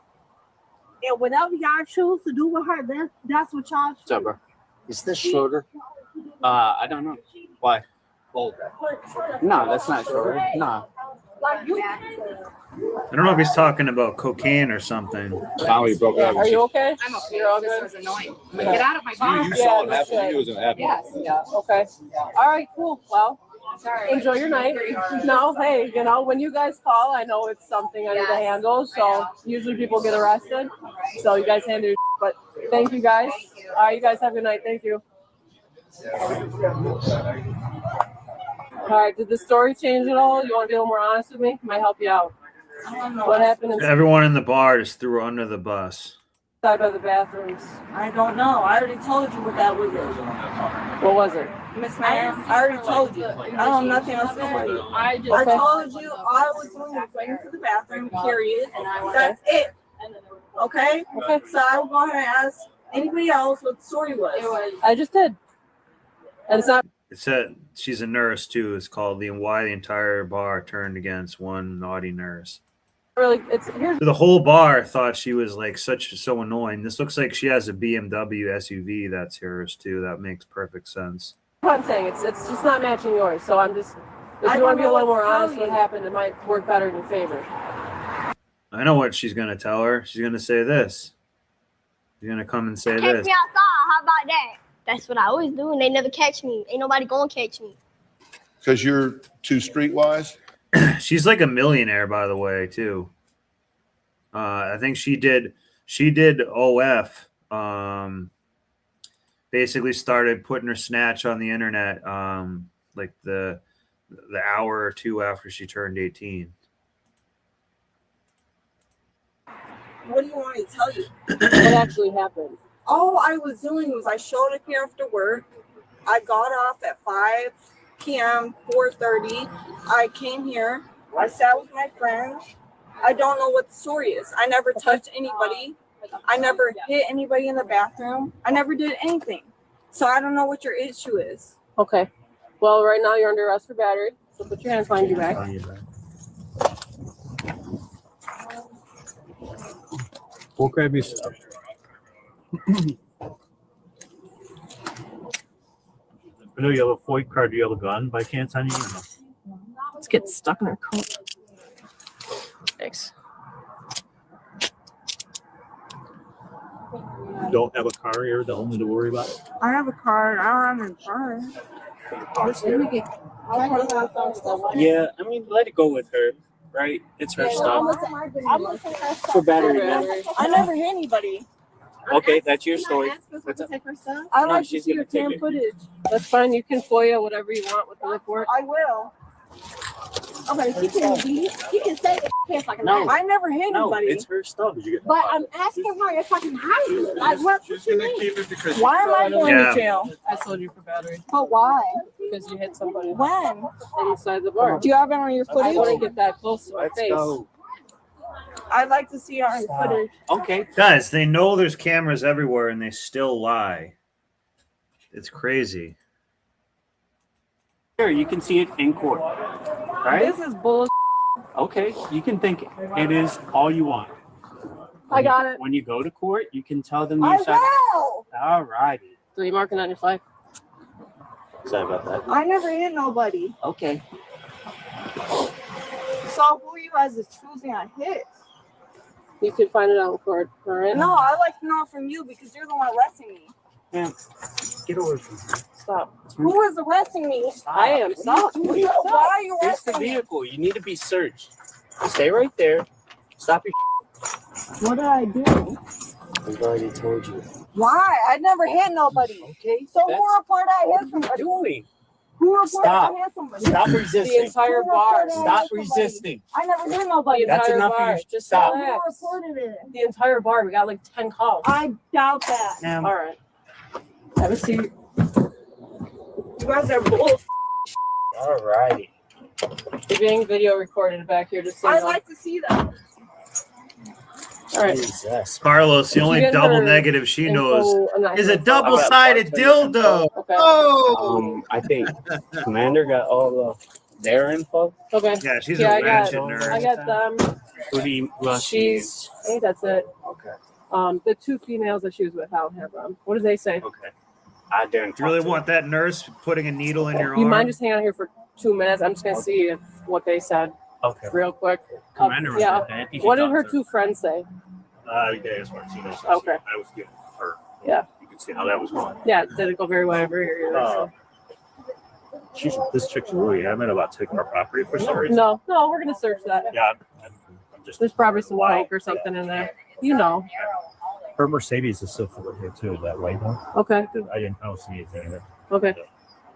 Speaker 9: And whatever y'all choose to do with her, that's what y'all choose.
Speaker 7: What's up, bro? Is this Schroeder? I don't know. Why? Old. No, that's not Schroeder. No.
Speaker 9: Like you.
Speaker 1: I don't know if he's talking about cocaine or something.
Speaker 23: Now he broke up.
Speaker 22: Are you okay?
Speaker 4: I'm okay.
Speaker 22: You're all
Speaker 4: This
Speaker 22: good?
Speaker 4: was annoying.
Speaker 22: Okay.
Speaker 4: Get out of my car.
Speaker 23: You saw it
Speaker 22: no
Speaker 23: happen.
Speaker 22: shit.
Speaker 23: He wasn't happy.
Speaker 4: Yes.
Speaker 22: Yeah, okay. All right, cool. Well,
Speaker 4: Sorry.
Speaker 22: enjoy your night. No, hey, you know, when you guys call, I know it's something I need to
Speaker 4: Yes.
Speaker 22: handle. So usually people get arrested. So you guys handle your but thank you guys. All right, you guys have a good night. Thank you. All right, did the story change at all? You want to be a little more honest with me? Might help you out. What happened inside
Speaker 1: Everyone in the bar just threw her under the bus.
Speaker 22: by the bathrooms?
Speaker 8: I don't know. I already told you what that was.
Speaker 22: What was it?
Speaker 8: Miss Ma'am, I already told you. I don't have nothing else to tell you. I
Speaker 22: Okay.
Speaker 8: told you all I was doing was waiting for the bathroom, period. That's it. Okay?
Speaker 22: Okay.
Speaker 8: So I will go ahead and ask anybody else what the story was.
Speaker 22: I just did. And it's not
Speaker 1: It said she's a nurse too. It's called Why the Entire Bar Turned Against One Naughty Nurse.
Speaker 22: really, it's here's
Speaker 1: The whole bar thought she was like so annoying. This looks like she has a BMW SUV that's hers too. That makes perfect sense.
Speaker 22: what I'm saying. It's just not matching yours. So I'm just, if
Speaker 8: I
Speaker 22: you want to
Speaker 8: don't
Speaker 22: be a
Speaker 8: know
Speaker 22: little
Speaker 8: what
Speaker 22: more
Speaker 8: to tell
Speaker 22: honest what
Speaker 8: you.
Speaker 22: happened, it might work better in your favor.
Speaker 1: I know what she's gonna tell her. She's gonna say this. She's gonna come and say
Speaker 16: Catch
Speaker 1: this.
Speaker 16: me outside. How about that? That's what I always do, and they never catch me. Ain't nobody gonna catch me.
Speaker 13: Because you're too streetwise?
Speaker 1: She's like a millionaire, by the way, too. I think she did OF. Basically started putting her snatch on the internet like the hour or two after she turned 18.
Speaker 8: What do you want me to tell you?
Speaker 22: What actually happened?
Speaker 8: All I was doing was I showed up here after work. I got off at 5 p.m., 4:30. I came here. I sat with my friends. I don't know what the story is. I never touched anybody. I never hit anybody in the bathroom. I never did anything. So I don't know what your issue is.
Speaker 22: Okay. Well, right now you're under arrest for battery. So put your hands behind your back.
Speaker 23: We'll grab you stuff.
Speaker 19: I know you have a FOID card. Do you have a gun by chance on you? Or no?
Speaker 22: Let's get stuck in her coat. Thanks.
Speaker 19: You don't have a car here, the only to worry about?
Speaker 8: I have a card. I don't have insurance.
Speaker 12: Yeah, I mean, let it go with her, right? It's her stuff. For battery.
Speaker 8: I never hit anybody.
Speaker 12: Okay, that's your story. What's up?
Speaker 8: I
Speaker 12: No,
Speaker 8: like to
Speaker 12: she's
Speaker 8: see
Speaker 12: gonna
Speaker 8: your
Speaker 12: take
Speaker 8: cam
Speaker 12: it.
Speaker 8: footage.
Speaker 22: That's fine. You can FOIA whatever you want with the report.
Speaker 8: I will.
Speaker 9: Okay, he can say it. If I can
Speaker 12: No.
Speaker 9: hide. I never hit
Speaker 12: No,
Speaker 9: anybody.
Speaker 12: it's her stuff. Did you get
Speaker 9: But I'm asking her if I can hide it. Like, what
Speaker 12: She's
Speaker 9: you
Speaker 12: gonna
Speaker 9: mean?
Speaker 12: keep it because
Speaker 9: Why am I going
Speaker 1: Yeah.
Speaker 9: to jail?
Speaker 22: I sold you for battery
Speaker 9: But why?
Speaker 22: because you hit somebody
Speaker 9: When?
Speaker 22: inside the bar.
Speaker 9: Do you have it on your
Speaker 22: I
Speaker 9: footage?
Speaker 22: wouldn't get that close to my
Speaker 12: Let's
Speaker 22: face.
Speaker 12: go.
Speaker 9: I'd like to see it on your footage.
Speaker 12: Okay.
Speaker 1: Guys, they know there's cameras everywhere and they still lie. It's crazy.
Speaker 12: Sure, you can see it in court. Right?
Speaker 22: This is bull.
Speaker 12: Okay, you can think it is all you want.
Speaker 9: I got it.
Speaker 12: When you go to court, you can tell them
Speaker 9: I
Speaker 12: your side.
Speaker 9: will.
Speaker 12: All righty.
Speaker 22: So you marking on your flag?
Speaker 12: Sorry about that.
Speaker 9: I never hit nobody.
Speaker 12: Okay.
Speaker 9: So who you guys is choosing I hit?
Speaker 22: You could find it out in court. All right.
Speaker 9: No, I like to know from you because you're the one arresting me.
Speaker 12: Yeah. Get away from me.
Speaker 22: Stop.
Speaker 9: Who is arresting me?
Speaker 22: I am. Stop.
Speaker 9: Why are you
Speaker 12: It's the
Speaker 9: arresting me?
Speaker 12: vehicle. You need to be searched. Stay right there. Stop your.
Speaker 9: What did I do?
Speaker 12: I've already told you.
Speaker 9: Why? I never hit nobody.
Speaker 12: Okay.
Speaker 9: So
Speaker 12: that's
Speaker 9: who reported I
Speaker 12: what
Speaker 9: hit somebody?
Speaker 12: doing.
Speaker 9: Who reported
Speaker 12: Stop.
Speaker 9: I hit somebody?
Speaker 12: Stop
Speaker 22: The
Speaker 12: resisting.
Speaker 22: entire
Speaker 9: Who
Speaker 22: bar.
Speaker 9: reported I
Speaker 12: Stop
Speaker 9: hit somebody?
Speaker 12: resisting.
Speaker 9: I never hit nobody.
Speaker 22: The
Speaker 12: That's
Speaker 22: entire
Speaker 12: enough of
Speaker 22: bar.
Speaker 12: you.
Speaker 22: Just
Speaker 12: Stop.
Speaker 9: Who
Speaker 22: relax.
Speaker 9: reported it?
Speaker 22: The entire bar. We got like 10 calls.
Speaker 9: I doubt that.
Speaker 12: Now,
Speaker 22: All right. Have a seat.
Speaker 9: You guys are bull.
Speaker 12: all righty.
Speaker 22: You're being video recorded back here. Just so you
Speaker 9: I'd
Speaker 22: know.
Speaker 9: like to see that.
Speaker 22: All right.
Speaker 12: Jesus.
Speaker 1: Carlos, the
Speaker 22: Did you
Speaker 1: only
Speaker 22: get
Speaker 1: double
Speaker 22: her
Speaker 1: negative she knows is a
Speaker 22: Okay.
Speaker 1: double-sided dildo. Oh!
Speaker 12: I think Commander got all their info.
Speaker 22: Okay.
Speaker 1: Yeah, she's
Speaker 22: Yeah,
Speaker 1: a
Speaker 22: I got-
Speaker 1: ratchet nerd.
Speaker 22: I got them.
Speaker 12: Who else do you use?
Speaker 22: She's. I think that's it.
Speaker 12: Okay.
Speaker 22: The two females that she was with, I don't have them. What did they say?
Speaker 12: Okay. I didn't.
Speaker 1: Do you really want that nurse putting a needle in your
Speaker 22: You
Speaker 1: arm?
Speaker 22: mind just hanging out here for 2 minutes? I'm just gonna see if what they said
Speaker 12: Okay.
Speaker 22: real quick.
Speaker 19: Commander was
Speaker 22: Yeah.
Speaker 19: with that. I think she
Speaker 22: What did
Speaker 19: talked
Speaker 22: her
Speaker 19: to-
Speaker 22: two friends say?
Speaker 19: Yes, Martinez.
Speaker 22: Okay.
Speaker 19: I was getting her.
Speaker 22: Yeah.
Speaker 19: You can see how that was going.
Speaker 22: Yeah, it didn't go very well over here either. So.
Speaker 19: This chick's really adamant about taking our property for some reason.
Speaker 22: No, we're gonna search that.
Speaker 19: Yeah, I'm just.
Speaker 22: There's probably some bike or something in there. You know.
Speaker 19: Her Mercedes is still full here too, that white one.
Speaker 22: Okay.
Speaker 19: I don't see anything in it.
Speaker 22: Okay.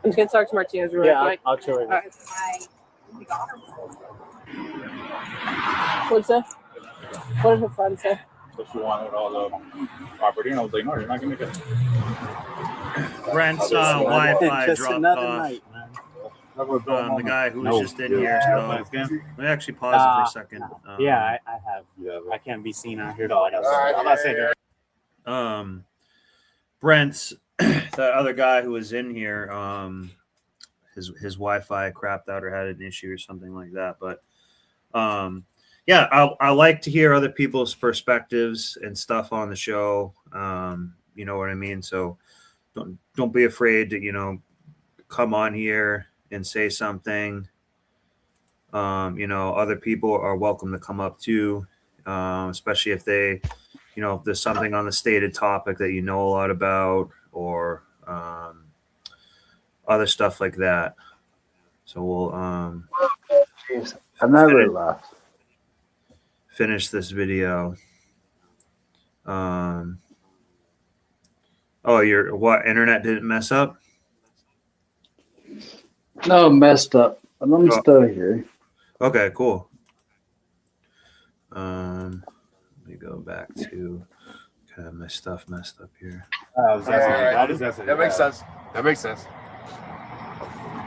Speaker 22: I'm just gonna talk to Martinez real
Speaker 12: Yeah,
Speaker 22: quick.
Speaker 12: I'll show you.
Speaker 22: All right. What's that? What did her friend say?
Speaker 19: So she wanted all the property, and I was like, no, you're not gonna get it.
Speaker 1: Brent's Wi-Fi dropped off. The guy who was just in here. So let me actually pause it for a second.
Speaker 12: Yeah, I have. I can't be seen out here though. I'm not saying that.
Speaker 1: Brent's that other guy who was in here. His Wi-Fi crapped out or had an issue or something like that. But yeah, I like to hear other people's perspectives and stuff on the show. You know what I mean? So don't be afraid to come on here and say something. Other people are welcome to come up too, especially if they, if there's something on the stated topic that you know a lot about or other stuff like that. So we'll
Speaker 21: I never left.
Speaker 1: Finish this video. Oh, your what? Internet didn't mess up?
Speaker 21: No, messed up, but I'm still here.
Speaker 1: Okay, cool. Let me go back to kind of my stuff messed up here.
Speaker 23: That makes sense. That makes sense.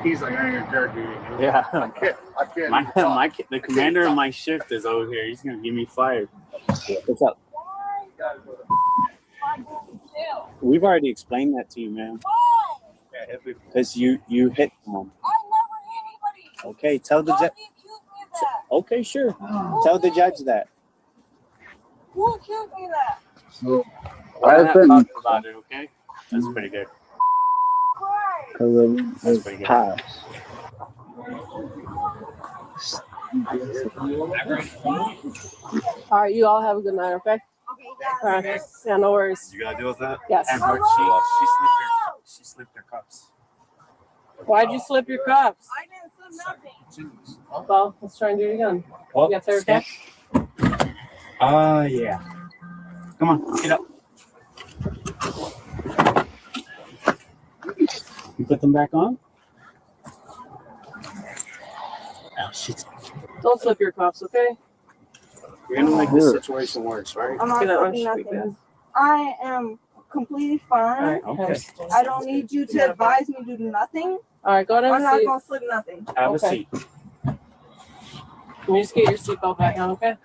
Speaker 23: He's like, I ain't gonna do it.
Speaker 12: Yeah.
Speaker 23: I can't.
Speaker 12: The commander of my shift is over here. He's gonna get me fired. What's up? We've already explained that to you, man. Because you hit someone. Okay, tell the judge. Okay, sure. Tell the judge that.
Speaker 9: Who accused me of that?
Speaker 12: We're not
Speaker 21: I've been
Speaker 12: talking about it, okay? That's pretty good.
Speaker 21: because of past.
Speaker 22: All right, you all have a good night, okay? All right. Yeah, no worries.
Speaker 19: You gotta deal with that?
Speaker 22: Yes.
Speaker 12: And she slipped her cups.
Speaker 22: Why'd you slip your cups?
Speaker 9: I didn't slip nothing.
Speaker 22: Well, let's try and do it again.
Speaker 12: Well,
Speaker 22: You got there, okay?
Speaker 12: Yeah. Come on, get up. You put them back on? Oh,
Speaker 22: Don't slip your cuffs, okay?
Speaker 12: You're gonna make this situation worse, right?
Speaker 8: I'm not
Speaker 22: Get that
Speaker 8: slipping
Speaker 22: on street,
Speaker 8: nothing. I am completely fine.
Speaker 12: Okay.
Speaker 8: I don't need you to advise me to do nothing.
Speaker 22: All right, go ahead
Speaker 8: I'm
Speaker 22: and
Speaker 8: not
Speaker 22: seat.
Speaker 8: gonna slip nothing.
Speaker 12: Have a
Speaker 22: Okay.
Speaker 12: seat.
Speaker 22: Can you just get your seatbelt back on, okay?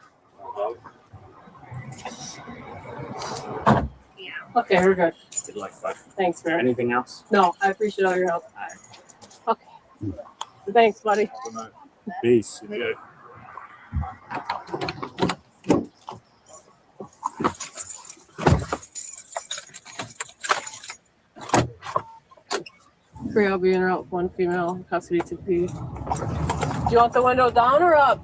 Speaker 22: Okay, we're good.
Speaker 12: Good luck, bud.
Speaker 22: Thanks, man.
Speaker 12: Anything else?
Speaker 22: No, I appreciate all your help. Okay. Thanks, buddy.
Speaker 12: Peace. Good.
Speaker 22: Three will be in route, one female, custody to be. Do you want the window down or up?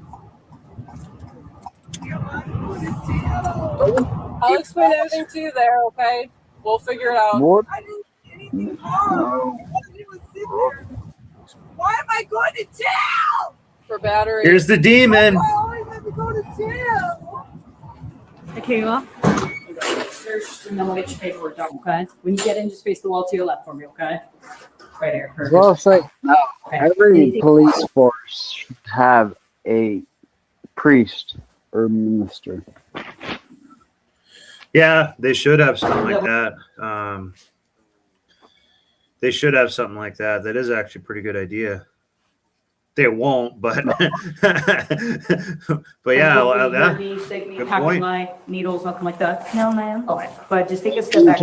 Speaker 22: I'll explain everything to you there, okay? We'll figure it out.
Speaker 21: What?
Speaker 8: I didn't see anything wrong. I didn't even sit there. Why am I going to jail?
Speaker 22: For battery.
Speaker 1: Here's the demon.
Speaker 8: Why do I always have to go to jail?
Speaker 4: Okay, well. Search, and then we'll get your paperwork done, okay? When you get in, just face the wall to your left for me, okay? Right here. Perfect.
Speaker 21: Well, it's like
Speaker 4: Okay.
Speaker 21: every
Speaker 4: Anything-
Speaker 21: police force should have a priest or minister.
Speaker 1: Yeah, they should have something like that. They should have something like that. That is actually a pretty good idea. They won't, but but yeah,
Speaker 4: Don't
Speaker 1: that,
Speaker 4: be knees, take me,
Speaker 1: good
Speaker 4: tackle
Speaker 1: point.
Speaker 4: my needles, nothing like that.
Speaker 11: No, ma'am.
Speaker 4: Okay, but just take a step back.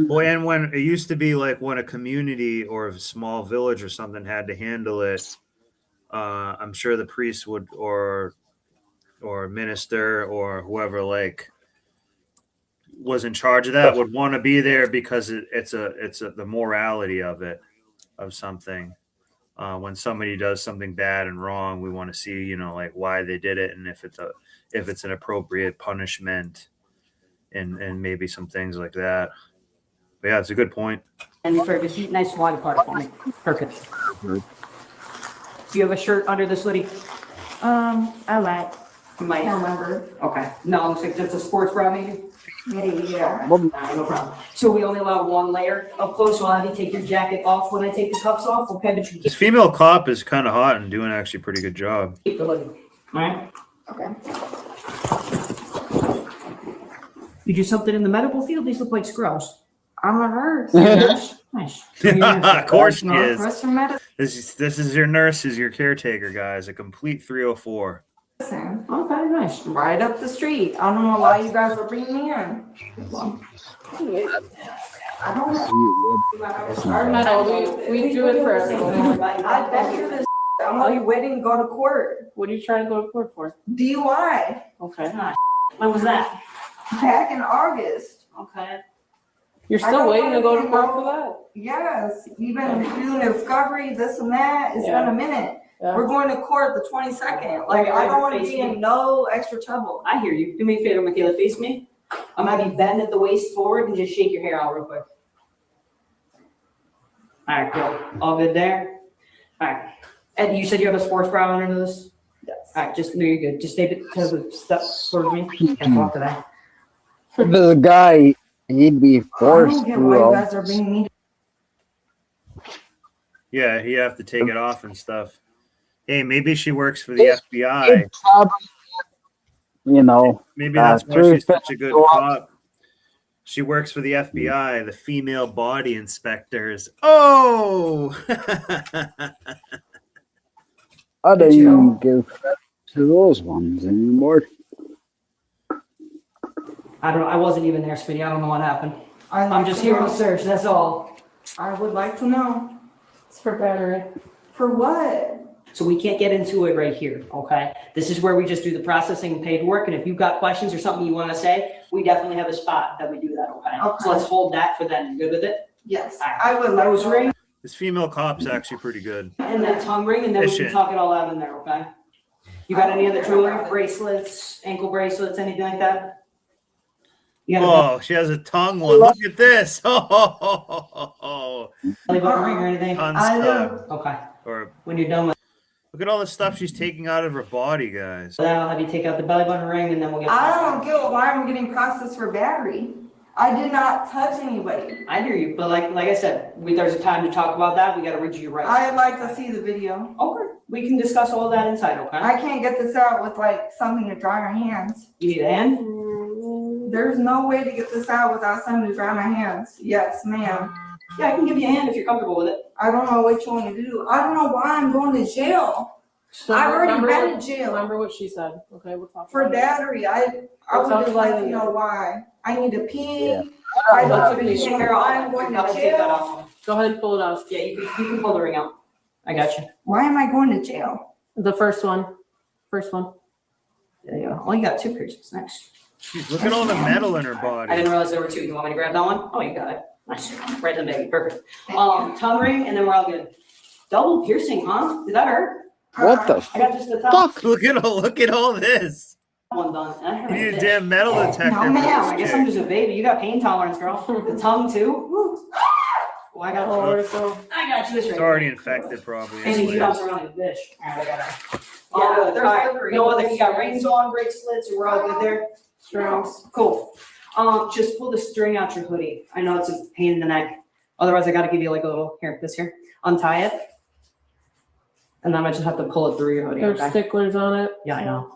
Speaker 1: Boy, and when it used to be like when a community or a small village or something had to handle it, I'm sure the priest would or minister or whoever like was in charge of that would want to be there because it's the morality of it, of something. When somebody does something bad and wrong, we want to see, like why they did it and if it's an appropriate punishment and maybe some things like that. But yeah, it's a good point.
Speaker 4: And Fergus, nice wide apart for me. Perfect. Do you have a shirt under this hoodie?
Speaker 11: I like.
Speaker 4: You might.
Speaker 11: I remember.
Speaker 4: Okay. No, it looks like just a sports bra, maybe.
Speaker 11: Maybe, yeah.
Speaker 4: No problem. So we only allow one layer of clothes. So I'll have you take your jacket off when I take the cuffs off. Okay, but you
Speaker 1: This female cop is kind of hot and doing actually a pretty good job.
Speaker 4: keep the hoodie. All right.
Speaker 11: Okay.
Speaker 4: You do something in the medical field? These look like scrubs.
Speaker 11: I'm a nurse.
Speaker 4: Nice.
Speaker 1: Of course she is.
Speaker 11: Western medicine.
Speaker 1: This is your nurse, is your caretaker, guys. A complete 304.
Speaker 4: Okay, nice.
Speaker 11: Right up the street. I don't know why you guys are bringing me in. I don't know.
Speaker 22: Our metal, we do it for everyone.
Speaker 11: I bet you this. Are you waiting to go to court?
Speaker 22: What are you trying to go to court for?
Speaker 11: DUI.
Speaker 22: Okay.
Speaker 4: When was that?
Speaker 11: Back in August.
Speaker 4: Okay.
Speaker 22: You're
Speaker 11: I
Speaker 22: still
Speaker 11: don't
Speaker 22: waiting to go to
Speaker 11: wanna
Speaker 22: court for that?
Speaker 11: Yes, even doing discovery, this and that, it's been a minute.
Speaker 22: Yeah.
Speaker 11: We're going to court the 22nd. Like, I don't want to be in no extra trouble.
Speaker 4: I hear you. Do me a favor, Michaela. Face me. I'm gonna have you bend at the waist forward and just shake your hair out real quick. All right, cool. All good there? All right. Ed, you said you have a sports bra under this?
Speaker 11: Yes.
Speaker 4: All right, just no, you're good. Just stay to the step towards me. And walk to that.
Speaker 21: If the guy, he'd be
Speaker 11: I
Speaker 21: forced
Speaker 11: don't get
Speaker 21: to.
Speaker 11: why you guys are bringing me.
Speaker 1: Yeah, you have to take it off and stuff. Hey, maybe she works for the FBI. Maybe that's why she's such a good cop. She works for the FBI, the female body inspectors. Oh!
Speaker 21: I don't even give credit to those ones anymore.
Speaker 4: I don't know. I wasn't even there, Speedy. I don't know what happened.
Speaker 11: I'd
Speaker 4: I'm
Speaker 11: like
Speaker 4: just
Speaker 11: to
Speaker 4: here to
Speaker 11: know.
Speaker 4: search. That's all.
Speaker 11: I would like to know.
Speaker 22: It's for battery.
Speaker 11: For what?
Speaker 4: So we can't get into it right here, okay? This is where we just do the processing and paid work. And if you've got questions or something you want to say, we definitely have a spot that we do that, okay?
Speaker 11: Okay.
Speaker 4: So let's hold that for then. You good with it?
Speaker 11: Yes,
Speaker 4: All right.
Speaker 11: I would like
Speaker 4: Nose
Speaker 11: to.
Speaker 4: ring
Speaker 1: This female cop's actually pretty good.
Speaker 4: and that tongue ring, and then we can
Speaker 1: Efficient.
Speaker 4: talk it all out in there, okay? You got any other jewelry, bracelets, ankle bracelets, anything like that? You got
Speaker 1: Oh, she has a tongue one. Look at this. Oh,
Speaker 4: a belly button ring or anything?
Speaker 1: Ton
Speaker 11: I
Speaker 1: stuff.
Speaker 4: Okay.
Speaker 1: Or
Speaker 4: When you're done with
Speaker 1: look at all the stuff she's taking out of her body, guys.
Speaker 4: that, I'll have you take out the belly button ring, and then we'll get.
Speaker 11: I don't get why I'm getting processed for battery.
Speaker 8: I did not touch anybody.
Speaker 14: I hear you, but like I said, there's a time to talk about that. We got to read you your rights.
Speaker 8: I'd like to see the video.
Speaker 14: Okay, we can discuss all that inside. Okay.
Speaker 8: I can't get this out with like something to dry my hands.
Speaker 14: You need a hand?
Speaker 8: There's no way to get this out without something to dry my hands. Yes, ma'am.
Speaker 14: Yeah, I can give you a hand if you're comfortable with it.
Speaker 8: I don't know what you want to do. I don't know why I'm going to jail. I've already been in jail.
Speaker 22: Remember what she said. Okay, we'll talk
Speaker 8: For
Speaker 22: about it.
Speaker 8: battery. I would just like to know why. I need to pee.
Speaker 22: Yeah.
Speaker 8: I
Speaker 22: That's
Speaker 8: don't
Speaker 22: okay.
Speaker 8: even know I'm going to jail.
Speaker 22: Go ahead and pull it out.
Speaker 14: Yeah, you can pull the ring out. I got you.
Speaker 8: Why am I going to jail?
Speaker 22: The first one. First one.
Speaker 14: There you go. Oh, you got two piercings. Nice.
Speaker 1: Jeez, look at all the metal in her body.
Speaker 14: I didn't realize there were two. You want me to grab that one? Oh, you got it. Nice. Right in the baby. Perfect. Tongue ring, and then we're all good. Double piercing, huh? Did that hurt?
Speaker 21: What the
Speaker 14: I got just the top.
Speaker 1: Fuck! Look at all this.
Speaker 14: One done.
Speaker 1: You need a damn metal detector.
Speaker 14: No,
Speaker 1: for
Speaker 14: ma'am.
Speaker 1: this
Speaker 14: I guess
Speaker 1: chick.
Speaker 14: I'm just a baby. You got pain tolerance, girl. The tongue too. Woo. Oh, I got you. I got you. This
Speaker 1: It's
Speaker 14: right.
Speaker 1: already infected, probably.
Speaker 14: And you bounce around like this. All right, I got it. Yeah, they're slippery. No other. You got rings on, bracelets, and we're all good there. Strings. Cool. Just pull the string out your hoodie. I know it's a pain in the neck. Otherwise, I got to give you like a little this here. Untie it, and then I just have to pull it through your hoodie.
Speaker 22: There's
Speaker 14: Okay?
Speaker 22: sticklers on it.
Speaker 14: Yeah, I know.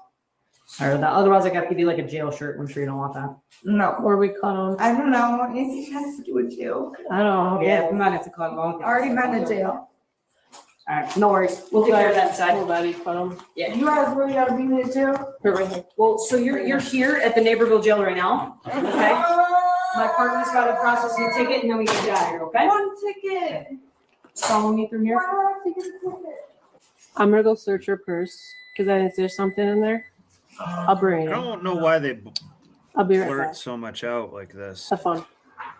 Speaker 14: Sorry about that. Otherwise, I got to give you like a jail shirt. I'm sure you don't want that.
Speaker 8: No.
Speaker 22: Or we cut them.
Speaker 8: I don't know. Anything has to do with jail.
Speaker 22: I don't know.
Speaker 14: Yeah, we might have to cut them off.
Speaker 8: Already been to jail.
Speaker 14: All right, no worries. We'll take care of that inside.
Speaker 22: We'll daddy cut them.
Speaker 14: Yeah.
Speaker 8: You guys really gotta be in the jail?
Speaker 22: Here, right here.
Speaker 14: Well, so you're here at the Naperville jail right now. Okay. My partner's got to process your ticket, and then we get you out of here. Okay.
Speaker 8: One ticket.
Speaker 22: Follow me through here.
Speaker 8: Why do I have to get a ticket?
Speaker 22: I'm gonna go search your purse because is there something in there? I'll bring
Speaker 1: I
Speaker 22: it.
Speaker 1: don't know why they
Speaker 22: I'll be right
Speaker 1: blurt
Speaker 22: back.
Speaker 1: so much out like this.
Speaker 22: Have fun.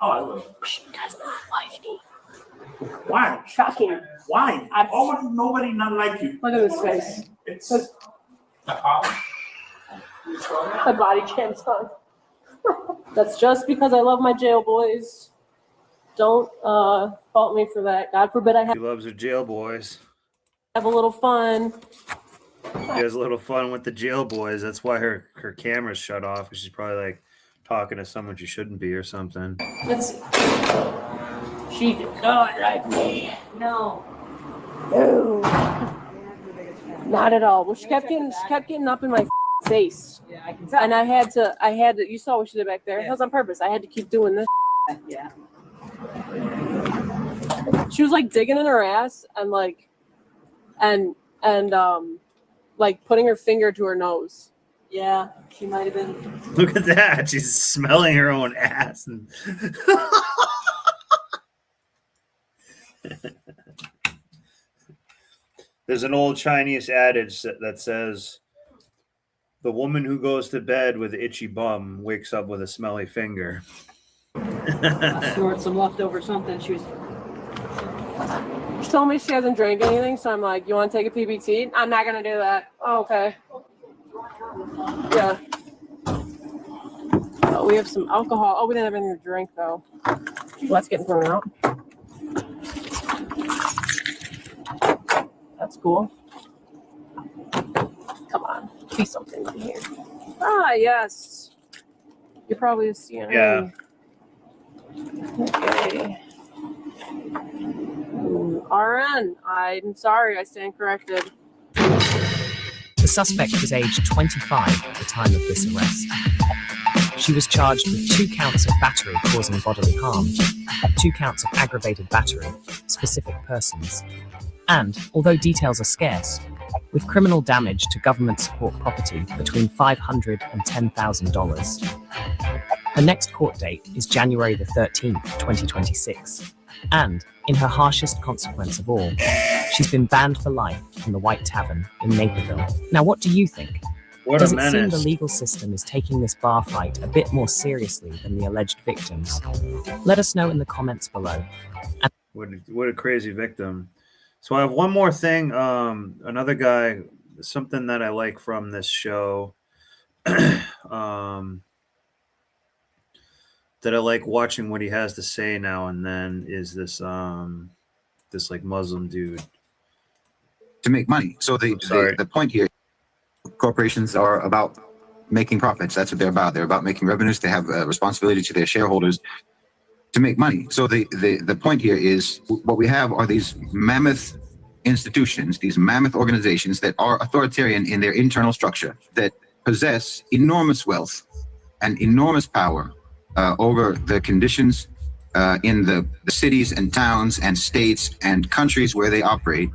Speaker 19: Oh, I will.
Speaker 22: That's not like me.
Speaker 19: Why?
Speaker 22: Shocking.
Speaker 19: Why? Nobody not like you.
Speaker 22: Look at this face.
Speaker 19: It's
Speaker 22: The body cam's on. That's just because I love my jail boys. Don't fault me for that. God forbid I
Speaker 1: She loves her jail boys.
Speaker 22: have a little fun.
Speaker 1: She has a little fun with the jail boys. That's why her camera's shut off. 'Cause she's probably like talking to someone she shouldn't be or something.
Speaker 22: Let's see. She did not like me.
Speaker 14: No.
Speaker 22: No. Not at all. Well, she kept getting up in my face.
Speaker 14: Yeah, I can tell.
Speaker 22: And I had to, you saw what she did back there. It was on purpose. I had to keep doing this.
Speaker 14: Yeah.
Speaker 22: She was like digging in her ass and like, and like putting her finger to her nose.
Speaker 14: Yeah, she might have been.
Speaker 1: Look at that. She's smelling her own ass. And there's an old Chinese adage that says, the woman who goes to bed with itchy bum wakes up with a smelly finger.
Speaker 14: Snort some leftover something. She was.
Speaker 22: She told me she hasn't drank anything, so I'm like, you want to take a PBT? I'm not going to do that. Oh, okay. Yeah. Oh, we have some alcohol. Oh, we didn't have anything to drink, though. Well, that's getting thrown out. That's cool. Come on. Be something in here. Ah, yes. You're probably a CNA.
Speaker 1: Yeah.
Speaker 22: Okay. RN. I'm sorry, I stand corrected.
Speaker 17: The suspect was aged 25 at the time of this arrest. She was charged with 2 counts of battery causing bodily harm, 2 counts of aggravated battery, specific persons, and, although details are scarce, with criminal damage to government support property between $500 and $10,000. Her next court date is January the 13th, 2026. And, in her harshest consequence of all, she's been banned for life from the White Tavern in Naperville. Now, what do you think?
Speaker 1: What
Speaker 17: Does
Speaker 1: a
Speaker 17: it seem the
Speaker 1: menace.
Speaker 17: legal system is taking this bar fight a bit more seriously than the alleged victims? Let us know in the comments below.
Speaker 1: What a crazy victim. So I have one more thing. Another guy, something that I like from this show. That I like watching what he has to say now and then is this this like Muslim dude.
Speaker 20: To make money. So the point here, corporations are about
Speaker 3: making profits. That's what they're about. They're about making revenues. They have a responsibility to their shareholders to make money. So the point here is what we have are these mammoth institutions, these mammoth organizations that are authoritarian in their internal structure, that possess enormous wealth and enormous power over the conditions in the cities and towns and states and countries where they operate,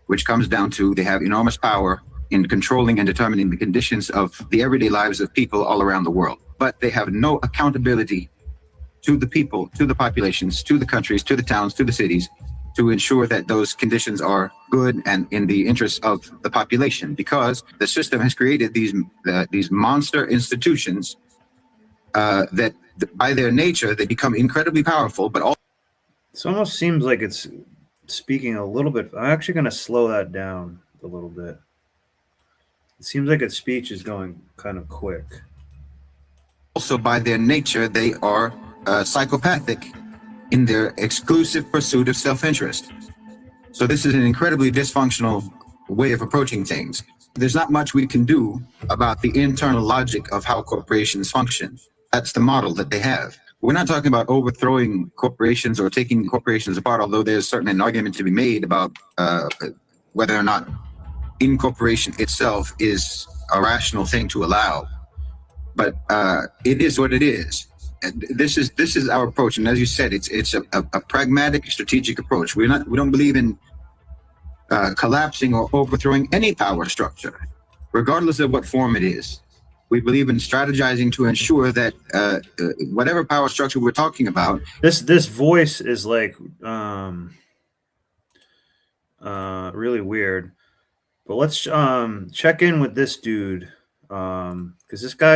Speaker 3: which comes down to they have enormous power in controlling and determining the conditions of the everyday lives of people all around the world. But they have no accountability to the people, to the populations, to the countries, to the towns, to the cities, to ensure that those conditions are good and in the interests of the population, because the system has created these monster institutions that by their nature, they become incredibly powerful, but also
Speaker 1: It almost seems like it's speaking a little bit. I'm actually going to slow that down a little bit. It seems like its speech is going kind of quick.
Speaker 3: also by their nature, they are psychopathic in their exclusive pursuit of self-interest. So this is an incredibly dysfunctional way of approaching things. There's not much we can do about the internal logic of how corporations function. That's the model that they have. We're not talking about overthrowing corporations or taking corporations apart, although there's certainly an argument to be made about whether or not incorporation itself is a rational thing to allow. But it is what it is. And this is our approach, and as you said, it's a pragmatic, strategic approach. We don't believe in collapsing or overthrowing any power structure, regardless of what form it is. We believe in strategizing to ensure that whatever power structure we're talking about.
Speaker 1: This voice is like really weird. But let's check in with this dude. Because this guy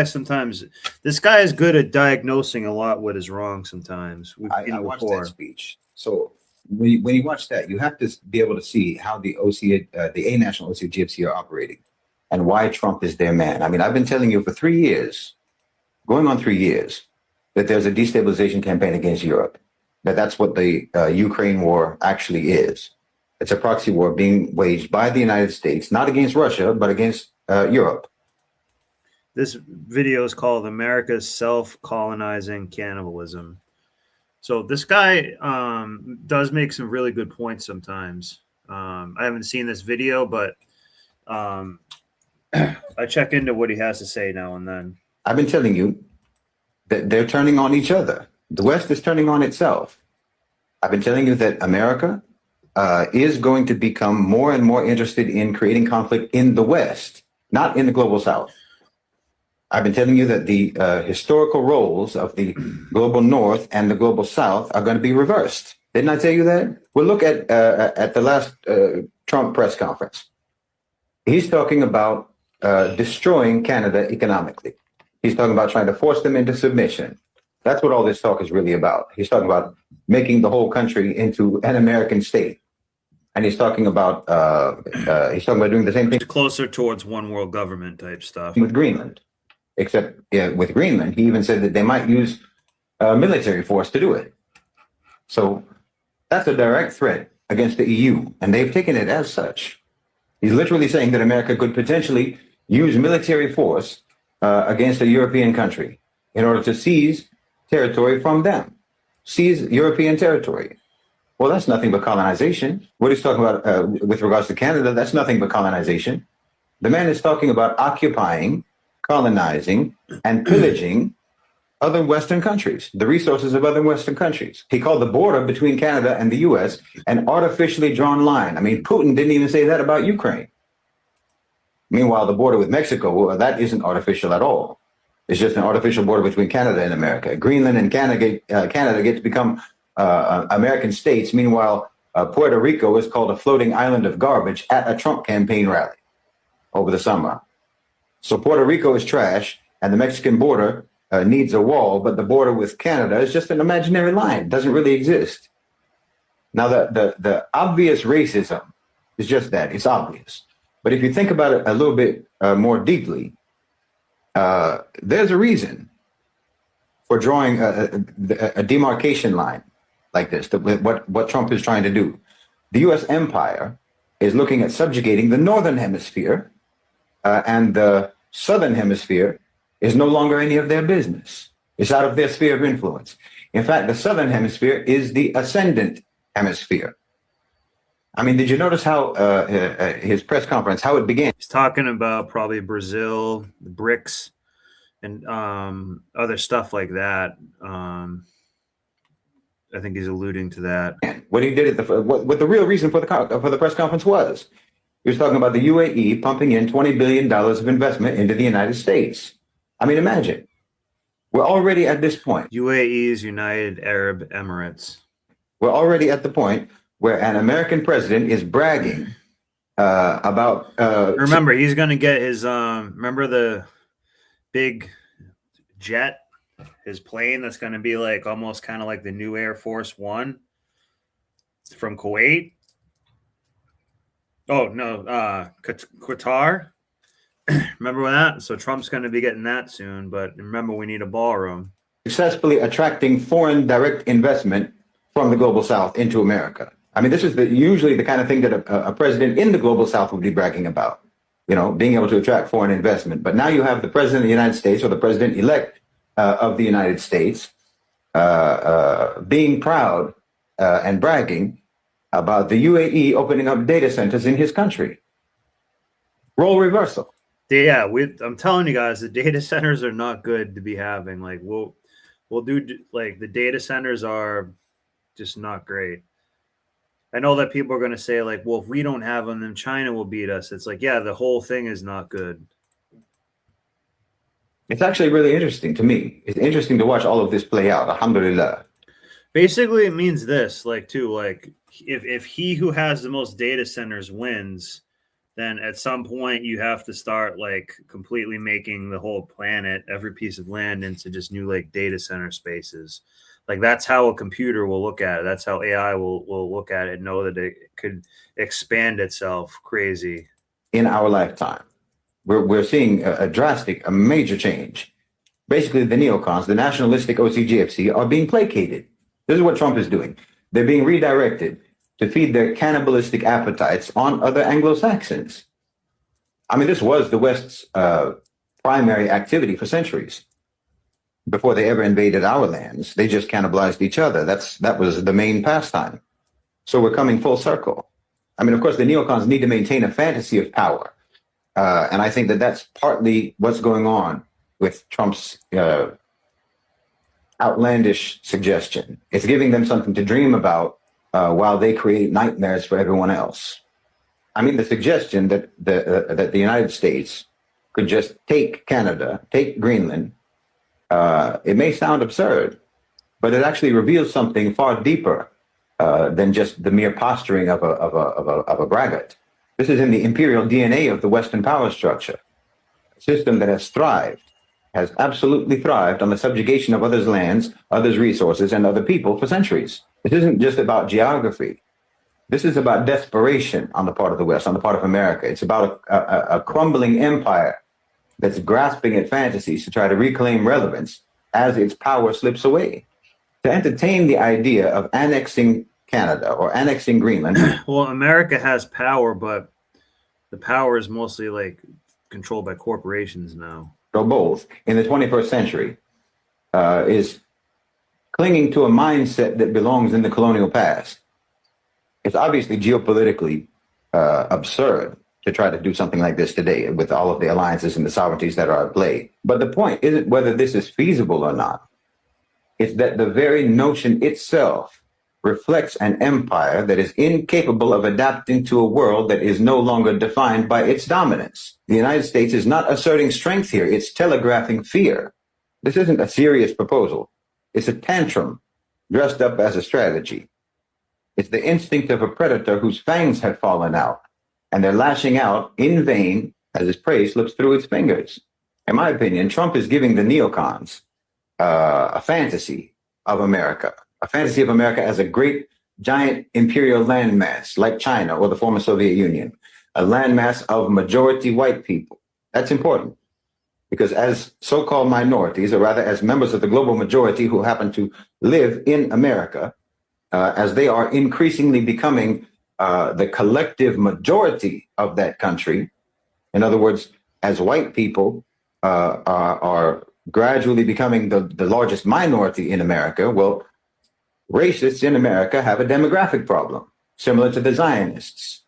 Speaker 1: is good at diagnosing a lot what is wrong sometimes.
Speaker 3: I watched that speech. So when you watch that, you have to be able to see how the A National OCGFC are operating and why Trump is their man. I mean, I've been telling you for 3 years, going on 3 years, that there's a destabilization campaign against Europe, that's what the Ukraine war actually is. It's a proxy war being waged by the United States, not against Russia, but against Europe.
Speaker 1: This video is called America's Self-Colonizing Cannibalism. So this guy does make some really good points sometimes. I haven't seen this video, but I check into what he has to say now and then.
Speaker 3: I've been telling you that they're turning on each other. The West is turning on itself. I've been telling you that America is going to become more and more interested in creating conflict in the West, not in the global South. I've been telling you that the historical roles of the global North and the global South are going to be reversed. Didn't I tell you that? Well, look at the last Trump press conference. He's talking about destroying Canada economically. He's talking about trying to force them into submission. That's what all this talk is really about. He's talking about making the whole country into an American state. And he's talking about doing the same thing.
Speaker 1: Closer towards one world government type stuff.
Speaker 3: With Greenland. Except with Greenland, he even said that they might use military force to do it. So that's a direct threat against the EU, and they've taken it as such. He's literally saying that America could potentially use military force against a European country in order to seize territory from them. Seize European territory. Well, that's nothing but colonization. What he's talking about with regards to Canada, that's nothing but colonization. The man is talking about occupying, colonizing, and pillaging other Western countries, the resources of other Western countries. He called the border between Canada and the U.S. an artificially drawn line. I mean, Putin didn't even say that about Ukraine. Meanwhile, the border with Mexico, well, that isn't artificial at all. It's just an artificial border between Canada and America. Greenland and Canada get to become American states. Meanwhile, Puerto Rico is called a floating island of garbage at a Trump campaign rally over the summer. So Puerto Rico is trash, and the Mexican border needs a wall, but the border with Canada is just an imaginary line. It doesn't really exist. Now, the obvious racism is just that. It's obvious. But if you think about it a little bit more deeply, there's a reason for drawing a demarcation line like this, what Trump is trying to do. The U.S. empire is looking at subjugating the northern hemisphere, and the southern hemisphere is no longer any of their business. It's out of their sphere of influence. In fact, the Southern Hemisphere is the ascendant hemisphere. I mean, did you notice how his press conference, how it began?
Speaker 1: He's talking about probably Brazil, the BRICS, and other stuff like that. I think he's alluding to that.
Speaker 3: What he did what the real reason for the press conference was. He was talking about the UAE pumping in $20 billion of investment into the United States. I mean, imagine. We're already at this point.
Speaker 1: UAE is United Arab Emirates.
Speaker 3: We're already at the point where an American president is bragging about.
Speaker 1: Remember, he's going to get his. Remember the big jet, his plane that's going to be like almost kind of like the new Air Force One from Kuwait. Oh no, Qatar. Remember that? So Trump's going to be getting that soon. But remember, we need a ballroom.
Speaker 3: Successfully attracting foreign direct investment from the global South into America. I mean, this is usually the kind of thing that a president in the global South would be bragging about, you know, being able to attract foreign investment. But now you have the president of the United States, or the president-elect of the United States, being proud and bragging about the UAE opening up data centers in his country. Role reversal.
Speaker 1: Yeah, I'm telling you guys, the data centers are not good to be having. Like we'll do like the data centers are just not great. I know that people are going to say like, well, if we don't have them, then China will beat us. It's like, yeah, the whole thing is not good.
Speaker 3: It's actually really interesting to me. It's interesting to watch all of this play out. Alhamdulillah.
Speaker 1: Basically, it means this, like, too, like if he who has the most data centers wins, then at some point you have to start like completely making the whole planet, every piece of land, into just new like data center spaces. Like that's how a computer will look at it. That's how AI will look at it and know that it could expand itself crazy.
Speaker 3: In our lifetime, we're seeing a major change. Basically, the neocons, the nationalistic OCGFC, are being placated. This is what Trump is doing. They're being redirected to feed their cannibalistic appetites on other Anglo-Saxons. I mean, this was the West's primary activity for centuries. Before they ever invaded our lands, they just cannibalized each other. That was the main pastime. So we're coming full circle. I mean, of course, the neocons need to maintain a fantasy of power. And I think that that's partly what's going on with Trump's outlandish suggestion. It's giving them something to dream about while they create nightmares for everyone else. I mean, the suggestion that the United States could just take Canada, take Greenland, it may sound absurd, but it actually reveals something far deeper than just the mere posturing of a braggart. This is in the imperial DNA of the Western power structure, a system that has absolutely thrived on the subjugation of others' lands, others' resources, and other people for centuries. This isn't just about geography. This is about desperation on the part of the West, on the part of America. It's about a crumbling empire that's grasping at fantasies to try to reclaim relevance as its power slips away. To entertain the idea of annexing Canada or annexing Greenland.
Speaker 1: Well, America has power, but the power is mostly like controlled by corporations now.
Speaker 3: Or both in the 21st century is clinging to a mindset that belongs in the colonial past. It's obviously geopolitically absurd to try to do something like this today with all of the alliances and the sovereignties that are at play. But the point isn't whether this is feasible or not. It's that the very notion itself reflects an empire that is incapable of adapting to a world that is no longer defined by its dominance. The United States is not asserting strength here. It's telegraphing fear. This isn't a serious proposal. It's a tantrum dressed up as a strategy. It's the instinct of a predator whose fangs have fallen out, and they're lashing out in vain as his prey slips through its fingers. In my opinion, Trump is giving the neocons a fantasy of America as a great giant imperial landmass like China or the former Soviet Union, a landmass of majority white people. That's important because as so-called minorities, or rather as members of the global majority who happen to live in America, as they are increasingly becoming the collective majority of that country, in other words, as white people are gradually becoming the largest minority in America. Well, racists in America have a demographic problem, similar to the Zionists.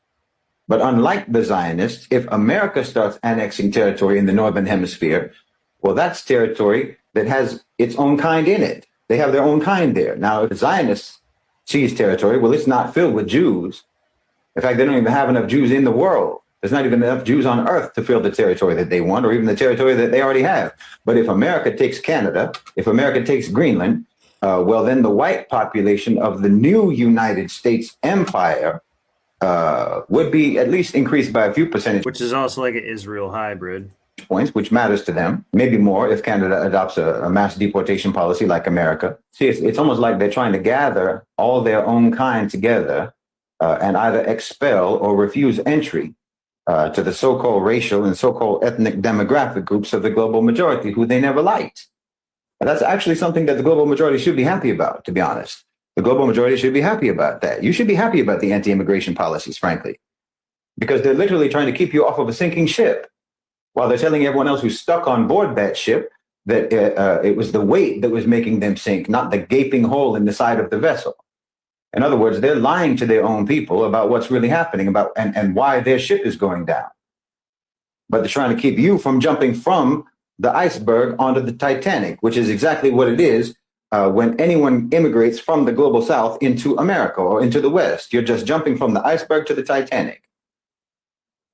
Speaker 3: But unlike the Zionists, if America starts annexing territory in the Northern Hemisphere, well, that's territory that has its own kind in it. They have their own kind there. Now, if the Zionists seize territory, well, it's not filled with Jews. In fact, they don't even have enough Jews in the world. There's not even enough Jews on earth to fill the territory that they want, or even the territory that they already have. But if America takes Canada, if America takes Greenland, well, then the white population of the new United States empire would be at least increased by a few percentage,
Speaker 1: which is also like an Israel hybrid
Speaker 3: points, which matters to them, maybe more if Canada adopts a mass deportation policy like America. See, it's almost like they're trying to gather all their own kind together and either expel or refuse entry to the so-called racial and so-called ethnic demographic groups of the global majority who they never liked. And that's actually something that the global majority should be happy about, to be honest. The global majority should be happy about that. You should be happy about the anti-immigration policies, frankly, because they're literally trying to keep you off of a sinking ship while they're telling everyone else who's stuck on board that ship that it was the weight that was making them sink, not the gaping hole in the side of the vessel. In other words, they're lying to their own people about what's really happening about and why their ship is going down. But they're trying to keep you from jumping from the iceberg onto the Titanic, which is exactly what it is when anyone immigrates from the global south into America or into the West. You're just jumping from the iceberg to the Titanic.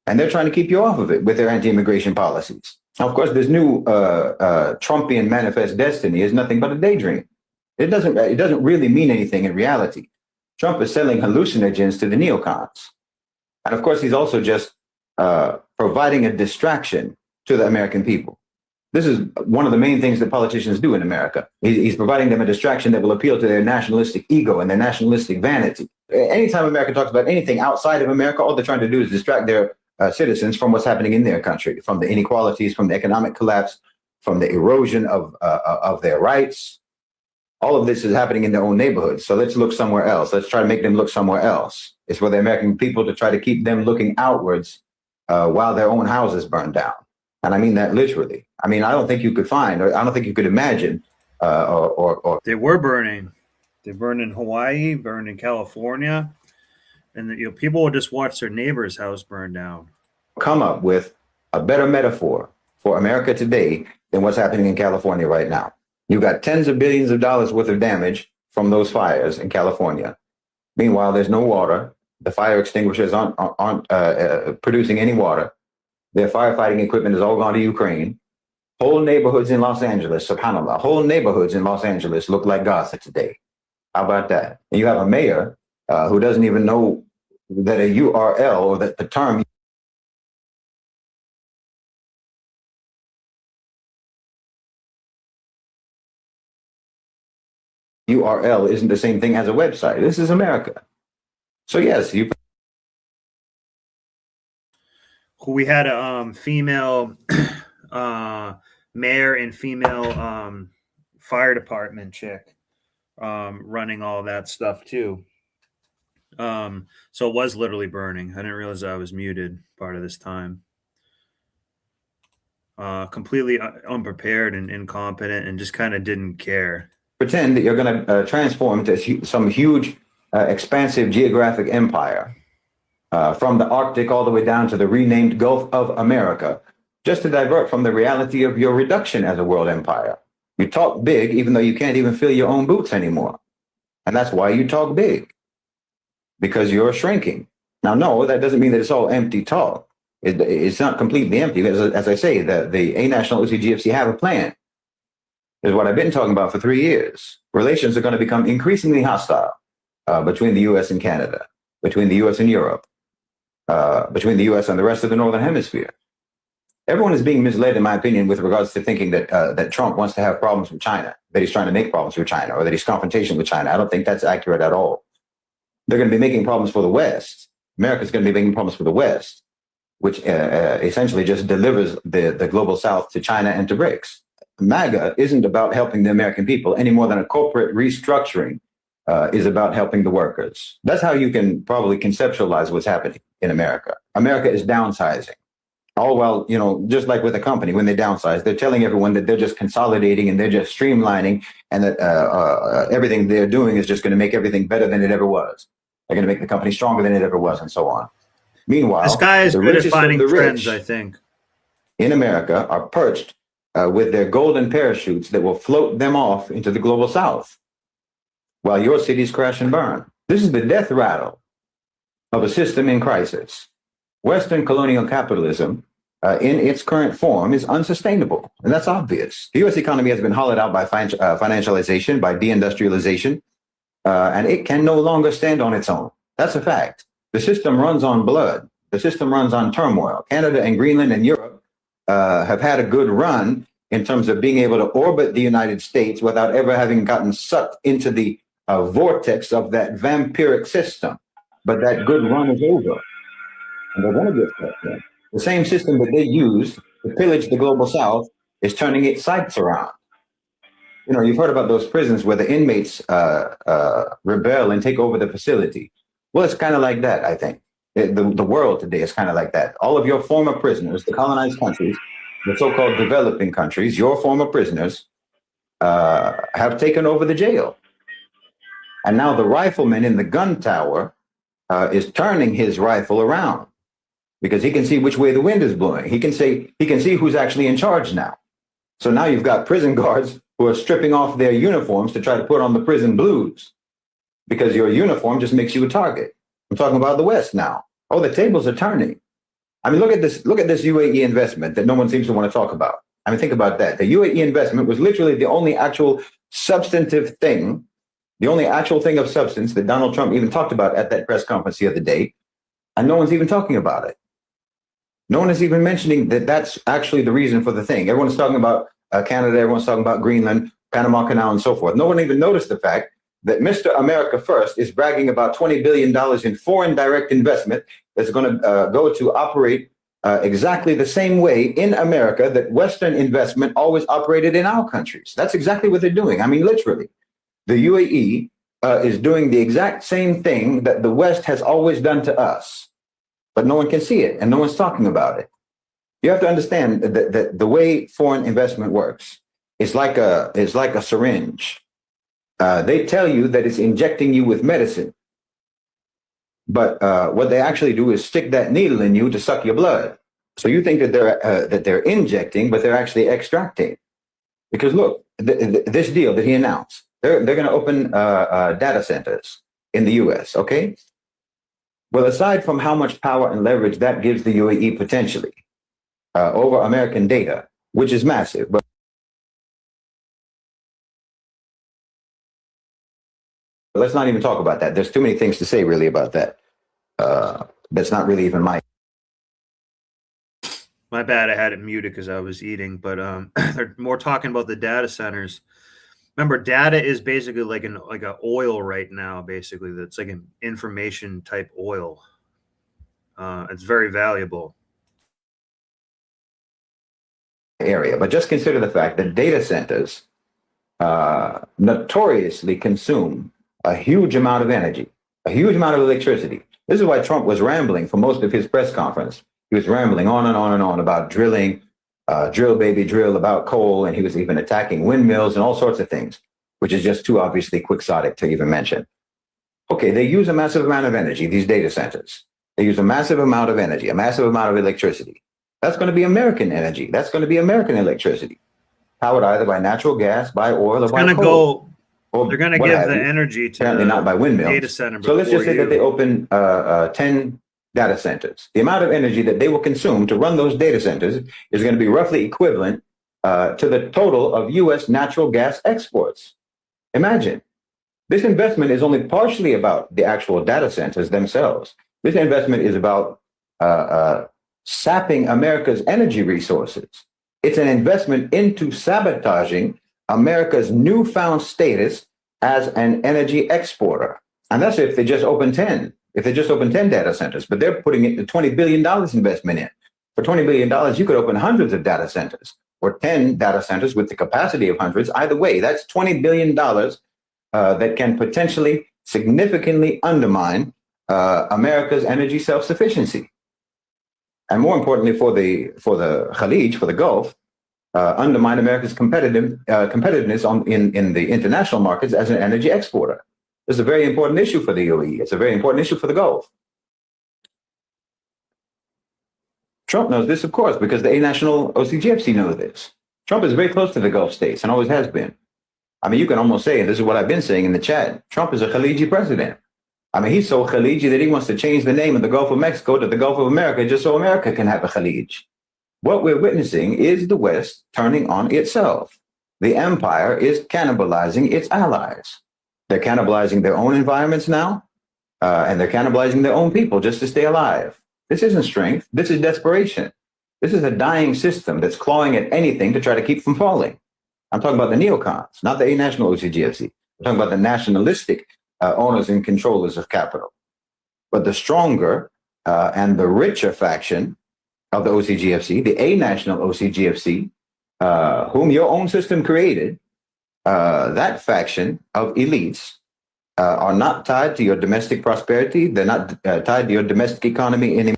Speaker 3: And they're trying to keep you off of it with their anti-immigration policies. Now, of course, this new Trumpian manifest destiny is nothing but a daydream. It doesn't really mean anything in reality. Trump is selling hallucinogens to the neocons. And of course, he's also just providing a distraction to the American people. This is one of the main things that politicians do in America. He's providing them a distraction that will appeal to their nationalistic ego and their nationalistic vanity. Anytime America talks about anything outside of America, all they're trying to do is distract their citizens from what's happening in their country, from the inequalities, from the economic collapse, from the erosion of their rights. All of this is happening in their own neighborhoods. So let's look somewhere else. Let's try to make them look somewhere else. It's for the American people to try to keep them looking outwards while their own houses burn down. And I mean that literally. I mean, I don't think you could find, or I don't think you could imagine, or
Speaker 1: they were burning. They burned in Hawaii, burned in California, and people would just watch their neighbor's house burn down.
Speaker 3: Come up with a better metaphor for America today than what's happening in California right now. You've got tens of billions of dollars worth of damage from those fires in California. Meanwhile, there's no water. The fire extinguishers aren't producing any water. Their firefighting equipment is all gone to Ukraine. Whole neighborhoods in Los Angeles, subhanAllah, whole neighborhoods in Los Angeles look like Gaza today. How about that? And you have a mayor who doesn't even know that a URL, or that the term URL isn't the same thing as a website. This is America. So yes,
Speaker 1: we had a female mayor and female fire department chick running all that stuff too. So it was literally burning. I didn't realize I was muted part of this time. Completely unprepared and incompetent, and just kind of didn't care.
Speaker 3: Pretend that you're going to transform to some huge, expansive geographic empire from the Arctic all the way down to the renamed Gulf of America, just to divert from the reality of your reduction as a world empire. You talk big, even though you can't even fill your own boots anymore. And that's why you talk big, because you're shrinking. Now, no, that doesn't mean that it's all empty talk. It's not completely empty. As I say, the A National OCGFC have a plan. Is what I've been talking about for 3 years. Relations are going to become increasingly hostile between the U.S. and Canada, between the U.S. and Europe, between the U.S. and the rest of the Northern Hemisphere. Everyone is being misled, in my opinion, with regards to thinking that that Trump wants to have problems with China, that he's trying to make problems with China, or that he's confrontation with China. I don't think that's accurate at all. They're going to be making problems for the West. America's going to be making problems for the West, which essentially just delivers the global South to China and to BRICS. MAGA isn't about helping the American people any more than a corporate restructuring is about helping the workers. That's how you can probably conceptualize what's happening in America. America is downsizing. All while, just like with a company, when they downsize, they're telling everyone that they're just consolidating and they're just streamlining, and that everything they're doing is just going to make everything better than it ever was. They're going to make the company stronger than it ever was, and so on. Meanwhile,
Speaker 1: This guy is
Speaker 3: the
Speaker 1: good at
Speaker 3: richest of
Speaker 1: finding
Speaker 3: the
Speaker 1: trends,
Speaker 3: rich
Speaker 1: I think.
Speaker 3: in America are perched with their golden parachutes that will float them off into the global south while your cities crash and burn. This is the death rattle of a system in crisis. Western colonial capitalism in its current form is unsustainable, and that's obvious. The U.S. economy has been hollowed out by financialization, by deindustrialization, and it can no longer stand on its own. That's a fact. The system runs on blood. The system runs on turmoil. Canada and Greenland and Europe have had a good run in terms of being able to orbit the United States without ever having gotten sucked into the vortex of that vampiric system. But that good run is over, and they're going to get sucked in. The same system that they used to pillage the global south is turning its sights around. You've heard about those prisons where the inmates rebel and take over the facility. Well, it's kind of like that, I think. The world today is kind of like that. All of your former prisoners, the colonized countries, the so-called developing countries, your former prisoners have taken over the jail. And now the rifleman in the gun tower is turning his rifle around because he can see which way the wind is blowing. He can see who's actually in charge now. So now you've got prison guards who are stripping off their uniforms to try to put on the prison blues because your uniform just makes you a target. I'm talking about the West now. Oh, the tables are turning. I mean, look at this UAE investment that no one seems to want to talk about. I mean, think about that. The UAE investment was literally the only actual substantive thing, the only actual thing of substance that Donald Trump even talked about at that press conference the other day, and no one's even talking about it. No one is even mentioning that that's actually the reason for the thing. Everyone's talking about Canada, everyone's talking about Greenland, Panama Canal, and so forth. No one even noticed the fact that Mr. America First is bragging about $20 billion in foreign direct investment that's going to go to operate exactly the same way in America that Western investment always operated in our countries. That's exactly what they're doing. I mean, literally. The UAE is doing the exact same thing that the West has always done to us, but no one can see it and no one's talking about it. You have to understand that the way foreign investment works is like a syringe. They tell you that it's injecting you with medicine, but what they actually do is stick that needle in you to suck your blood. So you think that they're injecting, but they're actually extracting. Because look, this deal that he announced, they're going to open data centers in the U.S. Okay. Well, aside from how much power and leverage that gives the UAE potentially over American data, which is massive, but let's not even talk about that. There's too many things to say really about that. That's not really even my
Speaker 1: bad. I had it muted because I was eating, but they're more talking about the data centers. Remember, data is basically like an oil right now. Basically, that's like an information type oil. It's very valuable.
Speaker 3: area. But just consider the fact that data centers notoriously consume a huge amount of energy, a huge amount of electricity. This is why Trump was rambling for most of his press conference. He was rambling on and on and on about drilling, drill baby drill, about coal, and he was even attacking windmills and all sorts of things, which is just too obviously quixotic to even mention. Okay, they use a massive amount of energy, these data centers. They use a massive amount of energy, a massive amount of electricity. That's going to be American energy. That's going to be American electricity, powered either by natural gas, by oil, or by coal.
Speaker 1: They're going to give the energy to
Speaker 3: apparently not by windmills.
Speaker 1: Data center.
Speaker 3: So let's just say that they open 10 data centers. The amount of energy that they will consume to run those data centers is going to be roughly equivalent to the total of U.S. natural gas exports. Imagine. This investment is only partially about the actual data centers themselves. This investment is about sapping America's energy resources. It's an investment into sabotaging America's newfound status as an energy exporter. And that's if they just open 10. If they just open 10 data centers, but they're putting it $20 billion investment in. For $20 billion, you could open hundreds of data centers or 10 data centers with the capacity of hundreds. Either way, that's $20 billion that can potentially significantly undermine America's energy self-sufficiency. and more importantly for the Khalij, for the Gulf, undermine America's competitiveness in the international markets as an energy exporter. This is a very important issue for the UAE. It's a very important issue for the Gulf. Trump knows this, of course, because the A-National OCGFC knows this. Trump is very close to the Gulf states and always has been. I mean, you can almost say, and this is what I've been saying in the chat, Trump is a Khaliji president. I mean, he's so Khaliji that he wants to change the name of the Gulf of Mexico to the Gulf of America just so America can have a Khalij. What we're witnessing is the West turning on itself. The empire is cannibalizing its allies. They're cannibalizing their own environments now, and they're cannibalizing their own people just to stay alive. This isn't strength. This is desperation. This is a dying system that's clawing at anything to try to keep from falling. I'm talking about the neocons, not the A-National OCGFC. I'm talking about the nationalistic owners and controllers of capital. But the stronger and the richer faction of the OCGFC, the A-National OCGFC, whom your own system created, that faction of elites are not tied to your domestic prosperity. They're not tied to your domestic economy anymore.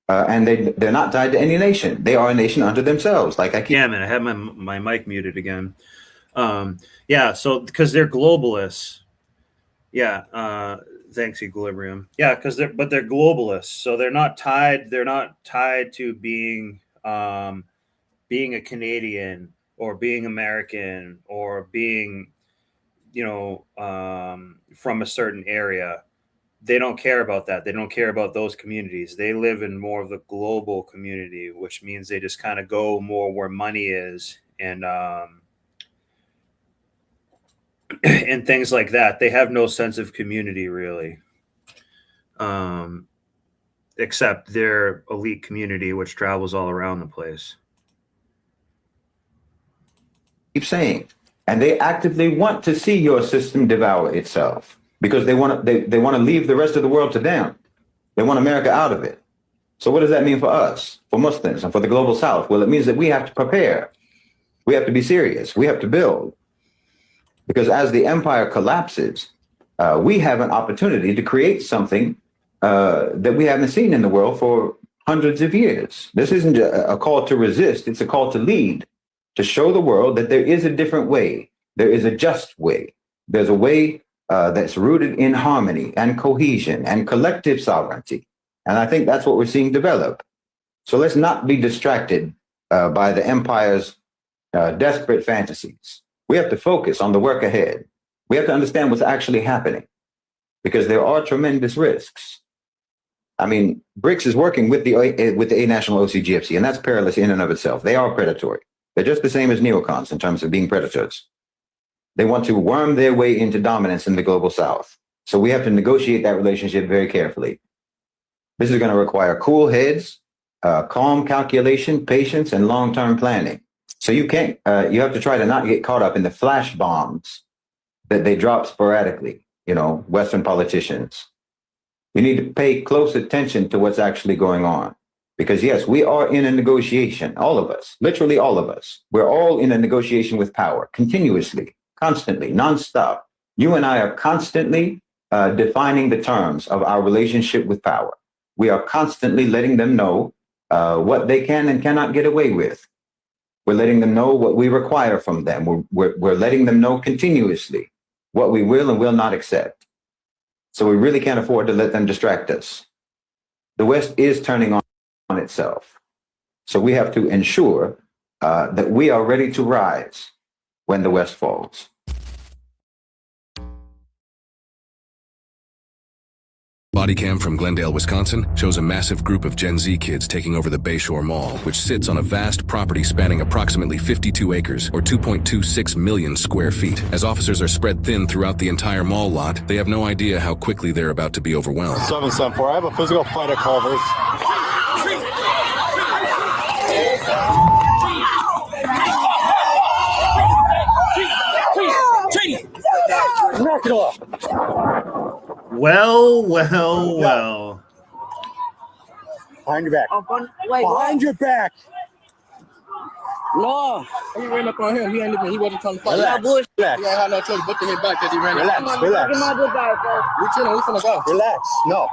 Speaker 3: And they're not tied to any nation. They are a nation unto themselves. Like I keep.
Speaker 1: Yeah, man, I had my mic muted again. Yeah, so because they're globalists. Yeah, thanks, Equilibrium. Yeah, because they're globalists, so they're not tied. They're not tied to being a Canadian or being American or being, from a certain area. They don't care about that. They don't care about those communities. They live in more of the global community, which means they just kind of go more where money is and things like that. They have no sense of community really, except their elite community, which travels all around the place.
Speaker 3: Keep saying, and they actively want to see your system devour itself. Because they want to leave the rest of the world to them. They want America out of it. So what does that mean for us, for Muslims, and for the global South? Well, it means that we have to prepare. We have to be serious. We have to build. Because as the empire collapses, we have an opportunity to create something that we haven't seen in the world for hundreds of years. This isn't a call to resist. It's a call to lead, to show the world that there is a different way. There is a just way. There's a way that's rooted in harmony and cohesion and collective sovereignty. And I think that's what we're seeing develop. So let's not be distracted by the empire's desperate fantasies. We have to focus on the work ahead. We have to understand what's actually happening because there are tremendous risks. I mean, BRICS is working with the A-National OCGFC, and that's perilous in and of itself. They are predatory. They're just the same as neocons in terms of being predators. They want to worm their way into dominance in the global South. So we have to negotiate that relationship very carefully. This is going to require cool heads, calm calculation, patience, and long-term planning. So you have to try to not get caught up in the flash bombs that they drop sporadically, Western politicians. You need to pay close attention to what's actually going on. Because yes, we are in a negotiation, all of us, literally all of us. We're all in a negotiation with power, continuously. Constantly, nonstop. You and I are constantly defining the terms of our relationship with power. We are constantly letting them know what they can and cannot get away with. We're letting them know what we require from them. We're letting them know continuously what we will and will not accept. So we really can't afford to let them distract us. The West is turning on itself. So we have to ensure that we are ready to rise when the West falls.
Speaker 2: Body cam from Glendale, Wisconsin shows a massive group of Gen Z kids taking over the Bayshore Mall, which sits on a vast property spanning approximately 52 acres or 2.26 million square feet. As officers are spread thin throughout the entire mall lot, they have no idea how quickly they're about to be overwhelmed.
Speaker 23: 774, I have a physical fight at Culver's. Knock it off.
Speaker 1: Well.
Speaker 10: Behind your back. Behind your back.
Speaker 12: No. He ran up on him. He wasn't trying to fight.
Speaker 10: Relax.
Speaker 12: He ain't had no choice but to hit back because he ran
Speaker 10: Relax.
Speaker 12: up.
Speaker 10: Relax.
Speaker 12: We chilling. We finna go.
Speaker 10: Relax. No.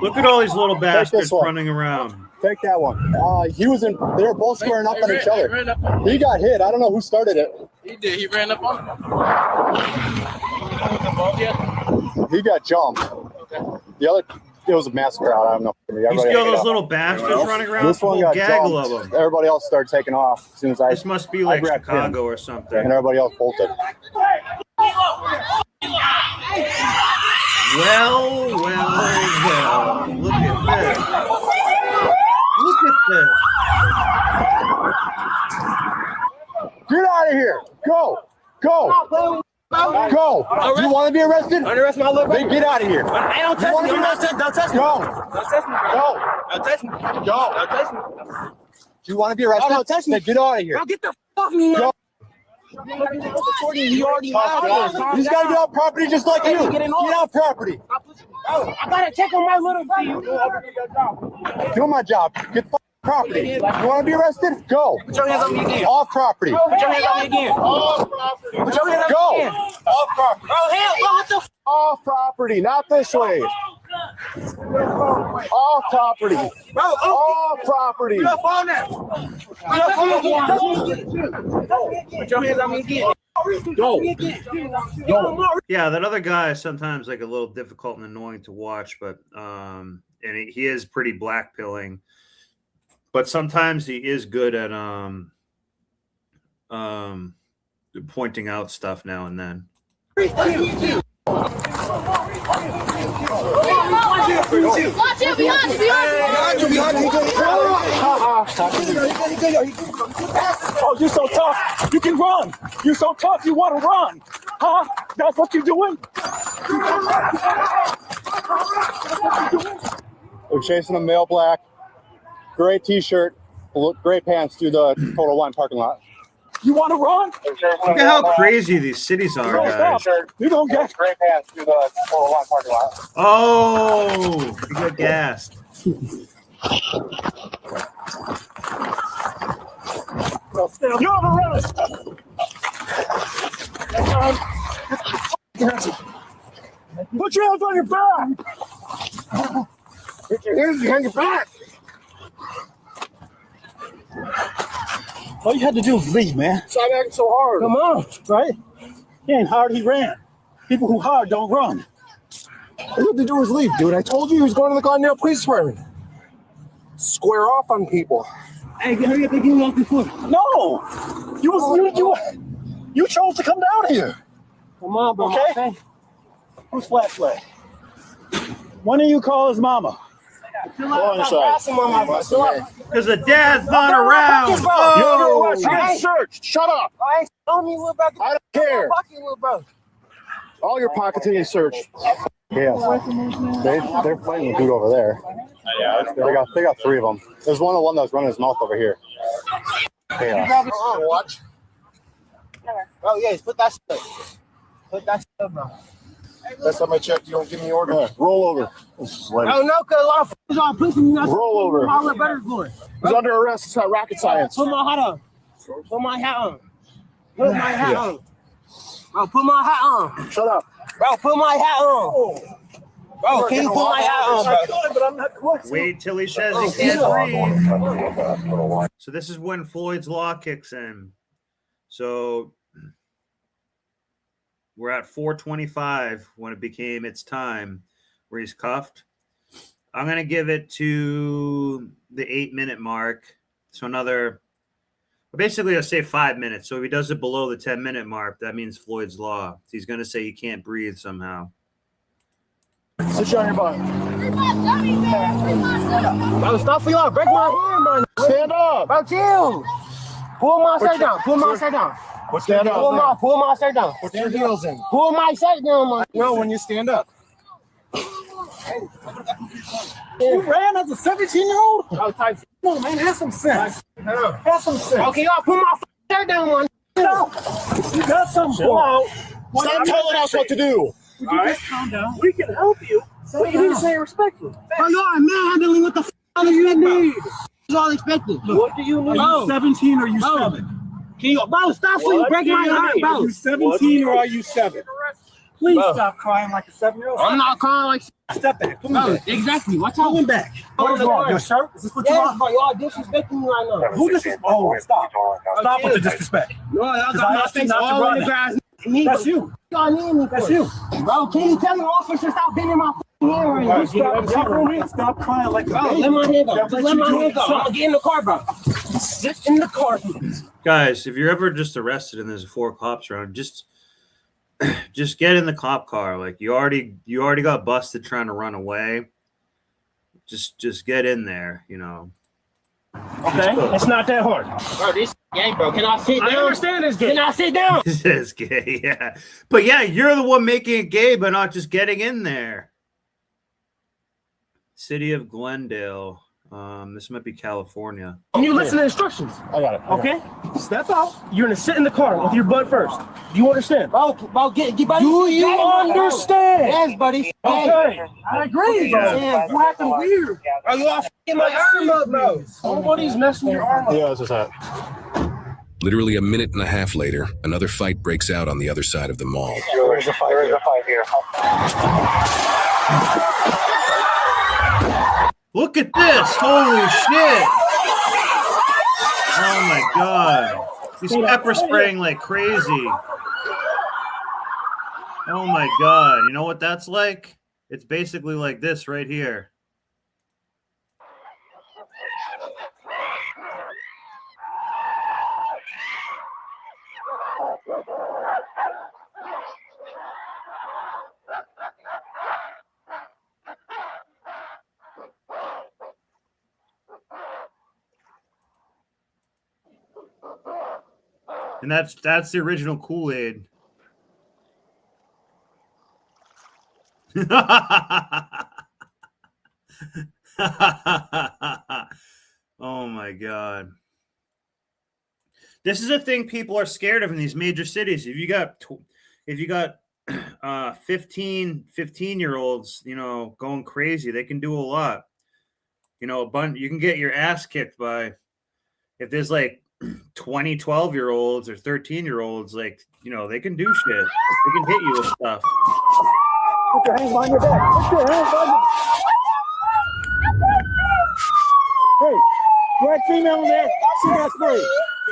Speaker 1: Look at all these little bastards
Speaker 10: one.
Speaker 1: running around.
Speaker 10: Take that one. They were both squaring up on each other. He got hit. I don't know who started it.
Speaker 12: He did. He ran up on him.
Speaker 10: He got jumped.
Speaker 12: Okay.
Speaker 10: The other, it was a mass crowd. I don't know.
Speaker 1: You see all those little bastards running around?
Speaker 10: This one
Speaker 1: Whole
Speaker 10: got
Speaker 1: gaggle
Speaker 10: jumped.
Speaker 1: of them.
Speaker 10: Everybody else started taking off as soon as
Speaker 1: This must be like
Speaker 10: grabbed
Speaker 1: Chicago
Speaker 10: him,
Speaker 1: or something.
Speaker 10: and everybody else bolted.
Speaker 1: Well. Look at this. Look at this.
Speaker 10: Get out of here. Go. You want to be arrested?
Speaker 12: Arrest my little
Speaker 10: Then get out of here.
Speaker 12: Hey, don't touch me. Don't touch me.
Speaker 10: Go.
Speaker 12: Don't touch me.
Speaker 10: Go.
Speaker 12: Don't touch me.
Speaker 10: Go.
Speaker 12: Don't touch me.
Speaker 10: Do you want to be arrested?
Speaker 12: Don't touch me.
Speaker 10: Then get out of here.
Speaker 12: Bro, get the fuck me, man.
Speaker 10: Go.
Speaker 12: He already has.
Speaker 10: He's got to get off property just like you. Get off property.
Speaker 12: Bro, I gotta check on my little brother.
Speaker 10: Do my job. Get the property. You want to be arrested? Go.
Speaker 12: Put your hands on me again.
Speaker 10: Off property.
Speaker 12: Put your hands on me again.
Speaker 10: Off property.
Speaker 12: Put your hands on
Speaker 10: Go.
Speaker 12: me again.
Speaker 10: Off property.
Speaker 12: Bro, hell, bro, what the f?
Speaker 10: Off property, not this way. Off property.
Speaker 12: Bro,
Speaker 10: off property.
Speaker 12: Put up on that. Put your hands on me again.
Speaker 10: Go.
Speaker 1: Yeah, that other guy is sometimes like a little difficult and annoying to watch, but and he is pretty black pilling. But sometimes he is good at pointing out stuff now and then.
Speaker 16: Watch it behind you.
Speaker 10: Oh, you're so tough. You can run. You're so tough. You want to run. Huh? That's what you're doing? We're chasing a male black, gray t-shirt, gray pants through the Total Wine parking lot. You want to run?
Speaker 1: Look at how crazy these cities are, guys.
Speaker 10: You don't get gray pants through the Total Wine parking lot.
Speaker 1: Oh, you got gassed.
Speaker 10: You're on arrest. Put your hands on your back. Put your hands behind your back. All you had to do was leave, man. Stop acting so hard. Come on, right? He ain't hard, he ran. People who hard don't run. All you had to do was leave, dude. I told you he was going to the Glendale Police Department. Square off on people. Hey, hurry up and get him off the foot. No! You chose to come down here. Come on, bro. Okay? Who's flashlight? When do you call his mama? Go inside.
Speaker 1: Because the dad's not around.
Speaker 10: Oh! You get searched. Shut up.
Speaker 12: I ain't telling you what about
Speaker 10: I don't care.
Speaker 12: bro.
Speaker 10: All your pockets are getting searched. Yeah. They're fighting the dude over there. They got three of them. There's one that was running his mouth over here. Yeah.
Speaker 12: Watch. Oh, yes, put that stuff. Put that stuff, bro.
Speaker 10: Last time I checked, you don't give me orders. Roll over.
Speaker 12: Oh, no, because a lot of f***ers are pushing me.
Speaker 10: Roll over.
Speaker 12: All the better going.
Speaker 10: He's under arrest. It's not rocket science.
Speaker 12: Put my hat on. Put my hat on. Put my hat on. Bro, put my hat on.
Speaker 10: Shut up.
Speaker 12: Bro, put my hat on. Bro, can you put my hat on, bro?
Speaker 1: Wait till he says he can't breathe. So this is when Floyd's Law kicks in. So we're at 4:25 when it became its time where he's cuffed. I'm going to give it to the 8-minute mark. So basically I'll say 5 minutes. So if he does it below the 10-minute mark, that means Floyd's Law. He's going to say he can't breathe somehow.
Speaker 10: Sit you on your butt.
Speaker 12: Bro, stop for y'all. Break my hand, man.
Speaker 10: Stand up.
Speaker 12: Bro, chill. Pull my shirt down. Pull my shirt down.
Speaker 10: Stand up.
Speaker 12: Pull my shirt down.
Speaker 10: Put your heels in.
Speaker 12: Pull my shirt down, man.
Speaker 10: No, when you stand up.
Speaker 12: You ran as a 17-year-old? Oh, type. Come on, man. Have some sense. Have some sense. Okay, y'all pull my shirt down, man.
Speaker 10: out. You got something
Speaker 23: Chill
Speaker 10: for
Speaker 23: out.
Speaker 10: us.
Speaker 23: Stop telling us what to do.
Speaker 10: Would you just calm down? We can help you. But you need to say it respectfully.
Speaker 9: Bro, you are manhandling. What the f do you need? It's all expected.
Speaker 10: What do you need? Are you 17 or are you 7?
Speaker 9: Can you, bro, stop before you break my heart,
Speaker 10: Are
Speaker 9: bro.
Speaker 10: you 17 or are you 7? Please
Speaker 23: Bro.
Speaker 10: stop crying like a 7-year-old.
Speaker 9: I'm not crying like
Speaker 10: Step back. Put me
Speaker 9: bro.
Speaker 10: back.
Speaker 9: Exactly. What's
Speaker 10: Pull
Speaker 9: up?
Speaker 10: him back. What is wrong? Your shirt? Is this what you
Speaker 9: Yes,
Speaker 10: want?
Speaker 9: bro. Y'all disrespecting me right now.
Speaker 10: Who disrespect? Oh, stop. Stop with the disrespect.
Speaker 9: No, y'all
Speaker 10: Because I
Speaker 9: got my
Speaker 10: asked you
Speaker 9: face
Speaker 10: not to
Speaker 9: all
Speaker 10: run
Speaker 9: in the
Speaker 10: it.
Speaker 9: grass.
Speaker 10: That's you.
Speaker 9: Y'all need me for
Speaker 10: That's
Speaker 9: it.
Speaker 10: you.
Speaker 9: Bro, can you tell the officer stop bending my f***ing hair right now?
Speaker 10: Stop crying like a
Speaker 9: Bro,
Speaker 10: baby.
Speaker 9: let my hair go.
Speaker 10: That's
Speaker 9: Just
Speaker 10: what
Speaker 9: let
Speaker 10: you
Speaker 9: my
Speaker 10: do
Speaker 9: hair go. I'm
Speaker 10: yourself.
Speaker 9: gonna get in the car, bro. Just in the car, please.
Speaker 1: Guys, if you're ever just arrested and there's 4 cops around, just get in the cop car. Like you already got busted trying to run away. Just get in there, you know.
Speaker 10: Okay, it's not that hard.
Speaker 9: Bro, this gay, bro. Can I sit down?
Speaker 10: I understand this game.
Speaker 9: Can I sit down?
Speaker 1: This is gay, yeah. But yeah, you're the one making it gay by not just getting in there. City of Glendale. This might be California.
Speaker 10: You listen to instructions.
Speaker 23: I got it.
Speaker 10: Okay? Step out. You're gonna sit in the car with your butt first. Do you understand?
Speaker 9: Bro, get buddy.
Speaker 10: Do you understand?
Speaker 9: Yes, buddy.
Speaker 10: Okay. I agree, bro.
Speaker 9: Yeah.
Speaker 10: You acting weird.
Speaker 9: Bro, you all f***ing my arm up, bro.
Speaker 10: Nobody's messing your arm up.
Speaker 23: Yeah, that's what's up.
Speaker 2: Literally a minute and a half later, another fight breaks out on the other side of the mall.
Speaker 23: There is a fight here.
Speaker 1: Look at this! Holy shit! Oh my god! He's pepper spraying like crazy. Oh my god! You know what that's like? It's basically like this right here. And that's the original Kool-Aid. Oh my god. This is a thing people are scared of in these major cities. If you got 15-year-olds, you know, going crazy, they can do a lot. You know, you can get your ass kicked by, if there's like 20 12-year-olds or 13-year-olds, like, you know, they can do shit. They can hit you with stuff.
Speaker 10: Put your hands behind your back. Put your hands behind your back. Hey, black female in there. She got sprayed.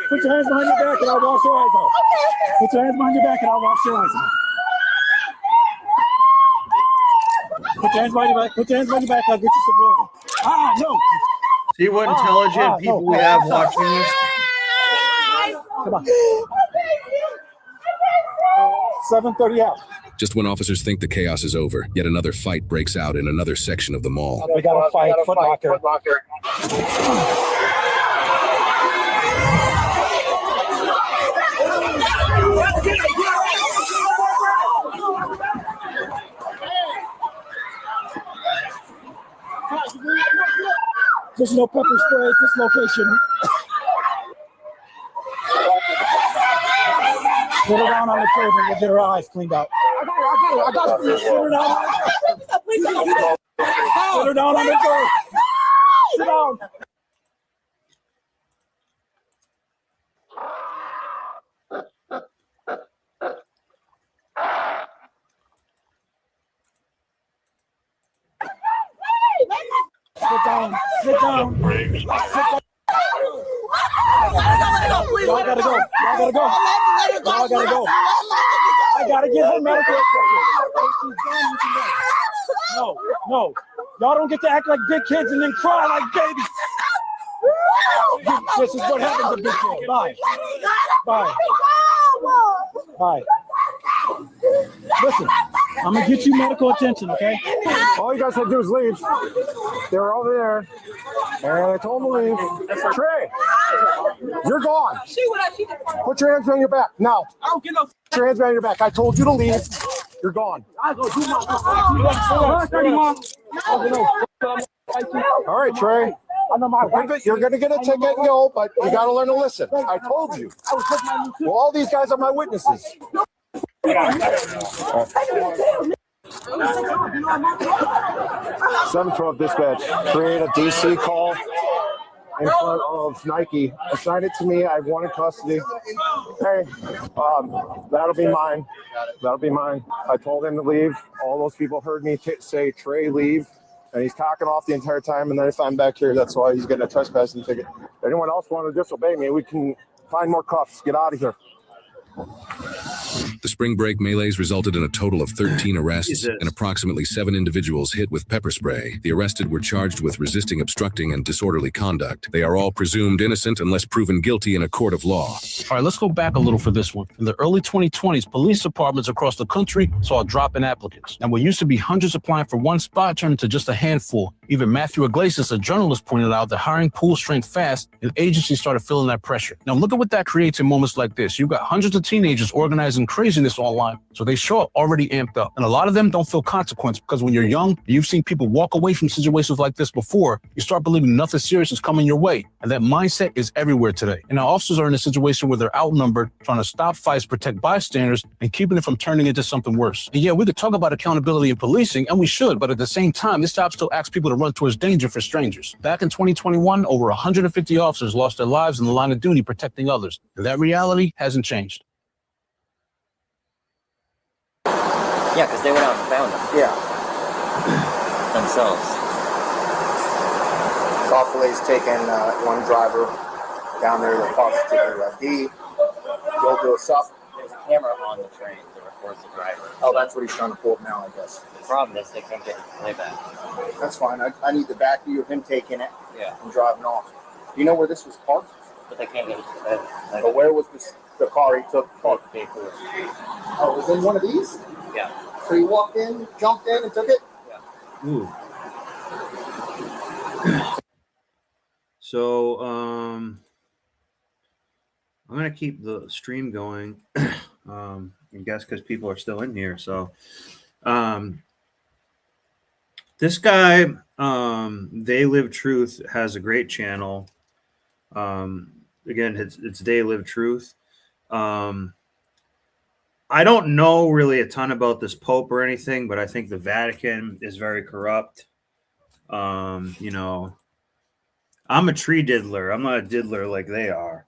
Speaker 10: Put your hands behind your back and I'll wash your eyes out. Put your hands behind your back and I'll wash your eyes out. Put your hands behind your back. Put your hands behind your back. I'll get you some water. No.
Speaker 1: See what intelligent people we have watching this?
Speaker 10: Come on. 7:30 out.
Speaker 2: Just when officers think the chaos is over, yet another fight breaks out in another section of the mall.
Speaker 10: We got to fight. Foot Locker. There's no pepper spray at this location. Put her down on the table and we'll get her eyes cleaned out. I got it. Sit her down. Put her down on the table. Sit down. Sit down. Sit down. Sit down. Y'all gotta go. Y'all gotta go. Y'all gotta go. I gotta get her medical attention. No, no. Y'all don't get to act like big kids and then cry like babies. This is what happens to big kids. Bye. Bye. Bye. Listen, I'm gonna get you medical attention, okay?
Speaker 23: All you guys had to do is leave. They were over there. And I told them to leave. Trey, you're gone. Put your hands behind your back. Now.
Speaker 9: I don't get no.
Speaker 23: Put your hands behind your back. I told you to leave. You're gone.
Speaker 9: I go do my.
Speaker 23: All right, Trey. You're going to get a ticket and go, but you got to learn to listen. I told you. Well, all these guys are my witnesses. Seven 12 dispatch. Create a DC call in front of Nike. Assign it to me. I wanted custody. Hey, that'll be mine. That'll be mine. I told him to leave. All those people heard me say, Trey, leave. And he's cocking off the entire time. And then if I'm back here, that's why he's getting a trespassing ticket. If anyone else want to disobey me, we can find more cuffs. Get out of here.
Speaker 2: The spring break melees resulted in a total of 13 arrests and approximately 7 individuals hit with pepper spray. The arrested were charged with resisting, obstructing, and disorderly conduct. They are all presumed innocent unless proven guilty in a court of law.
Speaker 15: All right, let's go back a little for this one. In the early 2020s, police departments across the country saw a drop in applicants. And what used to be hundreds applying for one spot turned into just a handful. Even Matthew Iglesias, a journalist, pointed out that hiring pool strength fast, and agencies started feeling that pressure. Now look at what that creates in moments like this. You've got hundreds of teenagers organizing craziness online, so they show up already amped up. And a lot of them don't feel consequence because when you're young, you've seen people walk away from situations like this before, you start believing nothing serious is coming your way. And that mindset is everywhere today. And our officers are in a situation where they're outnumbered, trying to stop fights, protect bystanders, and keeping it from turning into something worse. And yeah, we could talk about accountability in policing, and we should, but at the same time, this job still asks people to run towards danger for strangers. Back in 2021, over 150 officers lost their lives in the line of duty protecting others. And that reality hasn't changed.
Speaker 18: Yeah, because they went out and found them.
Speaker 20: Yeah.
Speaker 18: Themselves.
Speaker 20: Lawfully's taken one driver down there to positive ID. Go do a sup.
Speaker 18: There's a camera on the train that records the driver.
Speaker 20: Oh, that's what he's trying to pull up now, I guess.
Speaker 18: The problem is they can't get playback.
Speaker 20: That's fine. I need the back view of him taking it
Speaker 18: Yeah.
Speaker 20: and driving off. Do you know where this was parked?
Speaker 18: But they can't get it.
Speaker 20: But where was the car he took parked?
Speaker 18: Pay for it.
Speaker 20: Oh, it was in one of these?
Speaker 18: Yeah.
Speaker 20: So he walked in, jumped in, and took it?
Speaker 18: Yeah.
Speaker 1: Ooh. So, I'm gonna keep the stream going. I guess because people are still in here. So, this guy, They Live Truth, has a great channel. Again, it's They Live Truth. I don't know really a ton about this Pope or anything, but I think the Vatican is very corrupt. You know, I'm a tree diddler. I'm not a diddler like they are.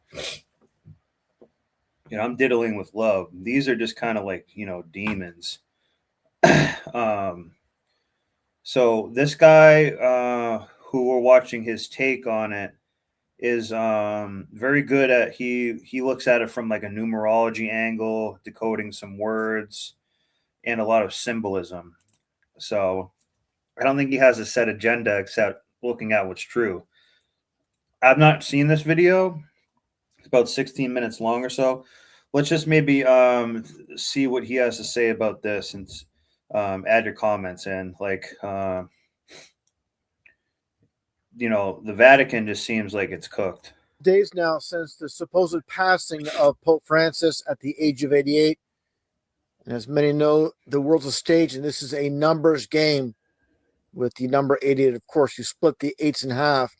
Speaker 1: You know, I'm diddling with love. These are just kind of like, you know, demons. So this guy who we're watching his take on it is very good at he looks at it from like a numerology angle, decoding some words and a lot of symbolism. So I don't think he has a set agenda except looking at what's true. I've not seen this video. It's about 16 minutes long or so. Let's just maybe see what he has to say about this and add your comments in. Like you know, the Vatican just seems like it's cooked.
Speaker 23: Days now since the supposed passing of Pope Francis at the age of 88. And as many know, the world's a stage, and this is a numbers game with the number 88. Of course, you split the 8s in half,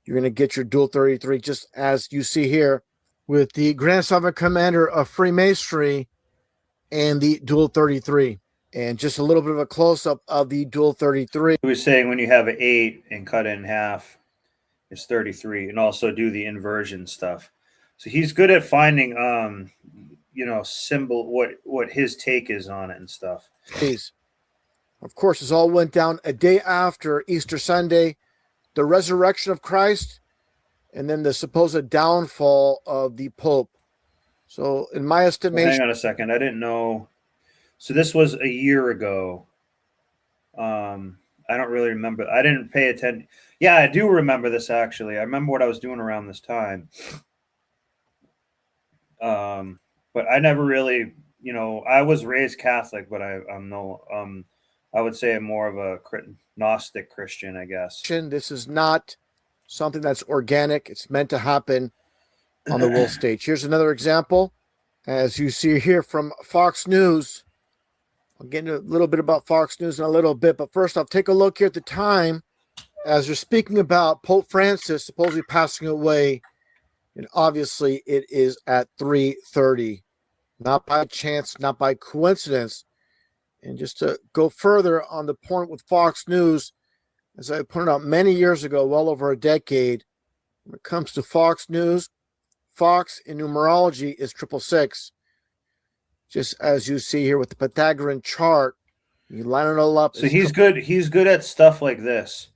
Speaker 23: you're going to get your dual 33, just as you see here with the Grand Sovereign Commander of Freemasonry and the dual 33. And just a little bit of a close-up of the dual 33.
Speaker 1: He was saying when you have an 8 and cut it in half, it's 33, and also do the inversion stuff. So he's good at finding, you know, symbol what his take is on it and stuff.
Speaker 23: Of course, this all went down a day after Easter Sunday, the resurrection of Christ, and then the supposed downfall of the Pope. So, in my estimation,
Speaker 1: hang on a second, I didn't know. So this was a year ago. I don't really remember. I didn't pay attention. Yeah, I do remember this actually. I remember what I was doing around this time. But I never really, you know, I was raised Catholic, but I'm no, I would say I'm more of a Gnostic Christian, I guess.
Speaker 23: this is not something that's organic. It's meant to happen on the world stage. Here's another example, as you see here from Fox News. I'll get into a little bit about Fox News in a little bit, but first off, take a look here at the time as you're speaking about Pope Francis supposedly passing away, and obviously it is at 3:30, not by chance, not by coincidence. And just to go further on the point with Fox News, as I pointed out many years ago, well over a decade, when it comes to Fox News, Fox in numerology is 666. Just as you see here with the Pythagorean chart, you line it all up.
Speaker 1: So he's good. He's good at stuff like this.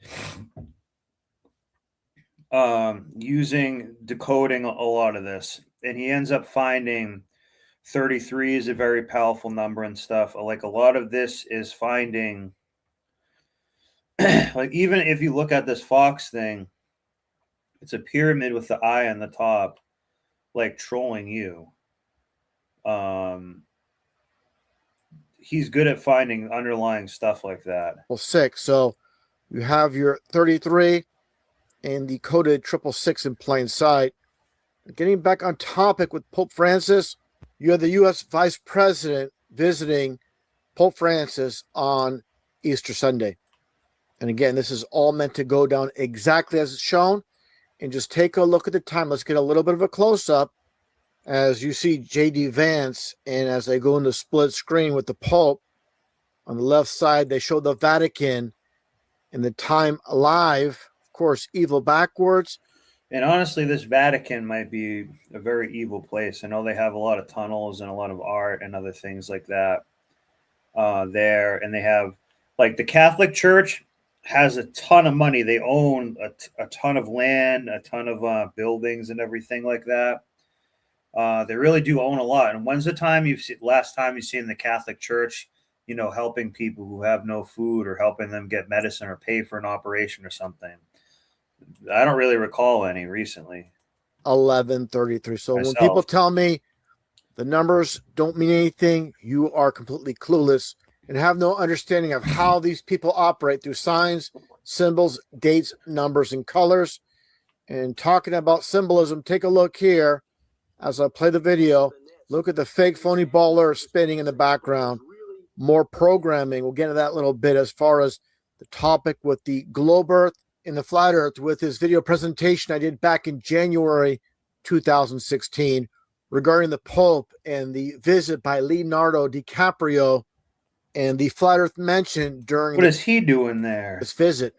Speaker 1: Decoding a lot of this, and he ends up finding 33 is a very powerful number and stuff. Like a lot of this is finding, like even if you look at this Fox thing, it's a pyramid with the eye on the top, like trolling you. He's good at finding underlying stuff like that.
Speaker 23: Well, 6. So you have your 33 and the coded 666 in plain sight. Getting back on topic with Pope Francis, you have the U.S. Vice President visiting Pope Francis on Easter Sunday. And again, this is all meant to go down exactly as it's shown. And just take a look at the time. Let's get a little bit of a close-up as you see J.D. Vance, and as they go into split screen with the Pope, on the left side, they show the Vatican and the time alive, of course, evil backwards.
Speaker 1: And honestly, this Vatican might be a very evil place. I know they have a lot of tunnels and a lot of art and other things like that there. And they have, like, the Catholic Church has a ton of money. They own a ton of land, a ton of buildings and everything like that. They really do own a lot. And when's the time last time you've seen the Catholic Church, helping people who have no food or helping them get medicine or pay for an operation or something? I don't really recall any recently.
Speaker 23: 11:33. So
Speaker 1: Myself.
Speaker 23: when people tell me the numbers don't mean anything, you are completely clueless and have no understanding of how these people operate through signs, symbols, dates, numbers, and colors. And talking about symbolism, take a look here. As I play the video, look at the fake phony baller spinning in the background. More programming. We'll get into that a little bit as far as the topic with the globe earth and the flat earth with his video presentation I did back in January 2016 regarding the Pope and the visit by Leonardo DiCaprio and the flat earth mentioned during
Speaker 1: What is he doing there?
Speaker 23: this visit.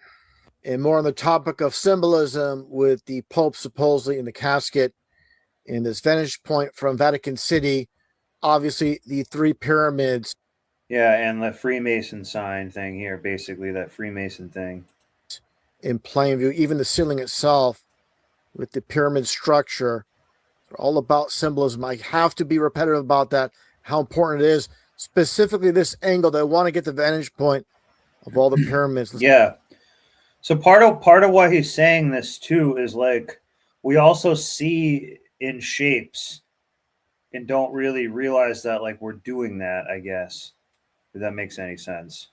Speaker 23: And more on the topic of symbolism with the Pope supposedly in the casket. In this vantage point from Vatican City, obviously the 3 pyramids.
Speaker 1: Yeah, and the Freemason sign thing here, basically that Freemason thing.
Speaker 23: In plain view, even the ceiling itself with the pyramid structure, they're all about symbolism. I have to be repetitive about that, how important it is, specifically this angle that I want to get the vantage point of all the pyramids.
Speaker 1: Yeah. So part of why he's saying this too is like we also see in shapes and don't really realize that like we're doing that, I guess. If that makes any sense.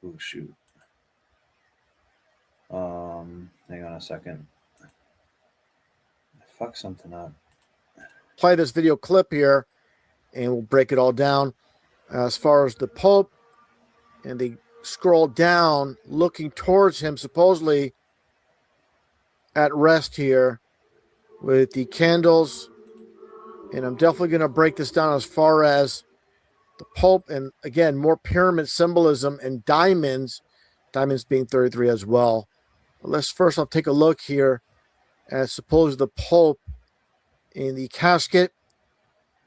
Speaker 1: Oh shoot. Hang on a second. I fucked something up.
Speaker 23: Play this video clip here and we'll break it all down. As far as the Pope, and they scroll down looking towards him, supposedly at rest here with the candles. And I'm definitely going to break this down as far as the Pope, and again, more pyramid symbolism and diamonds being 33 as well. But let's first, I'll take a look here at suppose the Pope in the casket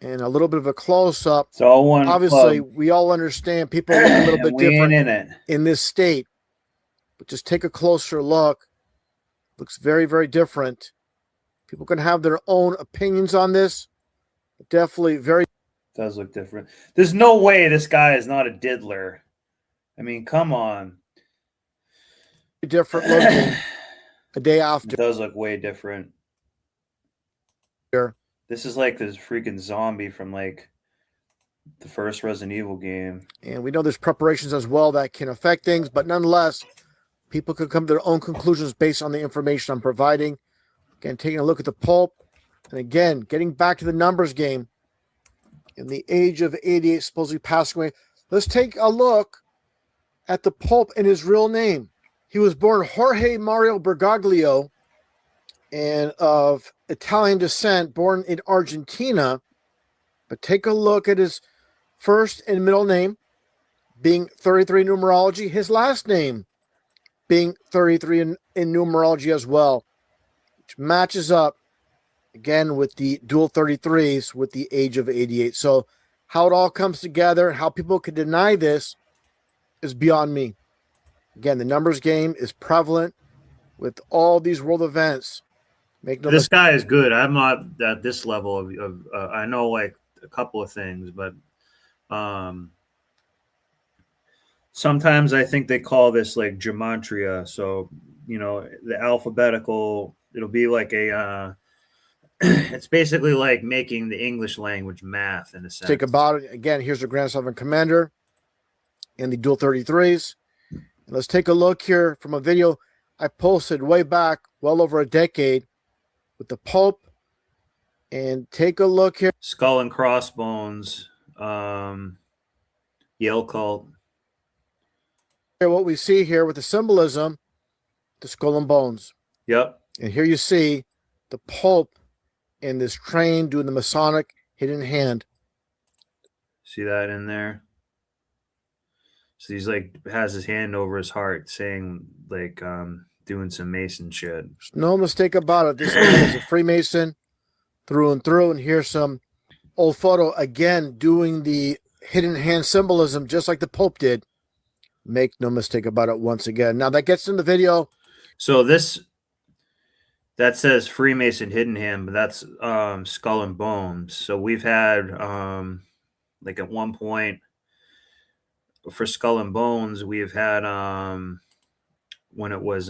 Speaker 23: and a little bit of a close-up.
Speaker 1: It's all one
Speaker 23: Obviously,
Speaker 1: club.
Speaker 23: we all understand people look a little bit
Speaker 1: We ain't
Speaker 23: different
Speaker 1: in it.
Speaker 23: in this state, but just take a closer look. Looks very, very different. People can have their own opinions on this. Definitely very
Speaker 1: Does look different. There's no way this guy is not a diddler. I mean, come on.
Speaker 23: different looking a day after.
Speaker 1: It does look way different. This is like this freaking zombie from like the first Resident Evil game.
Speaker 23: And we know there's preparations as well that can affect things, but nonetheless, people can come to their own conclusions based on the information I'm providing. Again, taking a look at the Pope. And again, getting back to the numbers game. In the age of 88, supposedly passing away. Let's take a look at the Pope and his real name. He was born Jorge Mario Bergoglio and of Italian descent, born in Argentina. But take a look at his first and middle name being 33 in numerology, his last name being 33 in numerology as well, which matches up again with the dual 33s with the age of 88. So how it all comes together and how people could deny this is beyond me. Again, the numbers game is prevalent with all these world events. Make no
Speaker 1: This guy is good. I'm not at this level of I know like a couple of things, but sometimes I think they call this like gematria. So, you know, the alphabetical, it'll be like a it's basically like making the English language math in a sense.
Speaker 23: Think about it. Again, here's the Grand Sovereign Commander in the dual 33s. And let's take a look here from a video I posted way back, well over a decade, with the Pope. And take a look here.
Speaker 1: Skull and Crossbones, Yale Cult.
Speaker 23: Here, what we see here with the symbolism, the skull and bones.
Speaker 1: Yep.
Speaker 23: And here you see the Pope in this train doing the Masonic hidden hand.
Speaker 1: See that in there? So he's like has his hand over his heart, saying like doing some Mason shit.
Speaker 23: There's no mistake about it. This man is a Freemason through and through. And here's some old photo again doing the hidden hand symbolism, just like the Pope did. Make no mistake about it once again. Now that gets in the video.
Speaker 1: So that says Freemason hidden hand, but that's Skull and Bones. So we've had like at one point for Skull and Bones, we've had when it was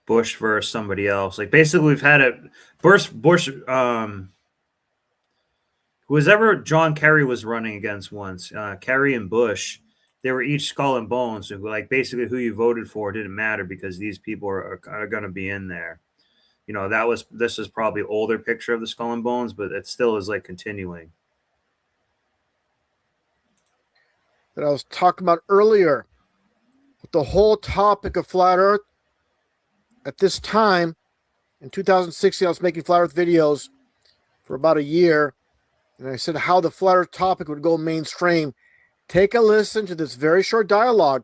Speaker 1: Bush versus somebody else. Like basically we've had it Bush whoever John Kerry was running against once, Kerry and Bush, they were each Skull and Bones. So like basically who you voted for didn't matter because these people are going to be in there. You know, this is probably older picture of the Skull and Bones, but it still is like continuing.
Speaker 23: That I was talking about earlier with the whole topic of flat earth. At this time in 2016, I was making flat earth videos for about a year. And I said how the flat earth topic would go mainstream. Take a listen to this very short dialogue,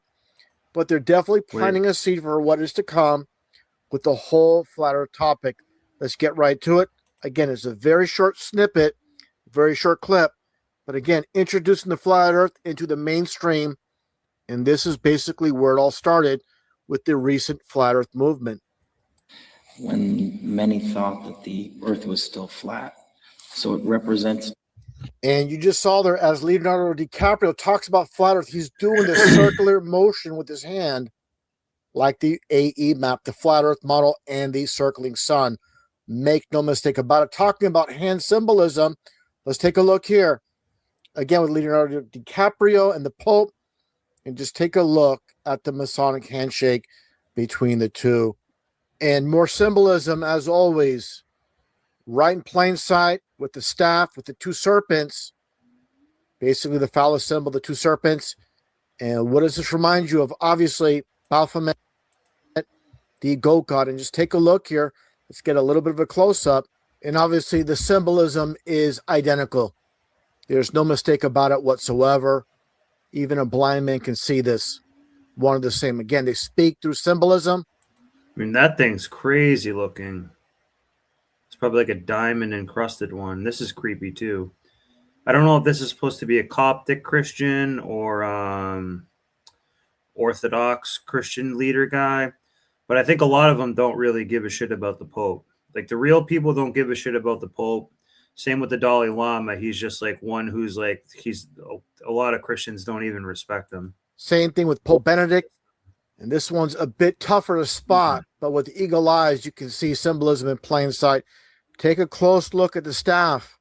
Speaker 23: but they're definitely planting a seed for what is to come with the whole flat earth topic. Let's get right to it. Again, it's a very short snippet, very short clip, but again, introducing the flat earth into the mainstream. And this is basically where it all started with the recent flat earth movement.
Speaker 5: When many thought that the earth was still flat. So it represents.
Speaker 23: And you just saw there as Leonardo DiCaprio talks about flat earth, he's doing this circular motion with his hand, like the AE map, the flat earth model, and the circling sun. Make no mistake about it. Talking about hand symbolism, let's take a look here. Again with Leonardo DiCaprio and the Pope, and just take a look at the Masonic handshake between the two. And more symbolism, as always, right in plain sight with the staff, with the two serpents, basically the phallus symbol, the two serpents. And what does this remind you of? Obviously, Baphomet, the goat god. And just take a look here. Let's get a little bit of a close-up. And obviously, the symbolism is identical. There's no mistake about it whatsoever. Even a blind man can see this. One and the same. Again, they speak through symbolism.
Speaker 1: I mean, that thing's crazy looking. It's probably like a diamond encrusted one. This is creepy too. I don't know if this is supposed to be a Coptic Christian or Orthodox Christian leader guy, but I think a lot of them don't really give a shit about the Pope. Like the real people don't give a shit about the Pope. Same with the Dalai Lama. He's just like one who's like, a lot of Christians don't even respect him.
Speaker 23: Same thing with Pope Benedict. And this one's a bit tougher to spot, but with eagle eyes, you can see symbolism in plain sight. Take a close look at the staff.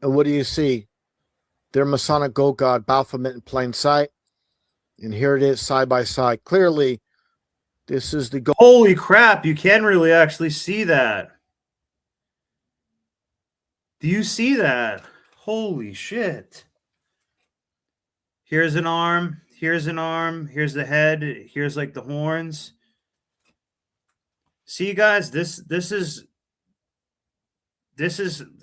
Speaker 23: And what do you see? Their Masonic goat god, Baphomet, in plain sight. And here it is side by side. Clearly, this is the goat.
Speaker 1: Holy crap, you can really actually see that. Do you see that? Holy shit. Here's an arm. Here's an arm. Here's the head. Here's like the horns. See, guys, this is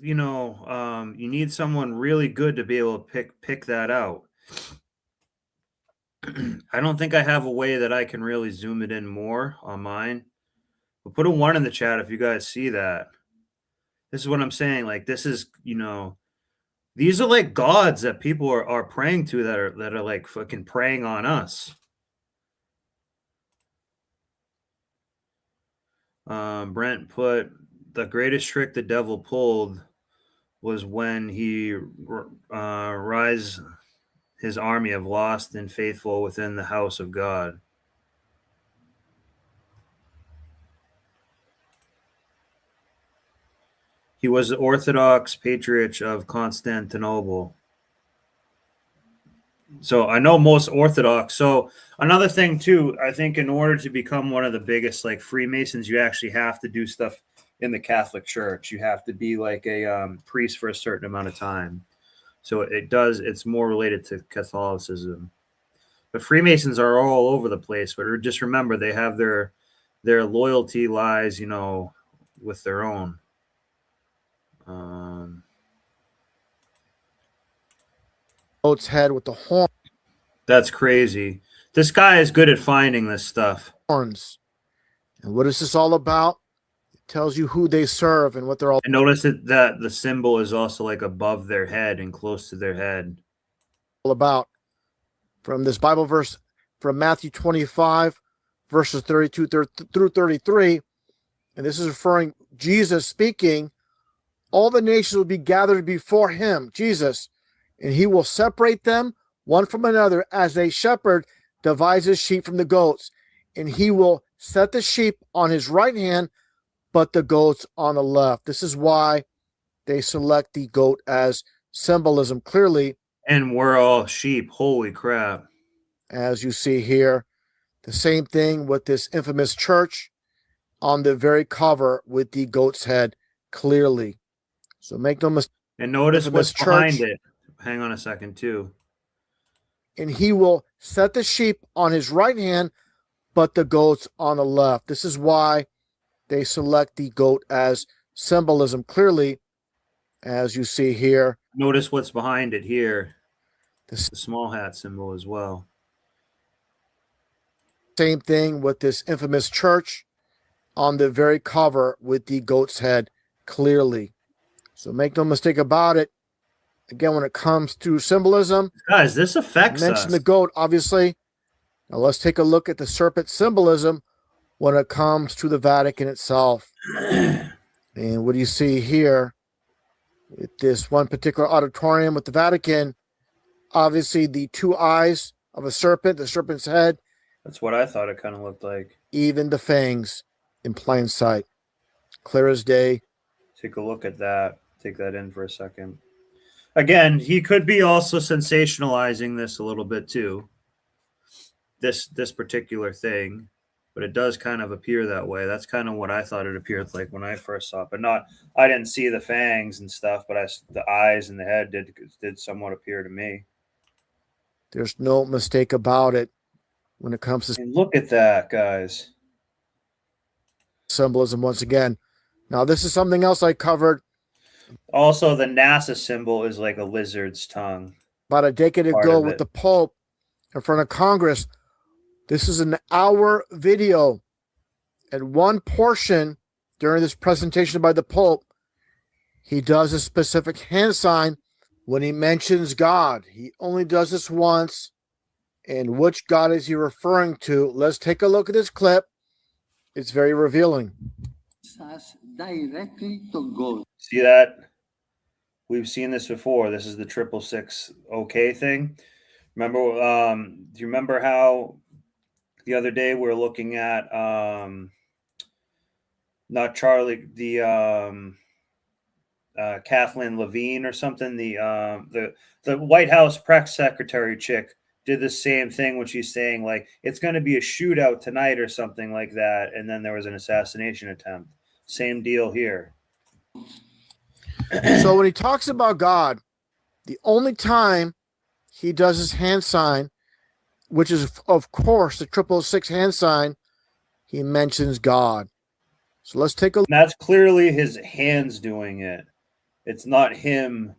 Speaker 1: you know, you need someone really good to be able to pick that out. I don't think I have a way that I can really zoom it in more on mine. But put a 1 in the chat if you guys see that. This is what I'm saying. Like, this is, you know, these are like gods that people are praying to, that are like fucking preying on us. Brent put, the greatest trick the devil pulled was when he rise his army of lost and faithful within the house of God. He was the Orthodox Patriarch of Constantinople. So I know most Orthodox. So another thing too, I think in order to become one of the biggest like Freemasons, you actually have to do stuff in the Catholic Church. You have to be like a priest for a certain amount of time. So it's more related to Catholicism. But Freemasons are all over the place. But just remember, they have their loyalty lies, you know, with their own.
Speaker 23: Goat's head with the horn.
Speaker 1: That's crazy. This guy is good at finding this stuff.
Speaker 23: Horns. And what is this all about? It tells you who they serve and what they're all.
Speaker 1: And notice that the symbol is also like above their head and close to their head.
Speaker 23: All about. From this Bible verse from Matthew 25, verses 32 through 33. And this is referring, Jesus speaking, all the nations will be gathered before him, Jesus, and he will separate them one from another as a shepherd divides his sheep from the goats. And he will set the sheep on his right hand, but the goats on the left. This is why they select the goat as symbolism clearly.
Speaker 1: And we're all sheep. Holy crap.
Speaker 23: As you see here, the same thing with this infamous church on the very cover with the goat's head clearly. So make no mistake.
Speaker 1: And notice what's behind it. Hang on a second, too.
Speaker 23: And he will set the sheep on his right hand, but the goats on the left. This is why they select the goat as symbolism clearly, as you see here.
Speaker 1: Notice what's behind it here. The small hat symbol as well.
Speaker 23: Same thing with this infamous church on the very cover with the goat's head clearly. So make no mistake about it. Again, when it comes to symbolism,
Speaker 1: guys, this affects us.
Speaker 23: Mention the goat, obviously. Now let's take a look at the serpent symbolism when it comes to the Vatican itself. And what do you see here? With this one particular auditorium with the Vatican, obviously the two eyes of a serpent, the serpent's head.
Speaker 1: That's what I thought it kind of looked like.
Speaker 23: Even the fangs in plain sight. Clear as day.
Speaker 1: Take a look at that. Take that in for a second. Again, he could be also sensationalizing this a little bit too. This particular thing, but it does kind of appear that way. That's kind of what I thought it appeared like when I first saw it. But I didn't see the fangs and stuff, but the eyes and the head did somewhat appear to me.
Speaker 23: There's no mistake about it when it comes to.
Speaker 1: And look at that, guys.
Speaker 23: Symbolism once again. Now, this is something else I covered.
Speaker 1: Also, the NASA symbol is like a lizard's tongue.
Speaker 23: About a decade ago with the Pope in front of Congress. This is an hour video. And one portion during this presentation by the Pope, he does a specific hand sign when he mentions God. He only does this once. And which God is he referring to? Let's take a look at this clip. It's very revealing.
Speaker 6: Directly to God.
Speaker 1: See that? We've seen this before. This is the 666 OK thing. Remember? Do you remember how the other day we were looking at not Charlie, the Kathleen Levine or something, the White House press secretary chick did the same thing when she's saying like it's going to be a shootout tonight or something like that, and then there was an assassination attempt. Same deal here.
Speaker 23: So when he talks about God, the only time he does his hand sign, which is, of course, the 666 hand sign. He mentions God. So let's take a look.
Speaker 1: That's clearly his hands doing it. It's not him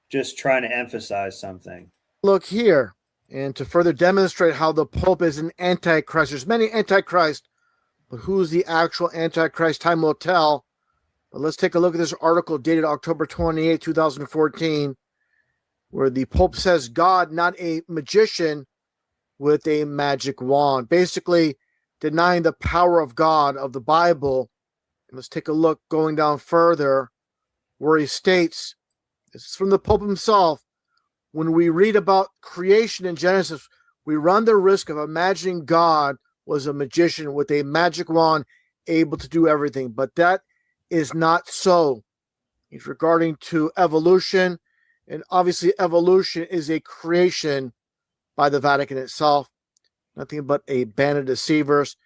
Speaker 1: just trying to emphasize something.
Speaker 23: Look here. And to further demonstrate how the Pope is an antichrist, there's many antichrists, but who's the actual antichrist, time will tell. But let's take a look at this article dated October 28, 2014, where the Pope says God, not a magician with a magic wand, basically denying the power of God of the Bible. And let's take a look going down further, where he states, this is from the Pope himself, when we read about creation in Genesis, we run the risk of imagining God was a magician with a magic wand able to do everything. But that is not so. It's regarding to evolution, and obviously evolution is a creation by the Vatican itself. Nothing but a band of deceivers,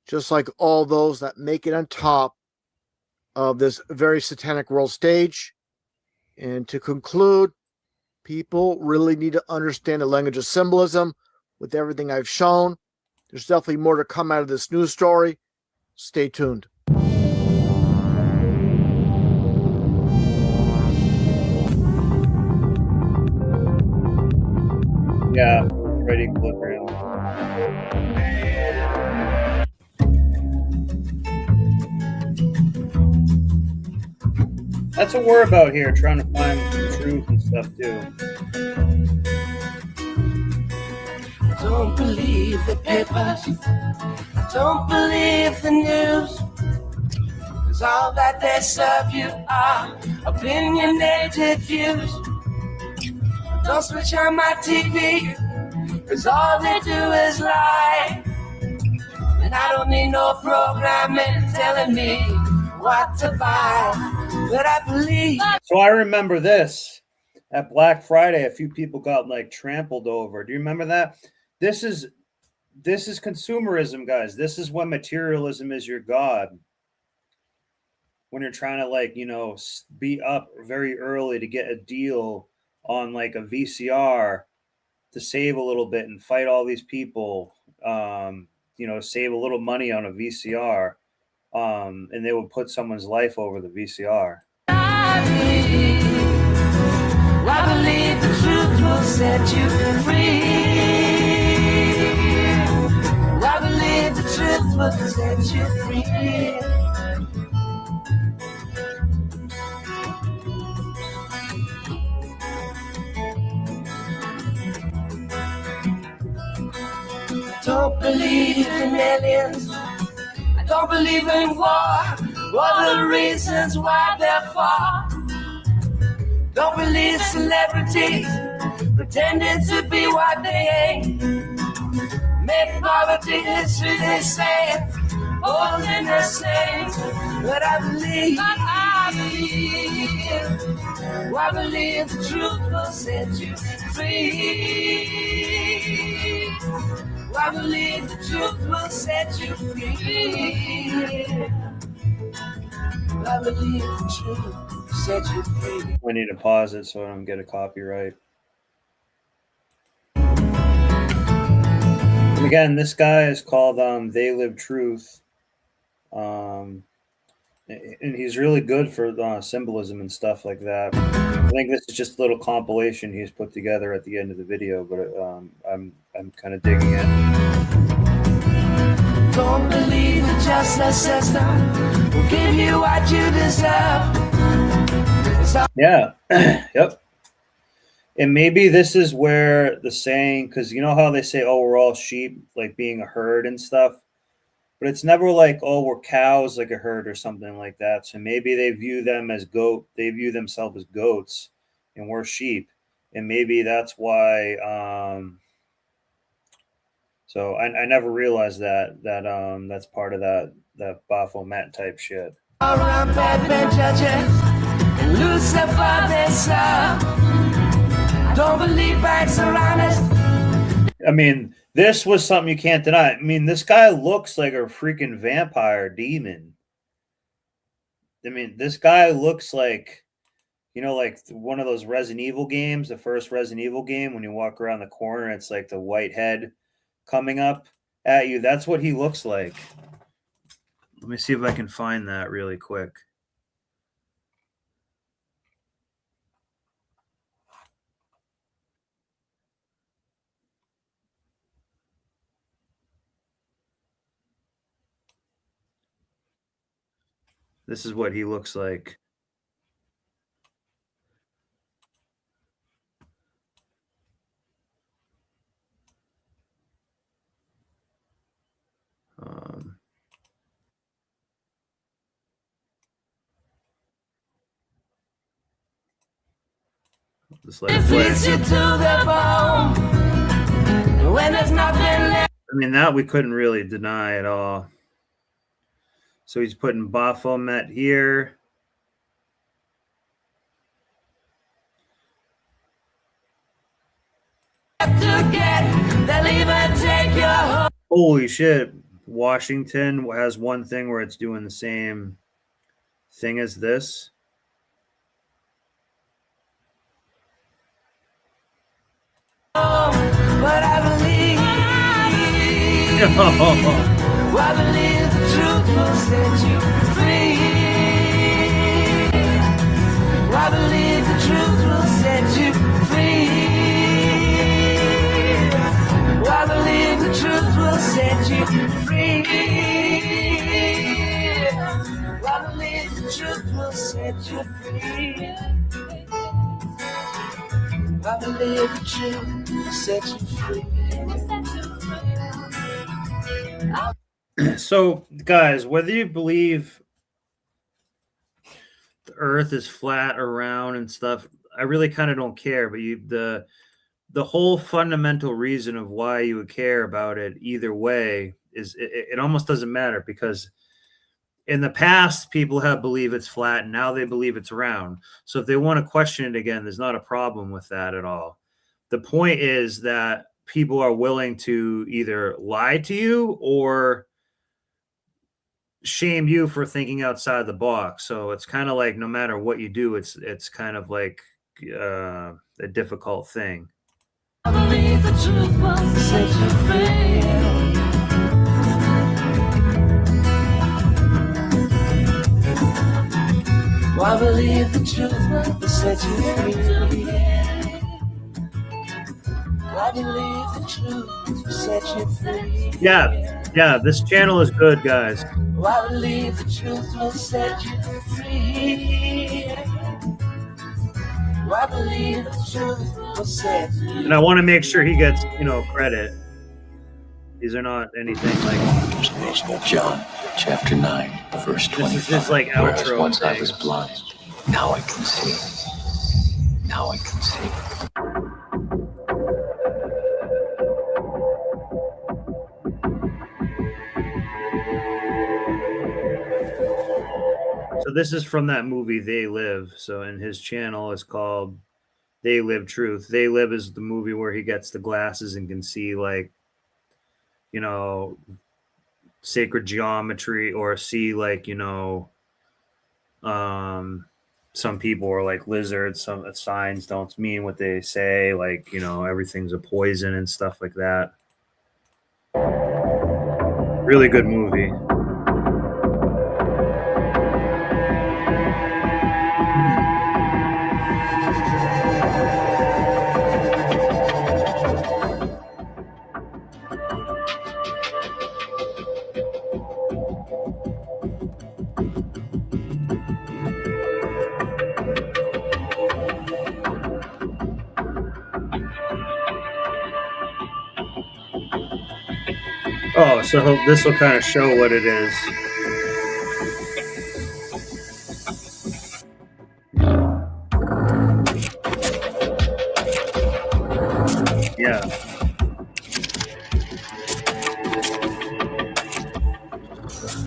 Speaker 23: just like all those that make it on top of this very satanic world stage. And to conclude, people really need to understand the language of symbolism with everything I've shown. There's definitely more to come out of this news story. Stay tuned.
Speaker 1: Yeah, right equilibrium. That's what we're about here, trying to find the truth and stuff too.
Speaker 6: Don't believe the papers, don't believe the news, 'cause all that they serve you are opinionated views. Don't switch on my TV, 'cause all they do is lie. And I don't need no programming telling me what to buy. But I believe.
Speaker 1: So I remember this at Black Friday. A few people got like trampled over. Do you remember that? This is consumerism, guys. This is when materialism is your god. When you're trying to, like, you know, be up very early to get a deal on like a VCR to save a little bit and fight all these people, you know, save a little money on a VCR. And they would put someone's life over the VCR.
Speaker 6: I believe the truth will set you free. I believe the truth will set you free. I don't believe in aliens. I don't believe in war. What are the reasons why they're for? Don't believe celebrities pretending to be what they ain't. Make poverty history, they say, all in the same. But I believe the truth will set you free. I believe the truth will set you free. I believe the truth will set you free.
Speaker 1: We need to pause it so I don't get a copyright. And again, this guy is called They Live Truth. And he's really good for symbolism and stuff like that. I think this is just a little compilation he's put together at the end of the video, but I'm kind of digging it.
Speaker 6: Don't believe the justice system will give you what you deserve.
Speaker 1: Yeah. Yep. And maybe this is where the saying, because you know how they say, oh, we're all sheep, like being a herd and stuff. But it's never like, oh, we're cows like a herd or something like that. So maybe they view them as they view themselves as goats and we're sheep. And maybe that's why. So I never realized that that's part of that Baphomet type shit.
Speaker 6: Around bad judges and Lucifer they serve. Don't believe banks are honest.
Speaker 1: I mean, this was something you can't deny. I mean, this guy looks like a freaking vampire demon. I mean, this guy looks like You know, like one of those Resident Evil games, the first Resident Evil game, when you walk around the corner, it's like the white head coming up at you. That's what he looks like. Let me see if I can find that really quick. This is what he looks like. Just let it play. I mean, that we couldn't really deny at all. So he's putting Baphomet here. Holy shit. Washington has one thing where it's doing the same thing as this.
Speaker 6: But I believe, I believe the truth will set you free. I believe the truth will set you free. I believe the truth will set you free. I believe the truth will set you free. I believe the truth will set you free.
Speaker 1: So, guys, whether you believe the Earth is flat or round and stuff, I really kind of don't care. But the whole fundamental reason of why you would care about it either way is it almost doesn't matter, because in the past people have believed it's flat and now they believe it's round. So if they want to question it again, there's not a problem with that at all. The point is that people are willing to either lie to you or shame you for thinking outside the box. So it's kind of like no matter what you do, it's kind of like a difficult thing.
Speaker 6: I believe the truth will set you free. I believe the truth will set you free. I believe the truth will set you free.
Speaker 1: Yeah, this channel is good, guys.
Speaker 6: I believe the truth will set you free. I believe the truth will set you free.
Speaker 1: And I want to make sure he gets, credit. These are not anything like
Speaker 4: John, chapter 9, verse 25.
Speaker 1: This is just like
Speaker 4: Whereas
Speaker 1: outro
Speaker 4: once I
Speaker 1: thing.
Speaker 4: was blind, now I can see. Now I can see.
Speaker 1: So this is from that movie They Live. So in his channel is called They Live Truth. They Live is the movie where he gets the glasses and can see sacred geometry, or see some people are like lizards, some signs don't mean what they say, everything's a poison and stuff like that. Really good movie. Oh, so this will kind of show what it is. Yeah.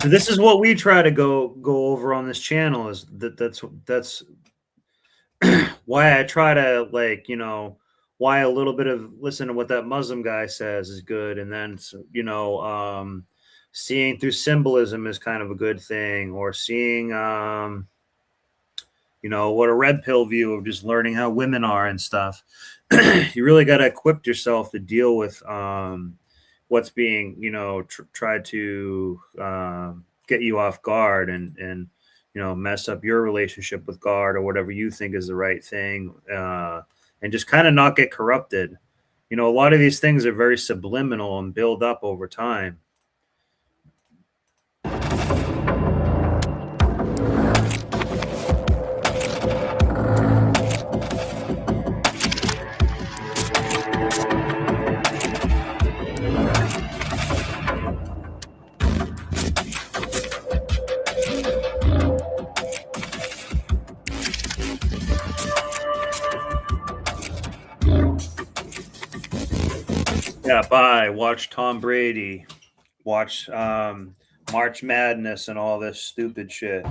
Speaker 1: So this is what we try to go over on this channel, is that's why I try to why a little bit of listen to what that Muslim guy says is good, and then seeing through symbolism is kind of a good thing, or seeing you know, what a red pill view of just learning how women are and stuff. You really got to equip yourself to deal with what's being, you know, tried to get you off guard and you know, mess up your relationship with God or whatever you think is the right thing, and just kind of not get corrupted. You know, a lot of these things are very subliminal and build up over time. Yeah, bye. Watch Tom Brady. Watch March Madness and all this stupid shit.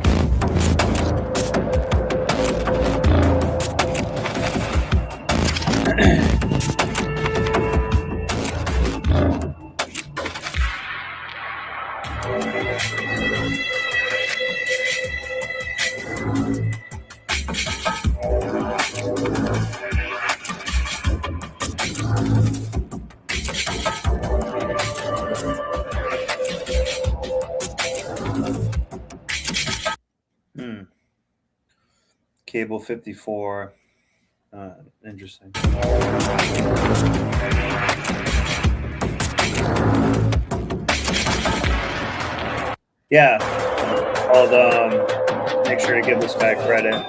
Speaker 1: Cable 54. Interesting. Yeah. I'll make sure to give this guy credit.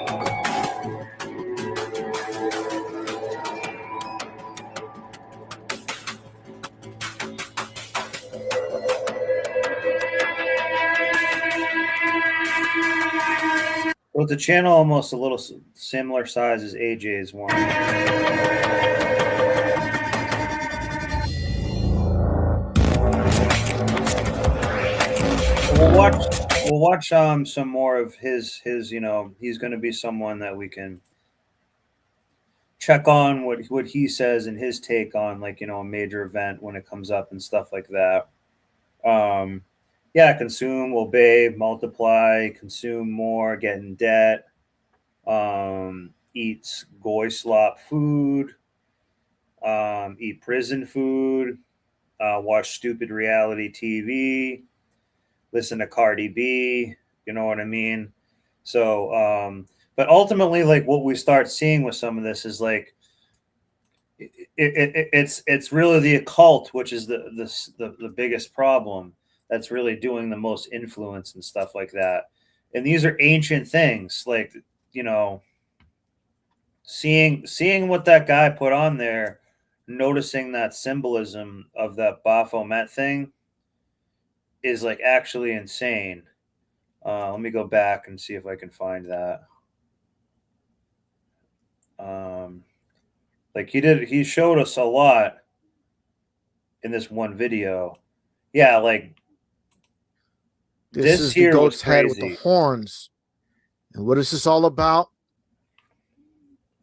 Speaker 1: Well, the channel almost a little similar size as AJ's one. We'll watch some more of his you know, he's going to be someone that we can check on what he says and his take on, like, you know, a major event when it comes up and stuff like that. Yeah, consume, obey, multiply, consume more, get in debt, eat goy slop food, eat prison food, watch stupid reality TV, listen to Cardi B, you know what I mean? So, but ultimately, like, what we start seeing with some of this is like, it's really the occult, which is the biggest problem. That's really doing the most influence and stuff like that. And these are ancient things, like, you know, seeing what that guy put on there, noticing that symbolism of that Baphomet thing is like actually insane. Let me go back and see if I can find that. Like he showed us a lot in this one video. Yeah, like
Speaker 23: this is
Speaker 1: here
Speaker 23: the goat's
Speaker 1: was
Speaker 23: head with the
Speaker 1: crazy.
Speaker 23: horns. And what is this all about?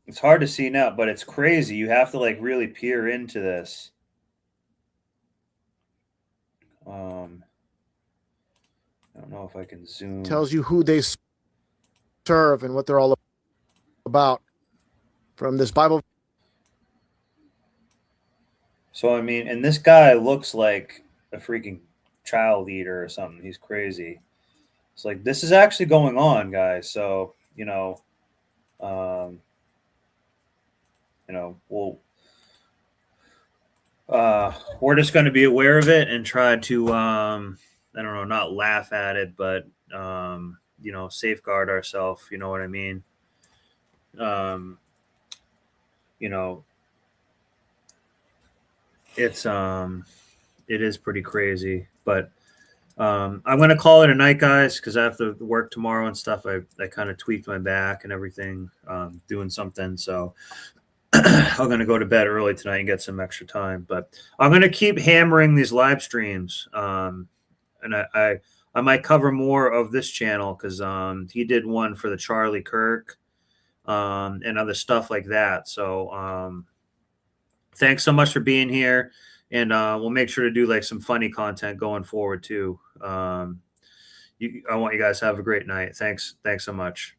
Speaker 1: It's hard to see now, but it's crazy. You have to like really peer into this. I don't know if I can zoom.
Speaker 23: Tells you who they serve and what they're all about from this Bible.
Speaker 1: So, I mean, and this guy looks like a freaking child eater or something. He's crazy. It's like, this is actually going on, guys. So, you know, we're just going to be aware of it and try to, I don't know, not laugh at it, but, you know, safeguard ourselves. You know what I mean? You know, it is pretty crazy, but I'm going to call it a night, guys, because I have to work tomorrow and stuff. I kind of tweaked my back and everything, doing something. So I'm going to go to bed early tonight and get some extra time, but I'm going to keep hammering these live streams. And I might cover more of this channel because he did one for the Charlie Kirk and other stuff like that. So thanks so much for being here. And we'll make sure to do like some funny content going forward too. I want you guys to have a great night. Thanks so much.